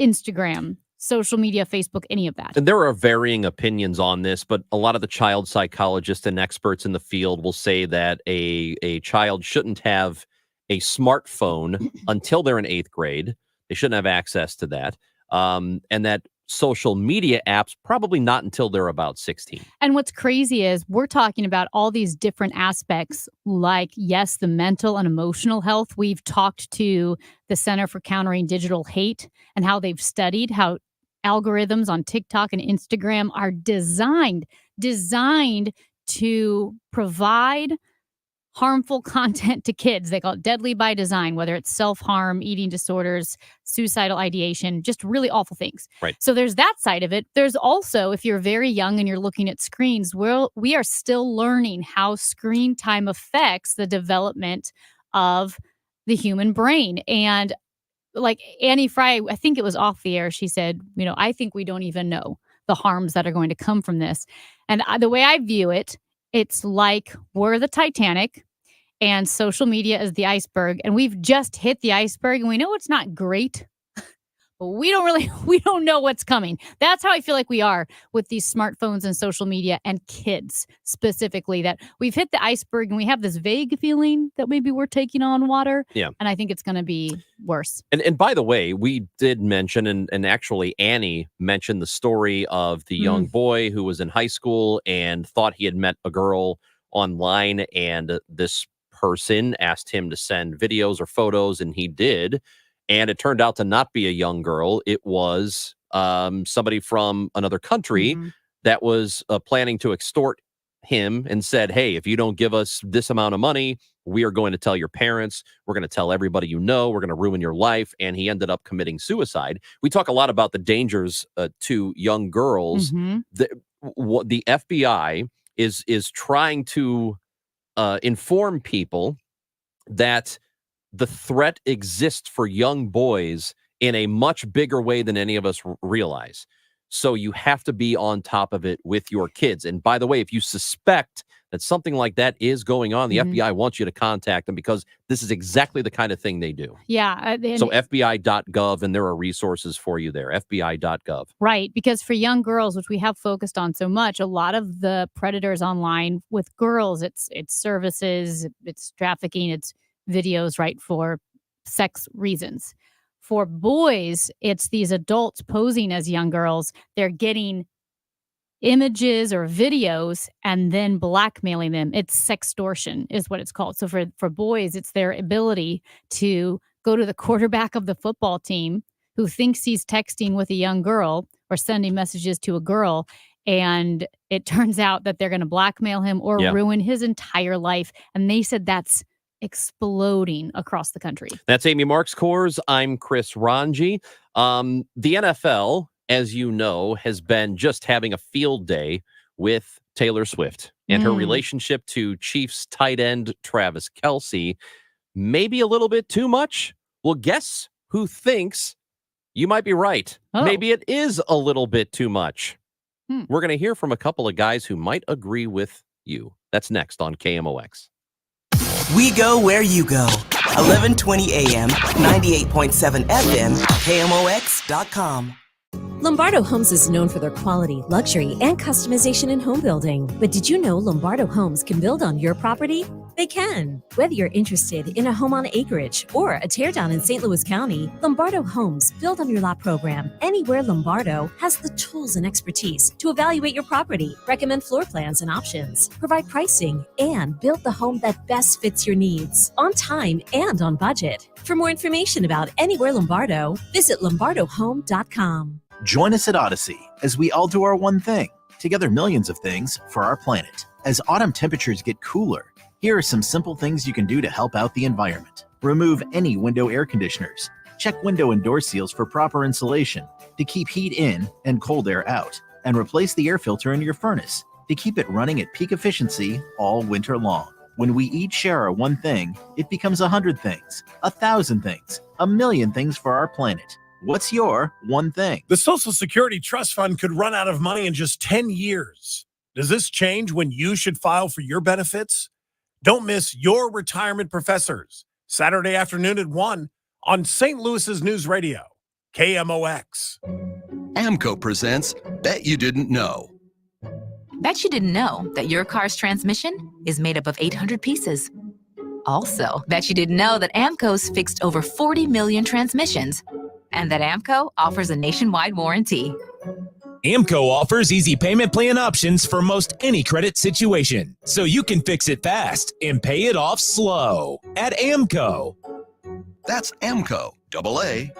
Instagram, social media, Facebook, any of that. And there are varying opinions on this, but a lot of the child psychologists and experts in the field will say that a child shouldn't have a smartphone until they're in 8th grade. They shouldn't have access to that. And that social media apps probably not until they're about 16. And what's crazy is we're talking about all these different aspects, like, yes, the mental and emotional health. We've talked to the Center for Countering Digital Hate and how they've studied how algorithms on TikTok and Instagram are designed to provide harmful content to kids. They call it deadly by design, whether it's self-harm, eating disorders, suicidal ideation, just really awful things. Right. So there's that side of it. There's also, if you're very young and you're looking at screens, we are still learning how screen time affects the development of the human brain. And like Annie Fry, I think it was off the air, she said, I think we don't even know the harms that are going to come from this. And the way I view it, it's like we're the Titanic and social media is the iceberg, and we've just hit the iceberg, and we know it's not great, but we don't know what's coming. That's how I feel like we are with these smartphones and social media and kids specifically, that we've hit the iceberg and we have this vague feeling that maybe we're taking on water. Yeah. And I think it's going to be worse. And by the way, we did mention, and actually Annie mentioned the story of the young boy who was in high school and thought he had met a girl online, and this person asked him to send videos or photos, and he did. And it turned out to not be a young girl. It was somebody from another country that was planning to extort him and said, hey, if you don't give us this amount of money, we are going to tell your parents. We're going to tell everybody you know. We're going to ruin your life. And he ended up committing suicide. We talk a lot about the dangers to young girls. What the FBI is trying to inform people that the threat exists for young boys in a much bigger way than any of us realize. So you have to be on top of it with your kids. And by the way, if you suspect that something like that is going on, the FBI wants you to contact them, because this is exactly the kind of thing they do. Yeah. So FBI.gov, and there are resources for you there, FBI.gov. Right. Because for young girls, which we have focused on so much, a lot of the predators online with girls, it's services, it's trafficking, it's videos, right, for sex reasons. For boys, it's these adults posing as young girls. They're getting images or videos and then blackmailing them. It's sextortion is what it's called. So for boys, it's their ability to go to the quarterback of the football team who thinks he's texting with a young girl or sending messages to a girl, and it turns out that they're going to blackmail him or ruin his entire life. And they said that's exploding across the country. That's Amy Marks Coors. I'm Chris Ranji. The NFL, as you know, has been just having a field day with Taylor Swift and her relationship to Chiefs tight end Travis Kelce. Maybe a little bit too much? Well, guess who thinks you might be right? Maybe it is a little bit too much. We're going to hear from a couple of guys who might agree with you. That's next on KMOX. We go where you go. 1120 AM, 98.7 FM, KMOX.com. Lombardo Homes is known for their quality, luxury, and customization in home building. But did you know Lombardo Homes can build on your property? They can. Whether you're interested in a home on acreage or a teardown in St. Louis County, Lombardo Homes Build on Your Lot program. Anywhere Lombardo has the tools and expertise to evaluate your property, recommend floor plans and options, provide pricing, and build the home that best fits your needs, on time and on budget. For more information about Anywhere Lombardo, visit lombardohome.com. Join us at Odyssey as we all do our one thing, together millions of things for our planet. As autumn temperatures get cooler, here are some simple things you can do to help out the environment. Remove any window air conditioners. Check window and door seals for proper insulation to keep heat in and cold air out. And replace the air filter in your furnace to keep it running at peak efficiency all winter long. When we each share our one thing, it becomes 100 things, 1,000 things, 1,000,000 things for our planet. What's your one thing? The Social Security Trust Fund could run out of money in just 10 years. Does this change when you should file for your benefits? Don't miss Your Retirement Professors, Saturday afternoon at 1 on St. Louis's News Radio, KMOX. AMCO presents Bet You Didn't Know. Bet you didn't know that your car's transmission is made up of 800 pieces. Also, bet you didn't know that AMCO's fixed over 40 million transmissions and that AMCO offers a nationwide warranty. AMCO offers easy payment plan options for most any credit situation, so you can fix it fast and pay it off slow at AMCO. That's AMCO, AA,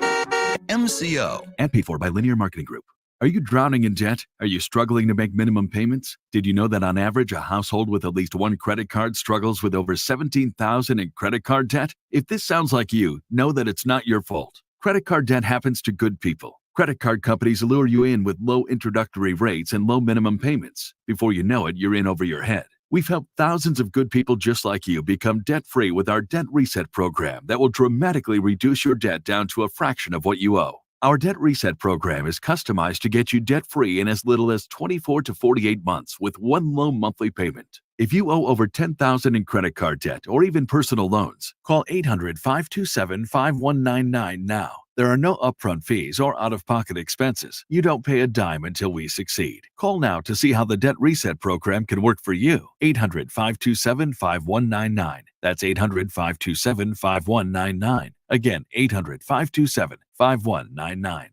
MCO. And paid for by Linear Marketing Group. Are you drowning in debt? Are you struggling to make minimum payments? Did you know that on average, a household with at least one credit card struggles with over $17,000 in credit card debt? If this sounds like you, know that it's not your fault. Credit card debt happens to good people. Credit card companies lure you in with low introductory rates and low minimum payments. Before you know it, you're in over your head. We've helped thousands of good people just like you become debt-free with our Debt Reset program that will dramatically reduce your debt down to a fraction of what you owe. Our Debt Reset program is customized to get you debt-free in as little as 24 to 48 months with one low monthly payment. If you owe over $10,000 in credit card debt or even personal loans, call 800-527-5199 now. There are no upfront fees or out-of-pocket expenses. You don't pay a dime until we succeed. Call now to see how the Debt Reset program can work for you. 800-527-5199. That's 800-527-5199. Again, 800-527-5199.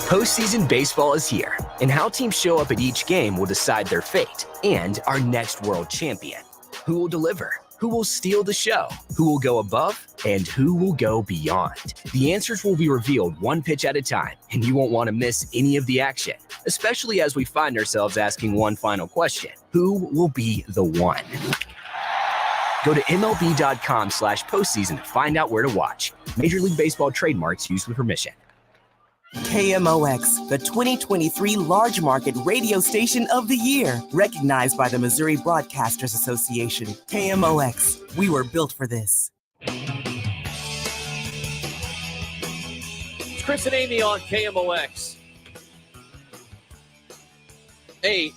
Postseason baseball is here, and how teams show up at each game will decide their fate and our next world champion. Who will deliver? Who will steal the show? Who will go above? And who will go beyond? The answers will be revealed one pitch at a time, and you won't want to miss any of the action, especially as we find ourselves asking one final question. Who will be the one? Go to MLB.com/postseason to find out where to watch. Major League Baseball trademarks used with permission. KMOX, the 2023 Large Market Radio Station of the Year, recognized by the Missouri Broadcasters Association. KMOX, we were built for this. It's Chris and Amy on KMOX. Hey,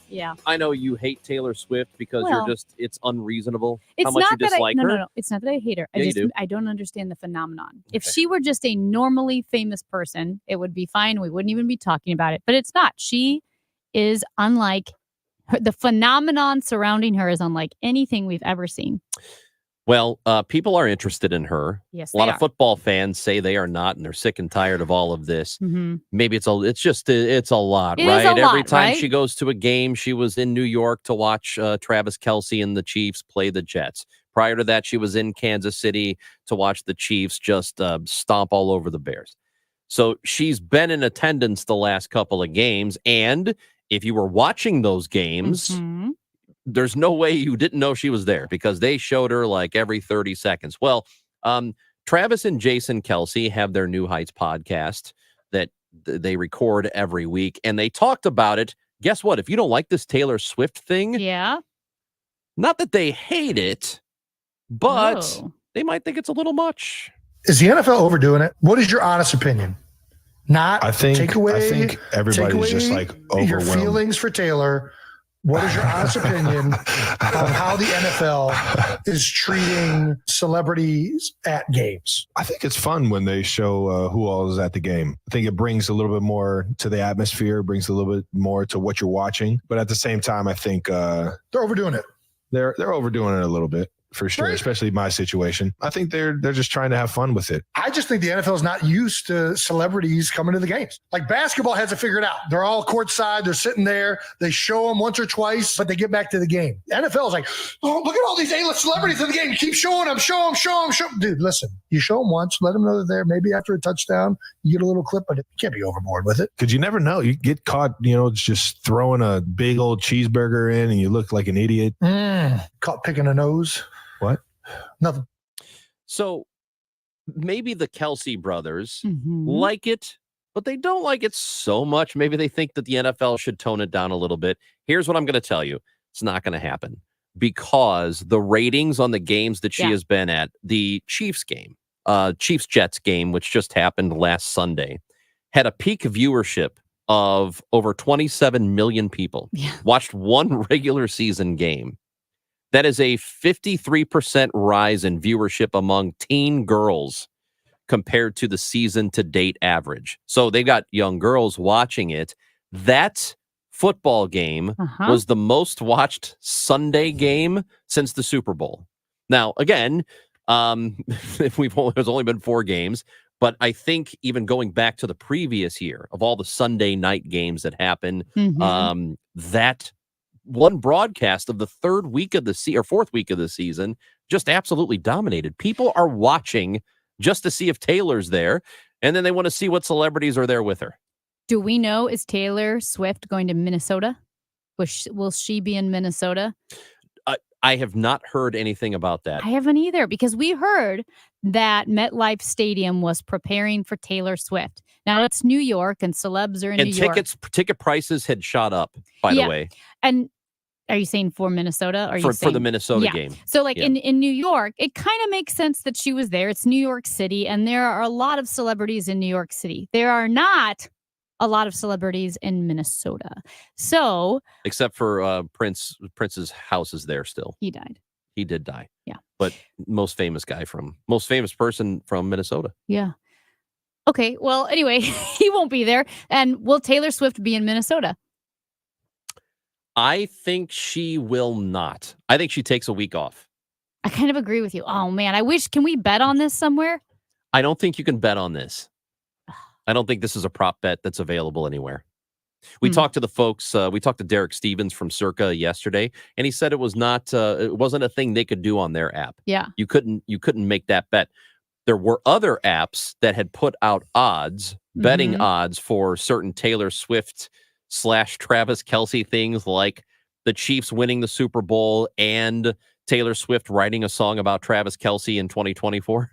yeah. I know you hate Taylor Swift because Well, it's unreasonable It's how much not you that dislike her. No. It's not that I hate her. Yeah, you do. I don't understand the phenomenon. If she were just a normally famous person, it would be fine. We wouldn't even be talking about it. But it's not. She is unlike the phenomenon surrounding her is unlike anything we've ever seen. Well, people are interested in her. Yes, a lot they of are. football fans say they are not, and they're sick and tired of all of this. Mhm. Maybe it's a lot, It is right? a Every lot, time right? she goes to a game, she was in New York to watch Travis Kelce and the Chiefs play the Jets. Prior to that, she was in Kansas City to watch the Chiefs just stomp all over the Bears. So she's been in attendance the last couple of games, and if you were watching those games, Mm-hmm. there's no way you didn't know she was there because they showed her like every 30 seconds. Well, Travis and Jason Kelce have their New Heights podcast that they record every week, and they talked about it. Guess what? If you don't like this Taylor Swift thing, yeah, not that they hate it, but Oh. they might think it's a little much. Is the NFL overdoing it? What is your honest opinion? Not I think take everybody's away just like your overwhelmed. feelings for Taylor. What is your honest opinion on how the NFL is treating celebrities at games? I think it's fun when they show who all is at the game. I think it brings a little bit more to the atmosphere, brings a little bit more to what you're watching. But at the same time, I think they're overdoing it. They're overdoing it a little bit for sure, Right. especially my situation. I think they're just trying to have fun with it. I just think the NFL is not used to celebrities coming to the games. Like basketball has it figured out. They're all courtside. They're sitting there. They show them once or twice, but they get back to the game. The NFL is like, oh, look at all these A-list celebrities in the game. You keep showing them, show them. Dude, listen, you show them once, let them know they're there. Maybe after a touchdown, you get a little clip, but you can't be overboard with it. Because you never know. You get caught, just throwing a big old cheeseburger in and you look like an idiot. Caught picking a nose. What? Nothing. So maybe the Kelce brothers Mhm. like it, but they don't like it so much. Maybe they think that the NFL should tone it down a little bit. Here's what I'm going to tell you. It's not going to happen. because the ratings on the games that she has been at, the Chiefs game, Chiefs-Jets game, which just happened last Sunday, had a peak viewership of over 27 million people. Watched one regular season game. That is a 53% rise in viewership among teen girls compared to the season to date average. So they got young girls watching it. That football game was the most watched Sunday game since the Super Bowl. Now, again, there's only been 4 games, but I think even going back to the previous year of all the Sunday night games that happened, that one broadcast of the 4th week of the season just absolutely dominated. People are watching just to see if Taylor's there, and then they want to see what celebrities are there with her. Do we know, is Taylor Swift going to Minnesota? Will she be in Minnesota? I have not heard anything about that. I haven't either, because we heard that MetLife Stadium was preparing for Taylor Swift. Now it's New York, and celebs are in New York. And ticket prices had shot up, by the way. And are you saying for Minnesota? Or are you saying, for the Minnesota game? So in New York, it kind of makes sense that she was there. It's New York City, and there are a lot of celebrities in New York City. There are not a lot of celebrities in Minnesota. So except for Prince's house is there still. He died. He did die. Yeah. But most famous person from Minnesota. Yeah. Okay. Well, anyway, he won't be there. And will Taylor Swift be in Minnesota? I think she will not. I think she takes a week off. I kind of agree with you. Oh man, can we bet on this somewhere? I don't think you can bet on this. I don't think this is a prop bet that's available anywhere. We talked to the folks. We talked to Derek Stevens from Circa yesterday, and he said it wasn't a thing they could do on their app. Yeah, you couldn't make that bet. There were other apps that had put out odds, betting odds for certain Taylor Swift / Travis Kelce things, like the Chiefs winning the Super Bowl and Taylor Swift writing a song about Travis Kelce in 2024.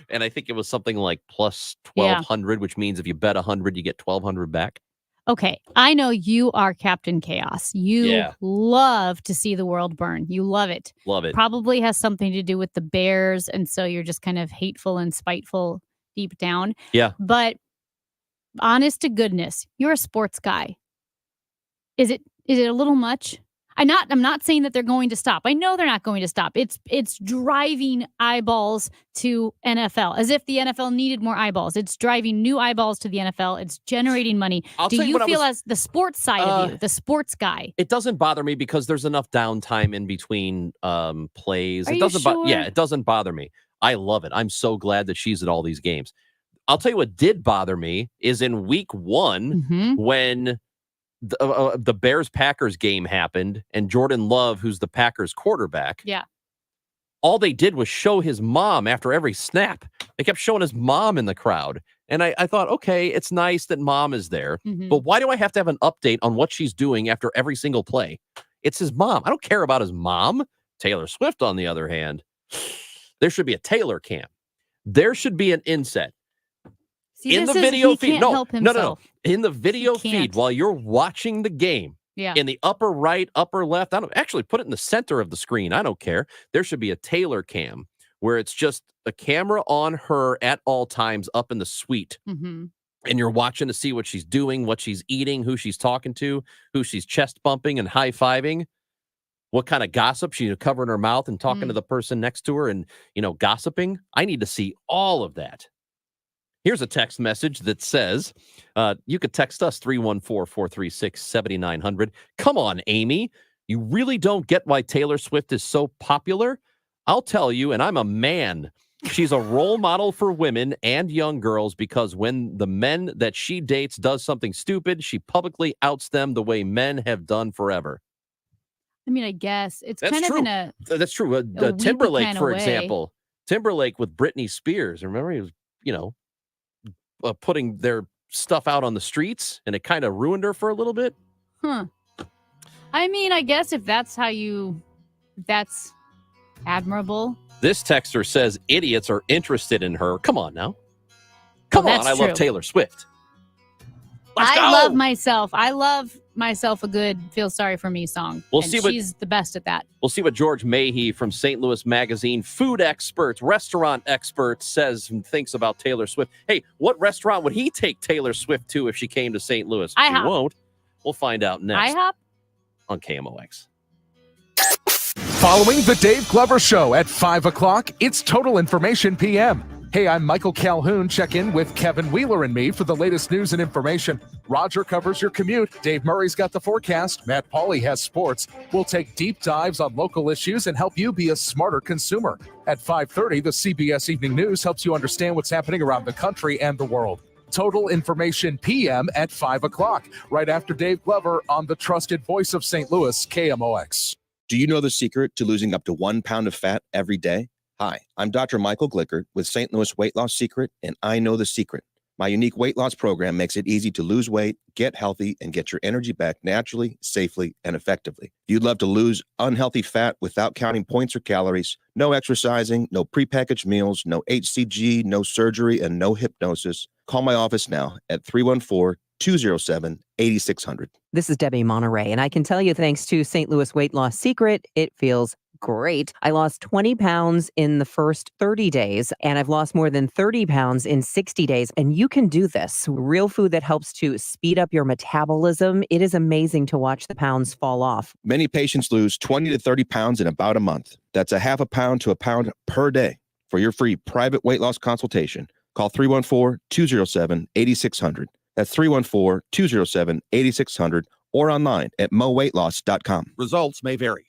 And I think it was something like plus 1,200, which means if you bet 100, you get 1,200 back. Okay. I know you are Captain Chaos. You love to see the world burn. You love it. Love it. Probably has something to do with the Bears. And so you're just kind of hateful and spiteful deep down. Yeah. But honest to goodness, you're a sports guy. Is it a little much? I'm not saying that they're going to stop. I know they're not going to stop. It's driving eyeballs to NFL, as if the NFL needed more eyeballs. It's driving new eyeballs to the NFL. It's generating money. Do you feel, as the sports side of you, the sports guy? It doesn't bother me because there's enough downtime in between plays. It doesn't bother me. I love it. I'm so glad that she's at all these games. I'll tell you what did bother me is in week 1 when the Bears-Packers game happened, and Jordan Love, who's the Packers quarterback, all they did was show his mom after every snap. They kept showing his mom in the crowd. And I thought, okay, it's nice that mom is there, but why do I have to have an update on what she's doing after every single play? It's his mom. I don't care about his mom. Taylor Swift, on the other hand, there should be a Taylor cam. There should be an inset. In the video feed. No. In the video feed while you're watching the game. Yeah. In the upper right, upper left. I don't actually put it in the center of the screen. I don't care. There should be a Taylor cam where it's just a camera on her at all times up in the suite. And you're watching to see what she's doing, what she's eating, who she's talking to, who she's chest bumping and high-fiving, what kind of gossip she's covering her mouth and talking to the person next to her and, gossiping. I need to see all of that. Here's a text message that says, you could text us 314-436-7900. Come on, Amy. You really don't get why Taylor Swift is so popular? I'll tell you, and I'm a man. She's a role model for women and young girls because when the men that she dates does something stupid, she publicly outs them the way men have done forever. I mean, I guess it's That's kind true. of in a That's true. a Timberlake, weepy for kinda way. example. Timberlake with Britney Spears. Remember, he was, putting their stuff out on the streets, and it kind of ruined her for a little bit. I mean, I guess if that's that's admirable. This texter says idiots are interested in her. Come on now. Come on. that's I true. love Taylor Swift. Let's I go. love myself. I love myself a good feel sorry for me song. We'll and see what- she's the best at that. We'll see what George Mahey from St. Louis Magazine, food expert, restaurant expert, says and thinks about Taylor Swift. Hey, what restaurant would he take Taylor Swift to if she came to St. Louis? He IHOP. won't. We'll find out next IHOP? on KMOX. Following the Dave Glover Show at 5 o'clock, it's Total Information PM. Hey, I'm Michael Calhoun. Check in with Kevin Wheeler and me for the latest news and information. Roger covers your commute. Dave Murray's got the forecast. Matt Pauley has sports. We'll take deep dives on local issues and help you be a smarter consumer. At 5:30, the CBS Evening News helps you understand what's happening around the country and the world. Total Information PM at 5 o'clock, right after Dave Glover on the trusted voice of St. Louis, KMOX. Do you know the secret to losing up to 1 pound of fat every day? Hi, I'm Dr. Michael Glickert with St. Louis Weight Loss Secret, and I know the secret. My unique weight loss program makes it easy to lose weight, get healthy, and get your energy back naturally, safely, and effectively. If you'd love to lose unhealthy fat without counting points or calories, no exercising, no prepackaged meals, no HCG, no surgery, and no hypnosis, call my office now at 314-207-8600. This is Debbie Monterey, and I can tell you, thanks to St. Louis Weight Loss Secret, it feels great. I lost 20 pounds in the first 30 days, and I've lost more than 30 pounds in 60 days. And you can do this. Real food that helps to speed up your metabolism. It is amazing to watch the pounds fall off. Many patients lose 20 to 30 pounds in about a month. That's a half a pound to a pound per day. For your free private weight loss consultation, call 314-207-8600. That's 314-207-8600 or online at moweightloss.com. Results may vary.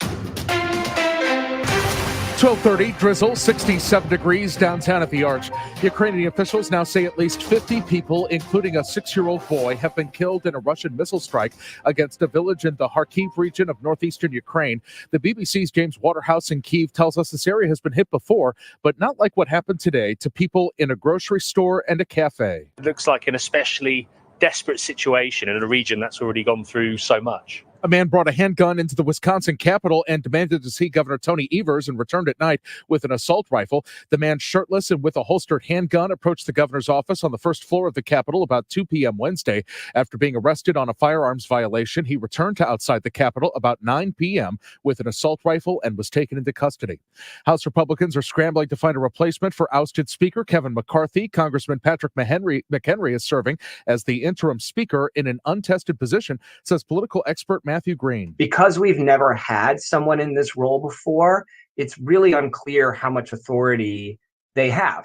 12:30, drizzle, 67 degrees downtown at the Arch. Ukrainian officials now say at least 50 people, including a 6-year-old boy, have been killed in a Russian missile strike against a village in the Kharkiv region of northeastern Ukraine. The BBC's James Waterhouse in Kyiv tells us this area has been hit before, but not like what happened today to people in a grocery store and a cafe. It looks like an especially desperate situation in a region that's already gone through so much. A man brought a handgun into the Wisconsin Capitol and demanded to see Governor Tony Evers and returned at night with an assault rifle. The man, shirtless and with a holstered handgun, approached the governor's office on the first floor of the Capitol about 2 p.m. Wednesday. After being arrested on a firearms violation, he returned to outside the Capitol about 9 p.m. with an assault rifle and was taken into custody. House Republicans are scrambling to find a replacement for ousted Speaker Kevin McCarthy. Congressman Patrick McHenry is serving as the interim speaker in an untested position, says political expert Matthew Green. Because we've never had someone in this role before, it's really unclear how much authority they have.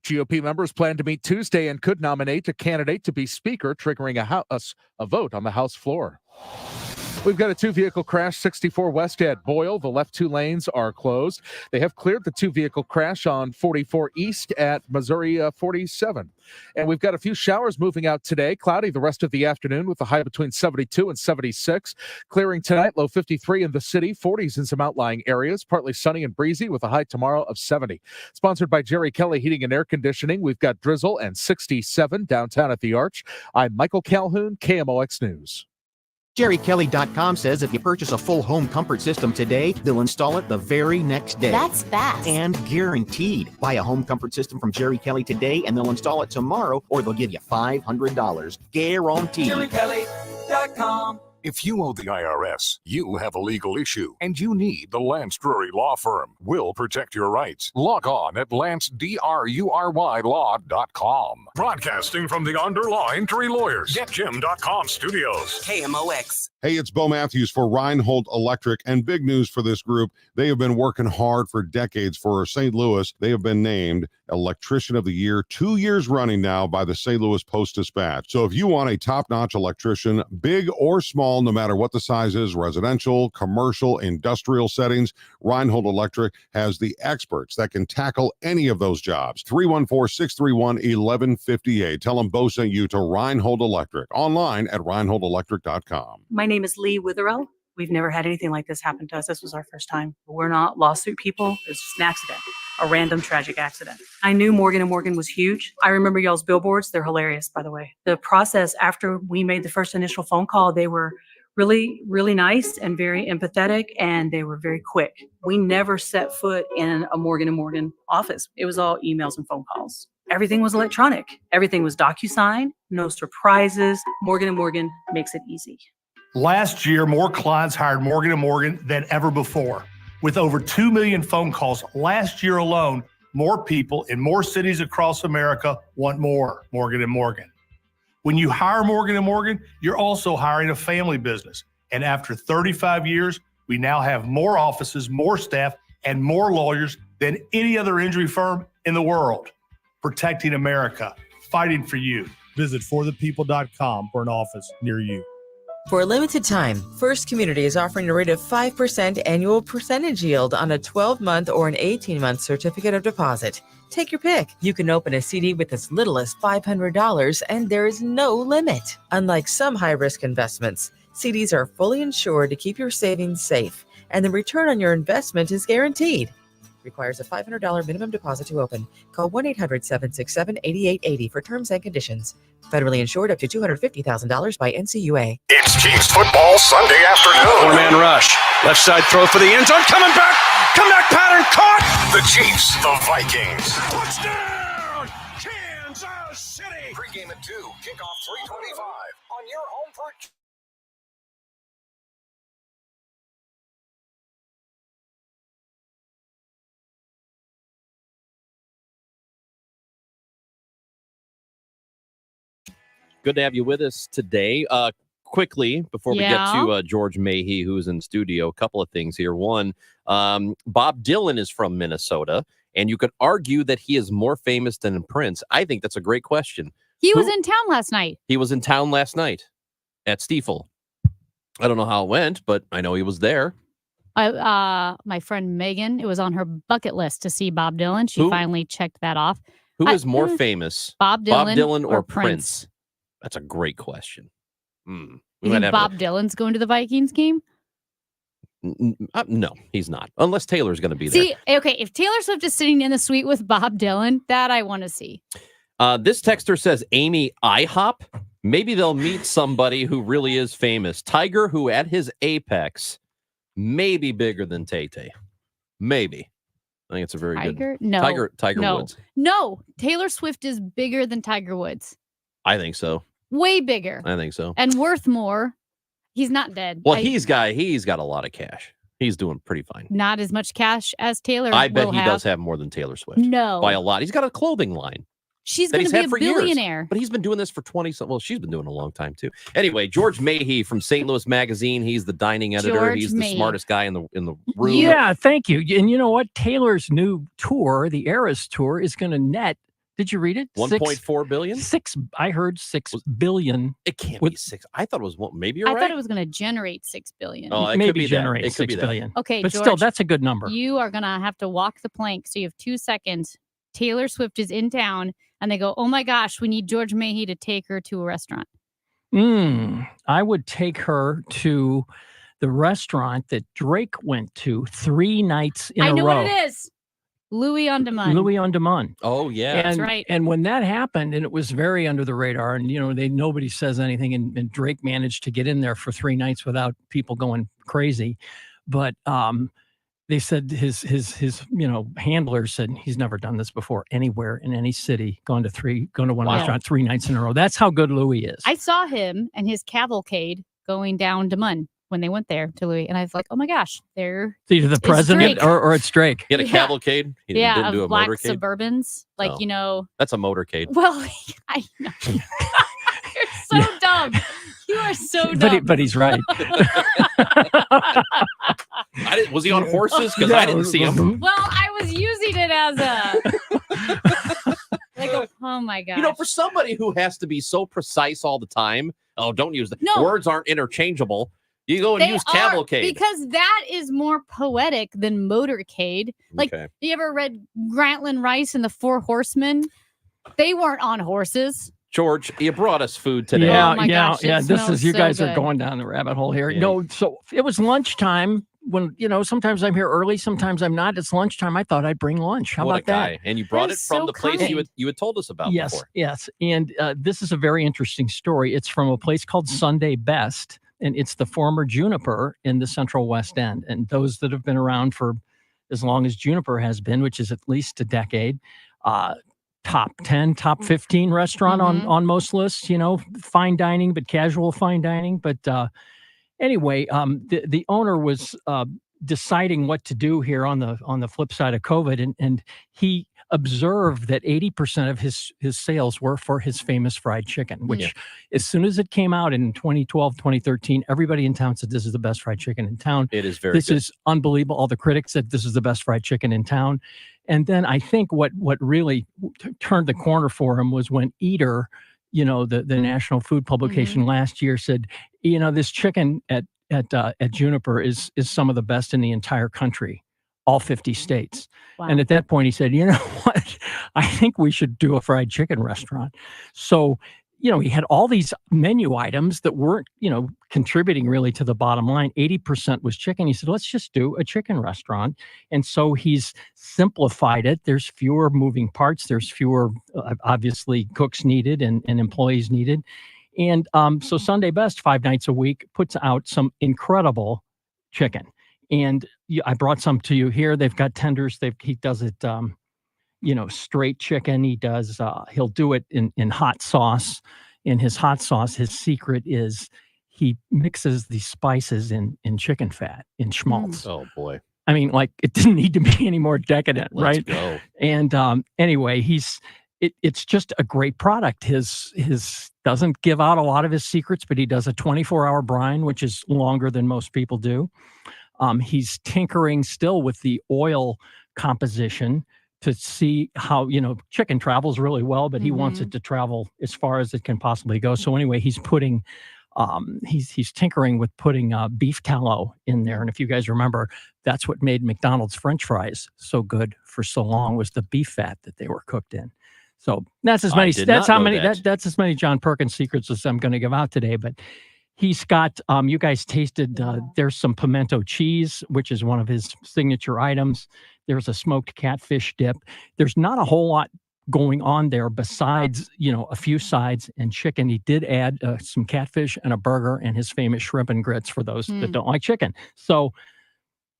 GOP members plan to meet Tuesday and could nominate a candidate to be speaker, triggering a vote on the House floor. We've got a 2-vehicle crash, 64 West at Boyle. The left 2 lanes are closed. They have cleared the 2-vehicle crash on 44 East at Missouri 47. And we've got a few showers moving out today. Cloudy the rest of the afternoon with a high between 72 and 76. Clearing tonight, low 53 in the city, 40s in some outlying areas. Partly sunny and breezy with a high tomorrow of 70. Sponsored by Jerry Kelly Heating and Air Conditioning. We've got drizzle and 67 downtown at the Arch. I'm Michael Calhoun, KMOX News. JerryKelly.com says if you purchase a full home comfort system today, they'll install it the very next day. That's fast. And guaranteed. Buy a home comfort system from Jerry Kelly today and they'll install it tomorrow or they'll give you $500. Guaranteed. JerryKelly.com. If you owe the IRS, you have a legal issue, and you need the Lance Drury Law Firm. We'll protect your rights. Log on at LanceDruryLaw.com. Broadcasting from the Underlying Tree Lawyers, GetJim.com studios. KMOX. Hey, it's Bo Matthews for Reinhold Electric, and big news for this group. They have been working hard for decades for St. Louis. They have been named Electrician of the Year 2 years running now by the St. Louis Post-Dispatch. So if you want a top-notch electrician, big or small, no matter what the size is, residential, commercial, industrial settings, Reinhold Electric has the experts that can tackle any of those jobs. 314-631-1158. Tell them Bo sent you to Reinhold Electric. Online at reinholdelectric.com. My name is Lee Witherell. We've never had anything like this happen to us. This was our first time. We're not lawsuit people. It's just an accident, a random tragic accident. I knew Morgan & Morgan was huge. I remember y'all's billboards. They're hilarious, by the way. The process after we made the first initial phone call, they were really, really nice and very empathetic, and they were very quick. We never set foot in a Morgan & Morgan office. It was all emails and phone calls. Everything was electronic. Everything was DocuSign, no surprises. Morgan & Morgan makes it easy. Last year, more clients hired Morgan & Morgan than ever before. With over 2 million phone calls last year alone, more people in more cities across America want more Morgan & Morgan. When you hire Morgan & Morgan, you're also hiring a family business. And after 35 years, we now have more offices, more staff, and more lawyers than any other injury firm in the world. Protecting America, fighting for you. Visit forthepeople.com for an office near you. For a limited time, First Community is offering a rate of 5% annual percentage yield on a 12-month or an 18-month certificate of deposit. Take your pick. You can open a CD with as little as $500, and there is no limit. Unlike some high-risk investments, CDs are fully insured to keep your savings safe, and the return on your investment is guaranteed. Requires a $500 minimum deposit to open. Call 1-800-767-8880 for terms and conditions. Federally insured up to $250,000 by NCUA. It's Chiefs football Sunday afternoon. Four-man rush. Left side throw for the end zone. Coming back. Comeback pattern caught. The Chiefs, the Vikings. Touchdown, Kansas City. Pre-game at 2, kickoff 3:25 on your home for Good to have you with us today. Quickly, before we get to George Mahey, who's in studio, a couple of things here. One, Bob Dylan is from Minnesota, and you could argue that he is more famous than Prince. I think that's a great question. He was in town last night. He was in town last night at Stiefel. I don't know how it went, but I know he was there. My friend Megan, it was on her bucket list to see Bob Dylan. She finally checked that off. Who is more famous, Bob Dylan or Prince? That's a great question. You think Bob Dylan's going to the Vikings game? No, he's not. Unless Taylor's going to be there. See, okay, if Taylor Swift is sitting in the suite with Bob Dylan, that I want to see. This texter says Amy IHOP. Maybe they'll meet somebody who really is famous. Tiger, who at his apex may be bigger than Tay-Tay. Maybe. I think it's a very good. No. Tiger Woods. No, Taylor Swift is bigger than Tiger Woods. I think so. Way bigger. I think so. And worth more. He's not dead. Well, he's got a lot of cash. He's doing pretty fine. Not as much cash as Taylor. I bet he does have more than Taylor Swift. No. By a lot. He's got a clothing line. She's going to be a billionaire. But he's been doing this for 20 something. Well, she's been doing it a long time too. Anyway, George Mahey from St. Louis Magazine. He's the dining editor. He's the smartest guy in the room. Yeah, thank you. And you know what? Taylor's new tour, the Eras tour, is going to net. Did you read it? 1.4 billion? I heard 6 billion. It can't be 6. I thought it was one. Maybe you're right. I thought it was going to generate 6 billion. Oh, it maybe could be generate that. It 6 billion. Okay, but George, still, that's a good number. You are going to have to walk the plank. So you have 2 seconds. Taylor Swift is in town, and they go, "Oh my gosh, we need George Mahey to take her to a restaurant." I would take her to the restaurant that Drake went to 3 nights in a row. I know what it is. Louis on Demand. Louis on Demand. Oh yeah, that's right. And when that happened, and it was very under the radar, and nobody says anything, and Drake managed to get in there for 3 nights without people going crazy. But they said his handlers said he's never done this before anywhere in any city. Gone to one restaurant 3 nights in a row. That's how good Louis is. I saw him and his cavalcade going down Demund when they went there to Louis, and I was like, "Oh my gosh, they're either the president or it's Drake." He had a cavalcade. He didn't do a black motorcade. Suburbans, That's a motorcade. Well, I know. You're so dumb. You are so dumb. But he's right. Was he on horses? Because I didn't see him. Well, I was using it as oh my god. For somebody who has to be so precise all the time. Oh, don't use that. No. Words aren't interchangeable. You go and use cavalcade. Because that is more poetic than motorcade. Like, you ever read Grantland Rice and the Four Horsemen? They weren't on horses. George, you brought us food today. Yeah, gosh, This is you so guys good. are going down the rabbit hole here. Yeah. No, so it was lunchtime. When sometimes I'm here early, sometimes I'm not. It's lunchtime. I thought I'd bring lunch. How What about a guy. that? And you brought it from the place you had told us about before. Yes. And this is a very interesting story. It's from a place called Sunday Best, and it's the former Juniper in the Central West End. And those that have been around for as long as Juniper has been, which is at least a decade, top 10, top 15 restaurant on most lists, fine dining, but casual fine dining. But anyway, the owner was deciding what to do here on the flip side of COVID, and he observed that 80% of his sales were for his famous fried chicken, which as soon as it came out in 2012, 2013, everybody in town said this is the best fried chicken in town. It is very This good. is unbelievable. All the critics said this is the best fried chicken in town. And then I think what really turned the corner for him was when Eater, the national food publication last year, said, this chicken at Juniper is some of the best in the entire country, all 50 states. Wow. And at that point, he said, you know what? I think we should do a fried chicken restaurant. So, he had all these menu items that weren't, contributing really to the bottom line. 80% was chicken. He said, let's just do a chicken restaurant. And so he's simplified it. There's fewer moving parts. There's fewer, obviously, cooks needed and employees needed. And so Sunday Best, 5 nights a week, puts out some incredible chicken. And I brought some to you here. They've got tenders. He does it, straight chicken. He does. He'll do it in hot sauce. In his hot sauce, his secret is he mixes the spices in chicken fat, in schmaltz. Oh boy! I mean, like it didn't need to be any more decadent, Let's right? go. And anyway, it's just a great product. His doesn't give out a lot of his secrets, but he does a 24-hour brine, which is longer than most people do. He's tinkering still with the oil composition to see how, chicken travels really well, but he wants it to travel as far as it can possibly go. So anyway, he's putting, he's tinkering with putting beef tallow in there. And if you guys remember, that's what made McDonald's French fries so good for so long, was the beef fat that they were cooked in. So that's as many. That's how many. That's as many John Perkins secrets as I'm going to give out today. But he's got. You guys tasted. There's some pimento cheese, which is one of his signature items. There's a smoked catfish dip. There's not a whole lot going on there besides, a few sides and chicken. He did add some catfish and a burger and his famous shrimp and grits for those that don't like chicken. So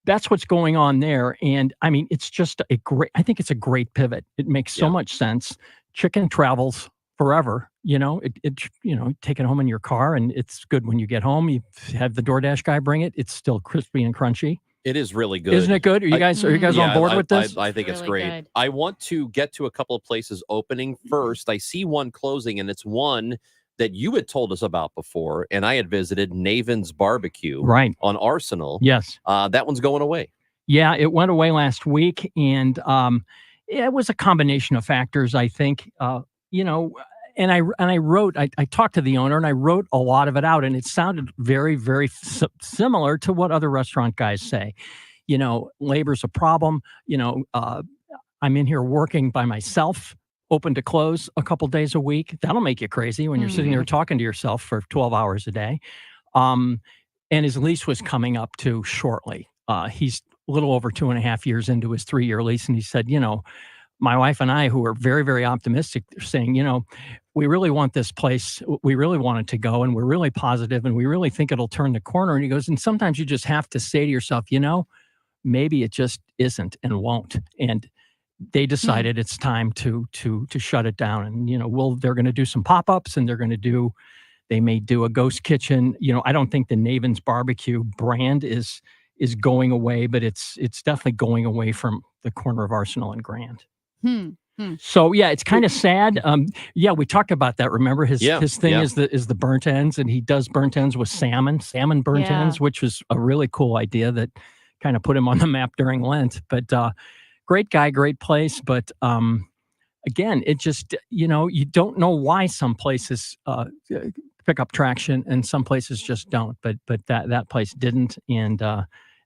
that's what's going on there. And I mean, it's just I think it's a great pivot. It makes so much sense. Chicken travels forever, take it home in your car, and it's good when you get home. You have the DoorDash guy bring it. It's still crispy and crunchy. It is really good. Isn't it good? Are you guys on board with this? I think it's great. Good. I want to get to a couple of places opening first. I see one closing, and it's one that you had told us about before, and I had visited, Naven's Barbecue on Arsenal. Yes. That one's going away. Yeah, it went away last week, and it was a combination of factors, I think. And I wrote, I talked to the owner and I wrote a lot of it out, and it sounded very, very similar to what other restaurant guys say. Labor's a problem. I'm in here working by myself, open to close a couple days a week. That'll make you crazy when you're sitting there talking to yourself for 12 hours a day. And his lease was coming up too shortly. He's a little over 2.5 years into his 3-year lease, and he said, my wife and I, who are very, very optimistic, they're saying, we really want this place. We really want it to go, and we're really positive, and we really think it'll turn the corner. And he goes, and sometimes you just have to say to yourself, maybe it just isn't and won't. And they decided it's time to shut it down. And they're going to do some pop-ups, and they may do a ghost kitchen. I don't think the Naven's Barbecue brand is going away, but it's definitely going away from the corner of Arsenal and Grand. So yeah, it's kind of sad. We talked about that. Remember his thing is the burnt ends, and he does burnt ends with salmon burnt ends, which was a really cool idea that kind of put him on the map during Lent. But great guy, great place. But again, it just you don't know why some places pick up traction and some places just don't. But that place didn't, and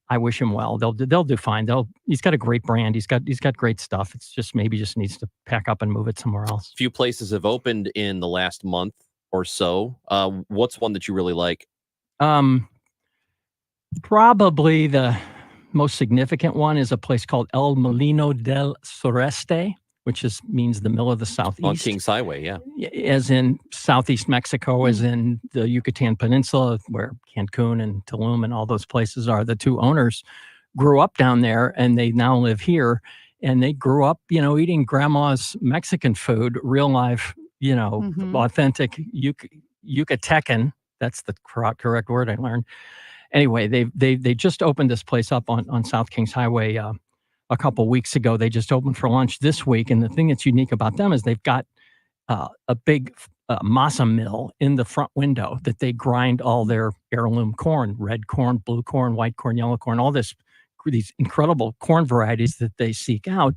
I wish him well. They'll do fine. He's got a great brand. He's got great stuff. It's just maybe just needs to pack up and move it somewhere else. A few places have opened in the last month or so. What's one that you really like? Probably the most significant one is a place called El Molino del Sureste, which means the mill of the southeast. On Kings Highway, yeah. As in southeast Mexico, as in the Yucatan Peninsula, where Cancun and Tulum and all those places are. The two owners grew up down there, and they now live here. And they grew up, eating grandma's Mexican food, real life, authentic Yucatecan. That's the correct word I learned. Anyway, they just opened this place up on South Kings Highway a couple weeks ago. They just opened for lunch this week, and the thing that's unique about them is they've got a big masa mill in the front window that they grind all their heirloom corn, red corn, blue corn, white corn, yellow corn, all these incredible corn varieties that they seek out.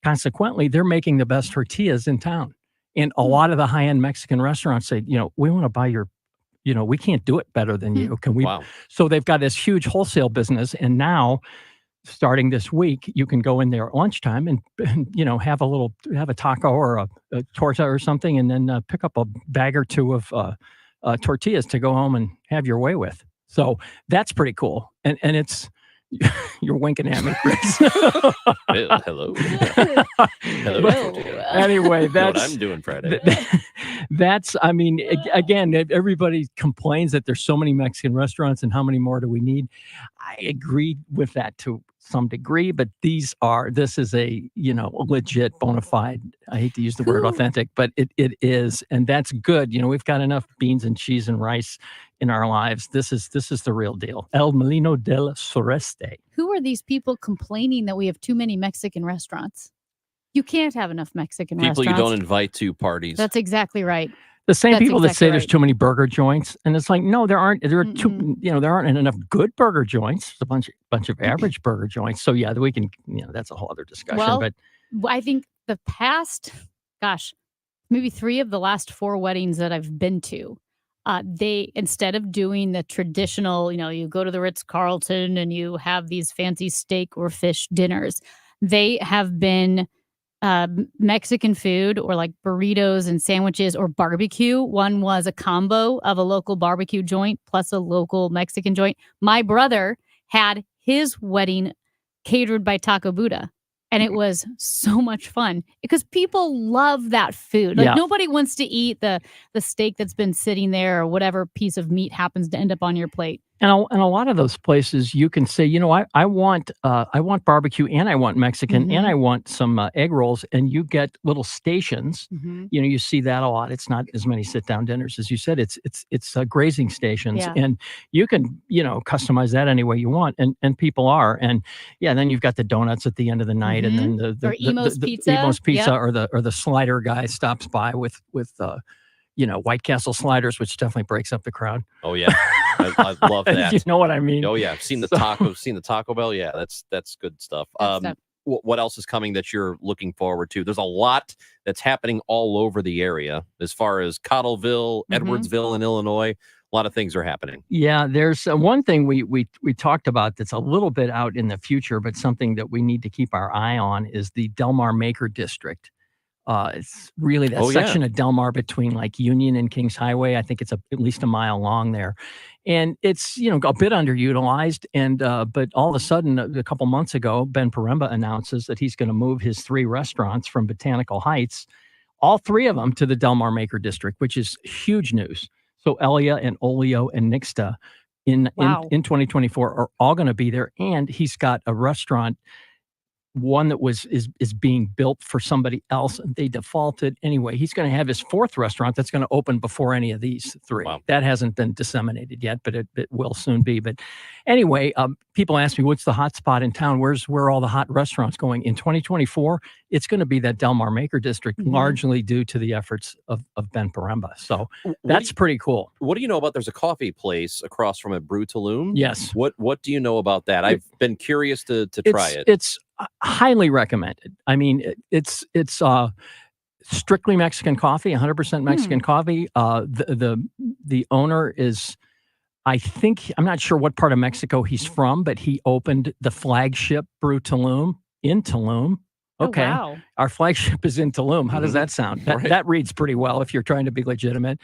Consequently, they're making the best tortillas in town. And a lot of the high-end Mexican restaurants say, we want to buy your, we can't do it better than you. Can we? Wow. So they've got this huge wholesale business. And now, starting this week, you can go in there at lunchtime and have a taco or a torta or something, and then pick up a bag or two of tortillas to go home and have your way with. So that's pretty cool. And it's, you're winking at me, Chris. Hello. Hello. Anyway, that's what I'm doing Friday. That's, again, everybody complains that there's so many Mexican restaurants and how many more do we need? I agree with that to some degree, but this is a, legit bona fide, I hate to use the word authentic, but it is. And that's good. We've got enough beans and cheese and rice in our lives. This is the real deal. El Molino del Sureste. Who are these people complaining that we have too many Mexican restaurants? You can't have enough Mexican People restaurants. you don't invite to parties. That's exactly right. The same That's people that say exactly there's right. too many burger joints, and it's like, no, there aren't. There are there aren't enough good burger joints. There's a bunch of average burger joints. So yeah, we can, that's a whole other discussion. Well, but I think the past, maybe 3 of the last 4 weddings that I've been to, they, instead of doing the traditional, you go to the Ritz-Carlton and you have these fancy steak or fish dinners, they have been Mexican food, or like burritos and sandwiches or barbecue. One was a combo of a local barbecue joint plus a local Mexican joint. My brother had his wedding catered by Taco Buddha, and it was so much fun because people love that food. Like nobody wants to eat the steak that's been sitting there or whatever piece of meat happens to end up on your plate. And a lot of those places, you can say, I want barbecue, and I want Mexican, and I want some egg rolls, and you get little stations. You see that a lot. It's not as many sit-down dinners as you said. It's grazing stations, and you can customize that any way you want, and people are. And then you've got the donuts at the end of the night, and then the Emo's Pizza, Emo's Pizza, or the slider guy stops by with White Castle sliders, which definitely breaks up the crowd. Oh yeah. I love that. You know what I mean? Oh yeah, I've seen the Taco Bell. Yeah, that's good stuff. What else is coming that you're looking forward to? There's a lot that's happening all over the area as far as Cottleville, Edwardsville in Illinois. A lot of things are happening. Yeah, there's one thing we talked about that's a little bit out in the future, but something that we need to keep our eye on is the Del Mar Maker District. It's really that section of Del Mar between like Union and Kings Highway. I think it's at least a mile long there. And it's, a bit underutilized. And but all of a sudden, a couple months ago, Ben Poremba announces that he's going to move his 3 restaurants from Botanical Heights, all 3 of them, to the Del Mar Maker District, which is huge news. So Elia and Olio and Nixta in 2024 are all going to be there. And he's got a restaurant, one that is being built for somebody else, and they defaulted. Anyway, he's going to have his 4th restaurant that's going to open before any of these 3. Wow. That hasn't been disseminated yet, but it will soon be. But anyway, people ask me, what's the hot spot in town? Where are all the hot restaurants going? In 2024, it's going to be that Del Mar Maker District, largely due to the efforts of Ben Poremba. So that's pretty cool. What do you know about, there's a coffee place across from it, Brew Tulum? Yes. What do you know about that? I've been curious to try it. It's highly recommended. I mean, it's strictly Mexican coffee, 100% Mexican coffee. The owner is, I think, I'm not sure what part of Mexico he's from, but he opened the flagship Brew Tulum in Tulum. Okay. Oh, wow. Our flagship is in Tulum. How does that sound? That reads pretty well if you're trying to be legitimate.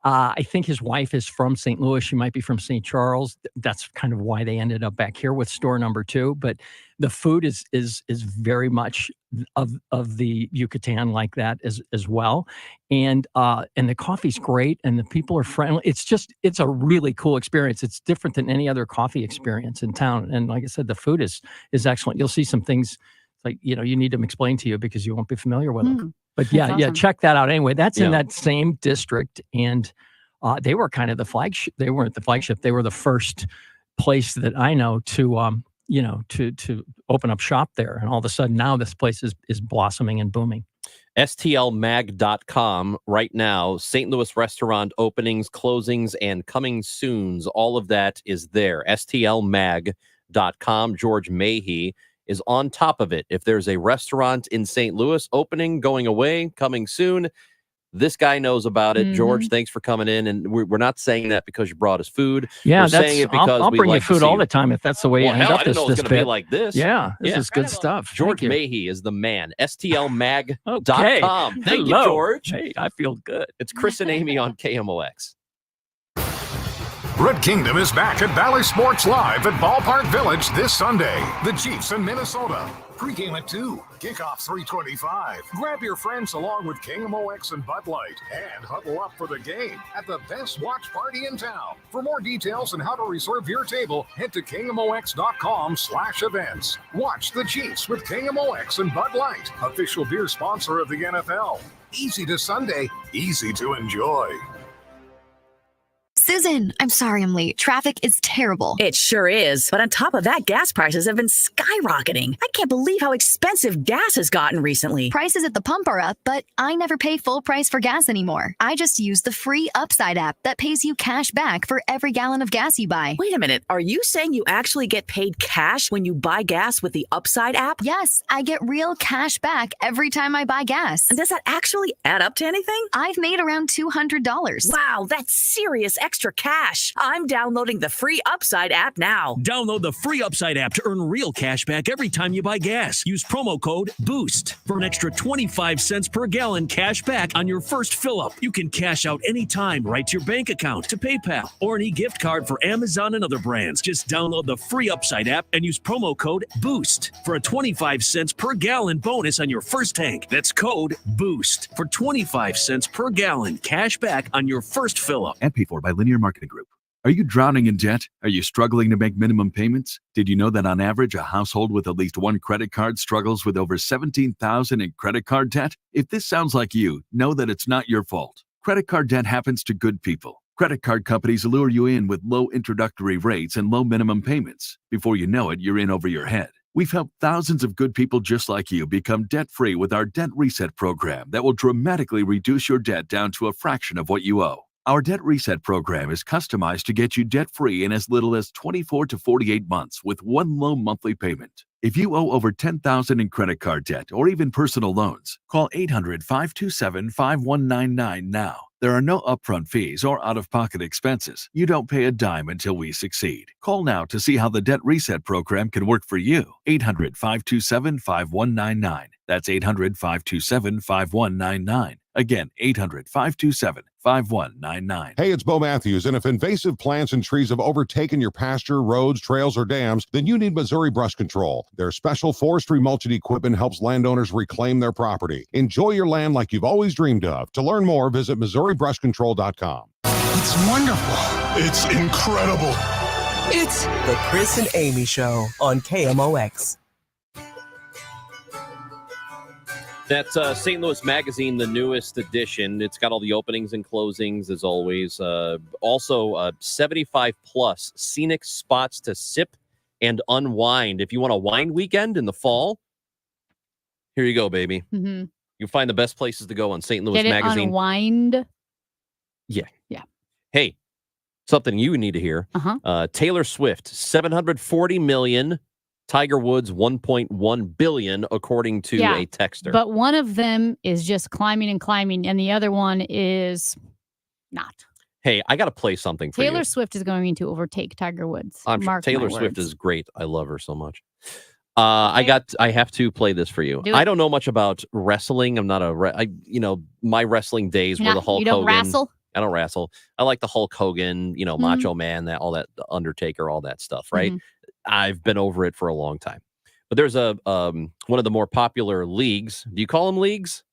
I think his wife is from St. Louis. She might be from St. Charles. That's kind of why they ended up back here with store number 2. But the food is very much of the Yucatan like that as well. And the coffee's great, and the people are friendly. It's a really cool experience. It's different than any other coffee experience in town. And like I said, the food is excellent. You'll see some things like, you need them explained to you because you won't be familiar with them. But yeah, awesome. check that out. Anyway, that's in that same district. And They were kind of the flagship. They weren't the flagship. They were the first place that I know to to open up shop there. And all of a sudden now this place is blossoming and booming. STLmag.com right now. St. Louis restaurant openings, closings, and coming soons. All of that is there. STLmag.com. George Mahey is on top of it. If there's a restaurant in St. Louis opening, going away, coming soon, this guy knows about it. George, thanks for coming in. And we're not saying that because you brought us food. Yeah, we're saying it because I'll we bring like you food all the time if that's the way you end up I didn't know it was this going to be bit. like this. Yeah, this is good stuff. George Mahey is the man. STLmag.com. Okay. Thank you, Hello. George. Hey, I feel good. It's Chris and Amy on KMOX. Red Kingdom is back at Valley Sports Live at Ballpark Village this Sunday. The Chiefs in Minnesota. Pregame at 2, kickoff 3:25. Grab your friends along with KMOX and Bud Light and huddle up for the game at the best watch party in town. For more details on how to reserve your table, head to KMOX.com/events. Watch the Chiefs with KMOX and Bud Light, official beer sponsor of the NFL. Easy to Sunday, easy to enjoy. Susan, I'm sorry I'm late. Traffic is terrible. It sure is. But on top of that, gas prices have been skyrocketing. I can't believe how expensive gas has gotten recently. Prices at the pump are up, but I never pay full price for gas anymore. I just use the free Upside app that pays you cash back for every gallon of gas you buy. Wait a minute. Are you saying you actually get paid cash when you buy gas with the Upside app? Yes, I get real cash back every time I buy gas. And does that actually add up to anything? I've made around $200. Wow, that's serious extra cash. I'm downloading the free Upside app now. Download the free Upside app to earn real cash back every time you buy gas. Use promo code BOOST for an extra 25 cents per gallon cash back on your first fill up. You can cash out anytime right to your bank account, to PayPal, or an e-gift card for Amazon and other brands. Just download the free Upside app and use promo code BOOST for a 25 cents per gallon bonus on your first tank. That's code BOOST for 25 cents per gallon cash back on your first fill up. And paid for by Linear Marketing Group. Are you drowning in debt? Are you struggling to make minimum payments? Did you know that on average, a household with at least one credit card struggles with over $17,000 in credit card debt? If this sounds like you, know that it's not your fault. Credit card debt happens to good people. Credit card companies lure you in with low introductory rates and low minimum payments. Before you know it, you're in over your head. We've helped thousands of good people just like you become debt-free with our Debt Reset program that will dramatically reduce your debt down to a fraction of what you owe. Our Debt Reset program is customized to get you debt-free in as little as 24 to 48 months with one low monthly payment. If you owe over $10,000 in credit card debt or even personal loans, call 800-527-5199 now. There are no upfront fees or out-of-pocket expenses. You don't pay a dime until we succeed. Call now to see how the Debt Reset program can work for you. 800-527-5199. That's 800-527-5199. Again, 800-527-5199. Hey, it's Bo Matthews, and if invasive plants and trees have overtaken your pasture, roads, trails, or dams, then you need Missouri Brush Control. Their special forestry mulching equipment helps landowners reclaim their property. Enjoy your land like you've always dreamed of. To learn more, visit MissouriBrushControl.com. It's wonderful. It's incredible. It's the Chris and Amy Show on KMOX. That's St. Louis Magazine, the newest edition. It's got all the openings and closings, as always. Also, 75-plus scenic spots to sip and unwind. If you want a wine weekend in the fall, here you go, baby. Mm-hmm. You'll find the best places to go on St. Louis Get it Magazine. unwind. Yeah. Yeah. Hey, something you need to hear. Taylor Swift, $740 million. Tiger Woods, $1.1 billion, according to a texter. But one of them is just climbing and climbing, and the other one is not. Hey, I got to play something for you. Taylor Swift is going to overtake Tiger Woods. I'm sure Mark Taylor my Swift words. is great. I love her so much. I have to play this for you. Do it. I don't know much about wrestling. I'm not my wrestling days were the Hulk You don't Hogan. wrestle? I don't wrestle. I like the Hulk Hogan, Macho Man, all that, the Undertaker, all that stuff, right? I've been over it for a long time. But there's a one of the more popular leagues. Do you call them leagues?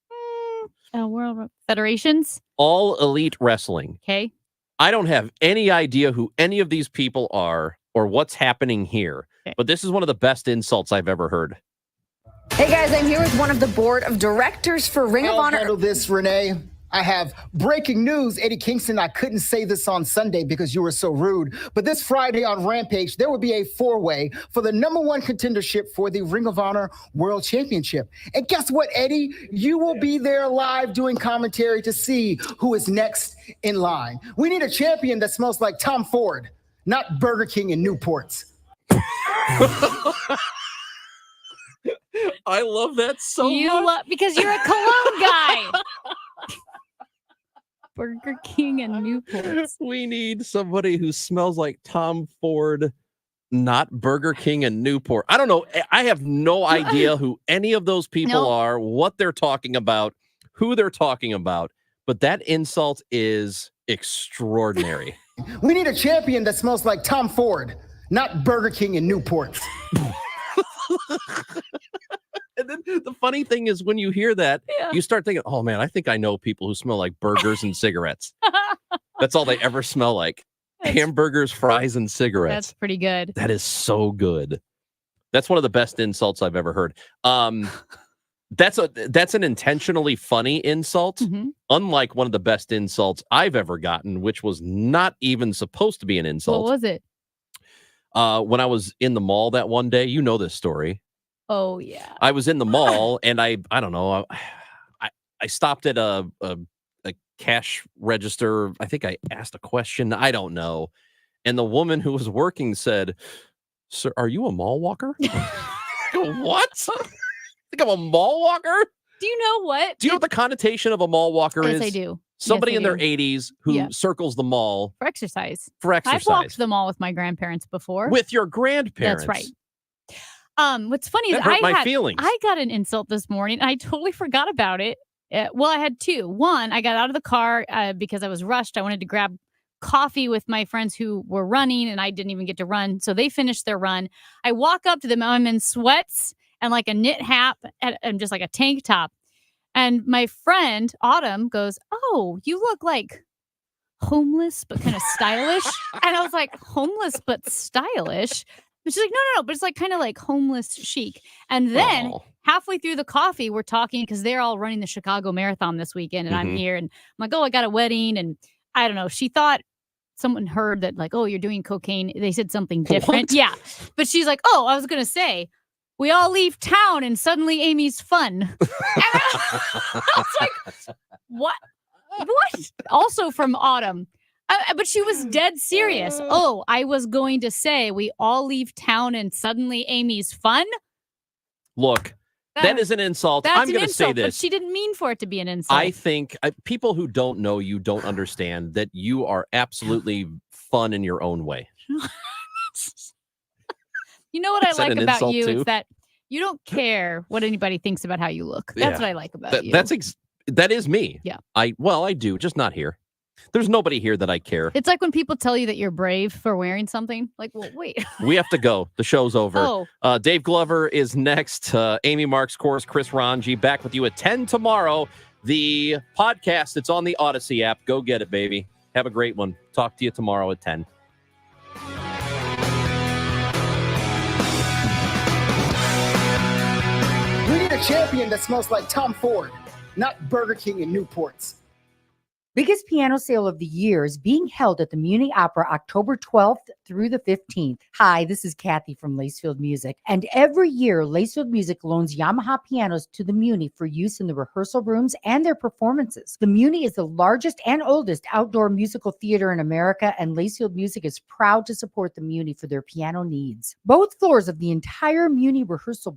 World Federations. All Elite Wrestling. Okay. I don't have any idea who any of these people are or what's happening here. Okay. But this is one of the best insults I've ever heard. Hey guys, I'm here with one of the board of directors for Ring of Honor. Handle this, Renee. I have breaking news, Eddie Kingston. I couldn't say this on Sunday because you were so rude, but this Friday on Rampage, there will be a 4-way for the #1 contendership for the Ring of Honor World Championship. And guess what, Eddie? You will be there live doing commentary to see who is next in line. We need a champion that smells like Tom Ford, not Burger King and Newports. I love that so much. Because you're a cologne guy. Burger King and Newports. We need somebody who smells like Tom Ford, not Burger King and Newport. I don't know. I have no idea who any of those people are, what they're talking about, who they're talking about, but that insult is extraordinary. We need a champion that smells like Tom Ford, not Burger King and Newports. And then the funny thing is when you hear that, you start thinking, oh man, I think I know people who smell like burgers and cigarettes. That's all they ever smell like. Hamburgers, fries, and cigarettes. That's pretty good. That is so good. That's one of the best insults I've ever heard. That's an intentionally funny insult, unlike one of the best insults I've ever gotten, which was not even supposed to be an insult. What was it? When I was in the mall that one day, you know this story. Oh yeah. I was in the mall and I don't know. I stopped at a cash register. I think I asked a question. I don't know. And the woman who was working said, "Sir, are you a mall walker?" What? Think I'm a mall walker? Do you know what? Do you know what the connotation of a mall walker is? Yes, I do. Somebody Yes, I in their do. 80s who circles the mall For exercise. for exercise. I've walked the mall with my grandparents before. With your grandparents. That's right. What's funny is That hurt my I feelings. got an insult this morning. And I totally forgot about it. Well, I had two. One, I got out of the car because I was rushed. I wanted to grab coffee with my friends who were running, and I didn't even get to run. So they finished their run. I walk up to them. I'm in sweats and like a knit hat and just like a tank top. And my friend Autumn goes, "Oh, you look like homeless but kind of stylish." And I was like, "Homeless but stylish?" But she's like, no, but it's like kind of like homeless chic. And then halfway through the coffee, we're talking because they're all running the Chicago Marathon this weekend, and I'm here, and I'm like, "Oh, I got a wedding," and I don't know. She thought someone heard that, like, "Oh, you're doing cocaine." They said something different. What? Yeah, but she's like, "Oh, I was gonna say, we all leave town, and suddenly Amy's fun." And I was like, "What? What?" Also from Autumn. But she was dead serious. "Oh, I was going to say we all leave town and suddenly Amy's fun." Look, that is an insult. That's I'm an going to say insult, but this. she didn't mean for it to be an insult. I think people who don't know you don't understand that you are absolutely fun in your own way. You know what I Is that like an about insult you too? is that you don't care what anybody thinks about how you look. That's Yeah. what I like about you. That is me. Yeah. I do, just not here. There's nobody here that I care. It's like when people tell you that you're brave for wearing something. Like, well, wait. We have to go. The show's over. Oh. Dave Glover is next. Amy Marks, course, Chris Ranji back with you at 10 tomorrow. The podcast, it's on the Odyssey app. Go get it, baby. Have a great one. Talk to you tomorrow at 10. We need a champion that smells like Tom Ford, not Burger King and Newports. Biggest piano sale of the year is being held at the Muni Opera October 12th through the 15th. Hi, this is Kathy from Lacefield Music. And every year, Lacefield Music loans Yamaha pianos to the Muni for use in the rehearsal rooms and their performances. The Muni is the largest and oldest outdoor musical theater in America, and Lacefield Music is proud to support the Muni for their piano needs. Both floors of the entire Muni rehearsal building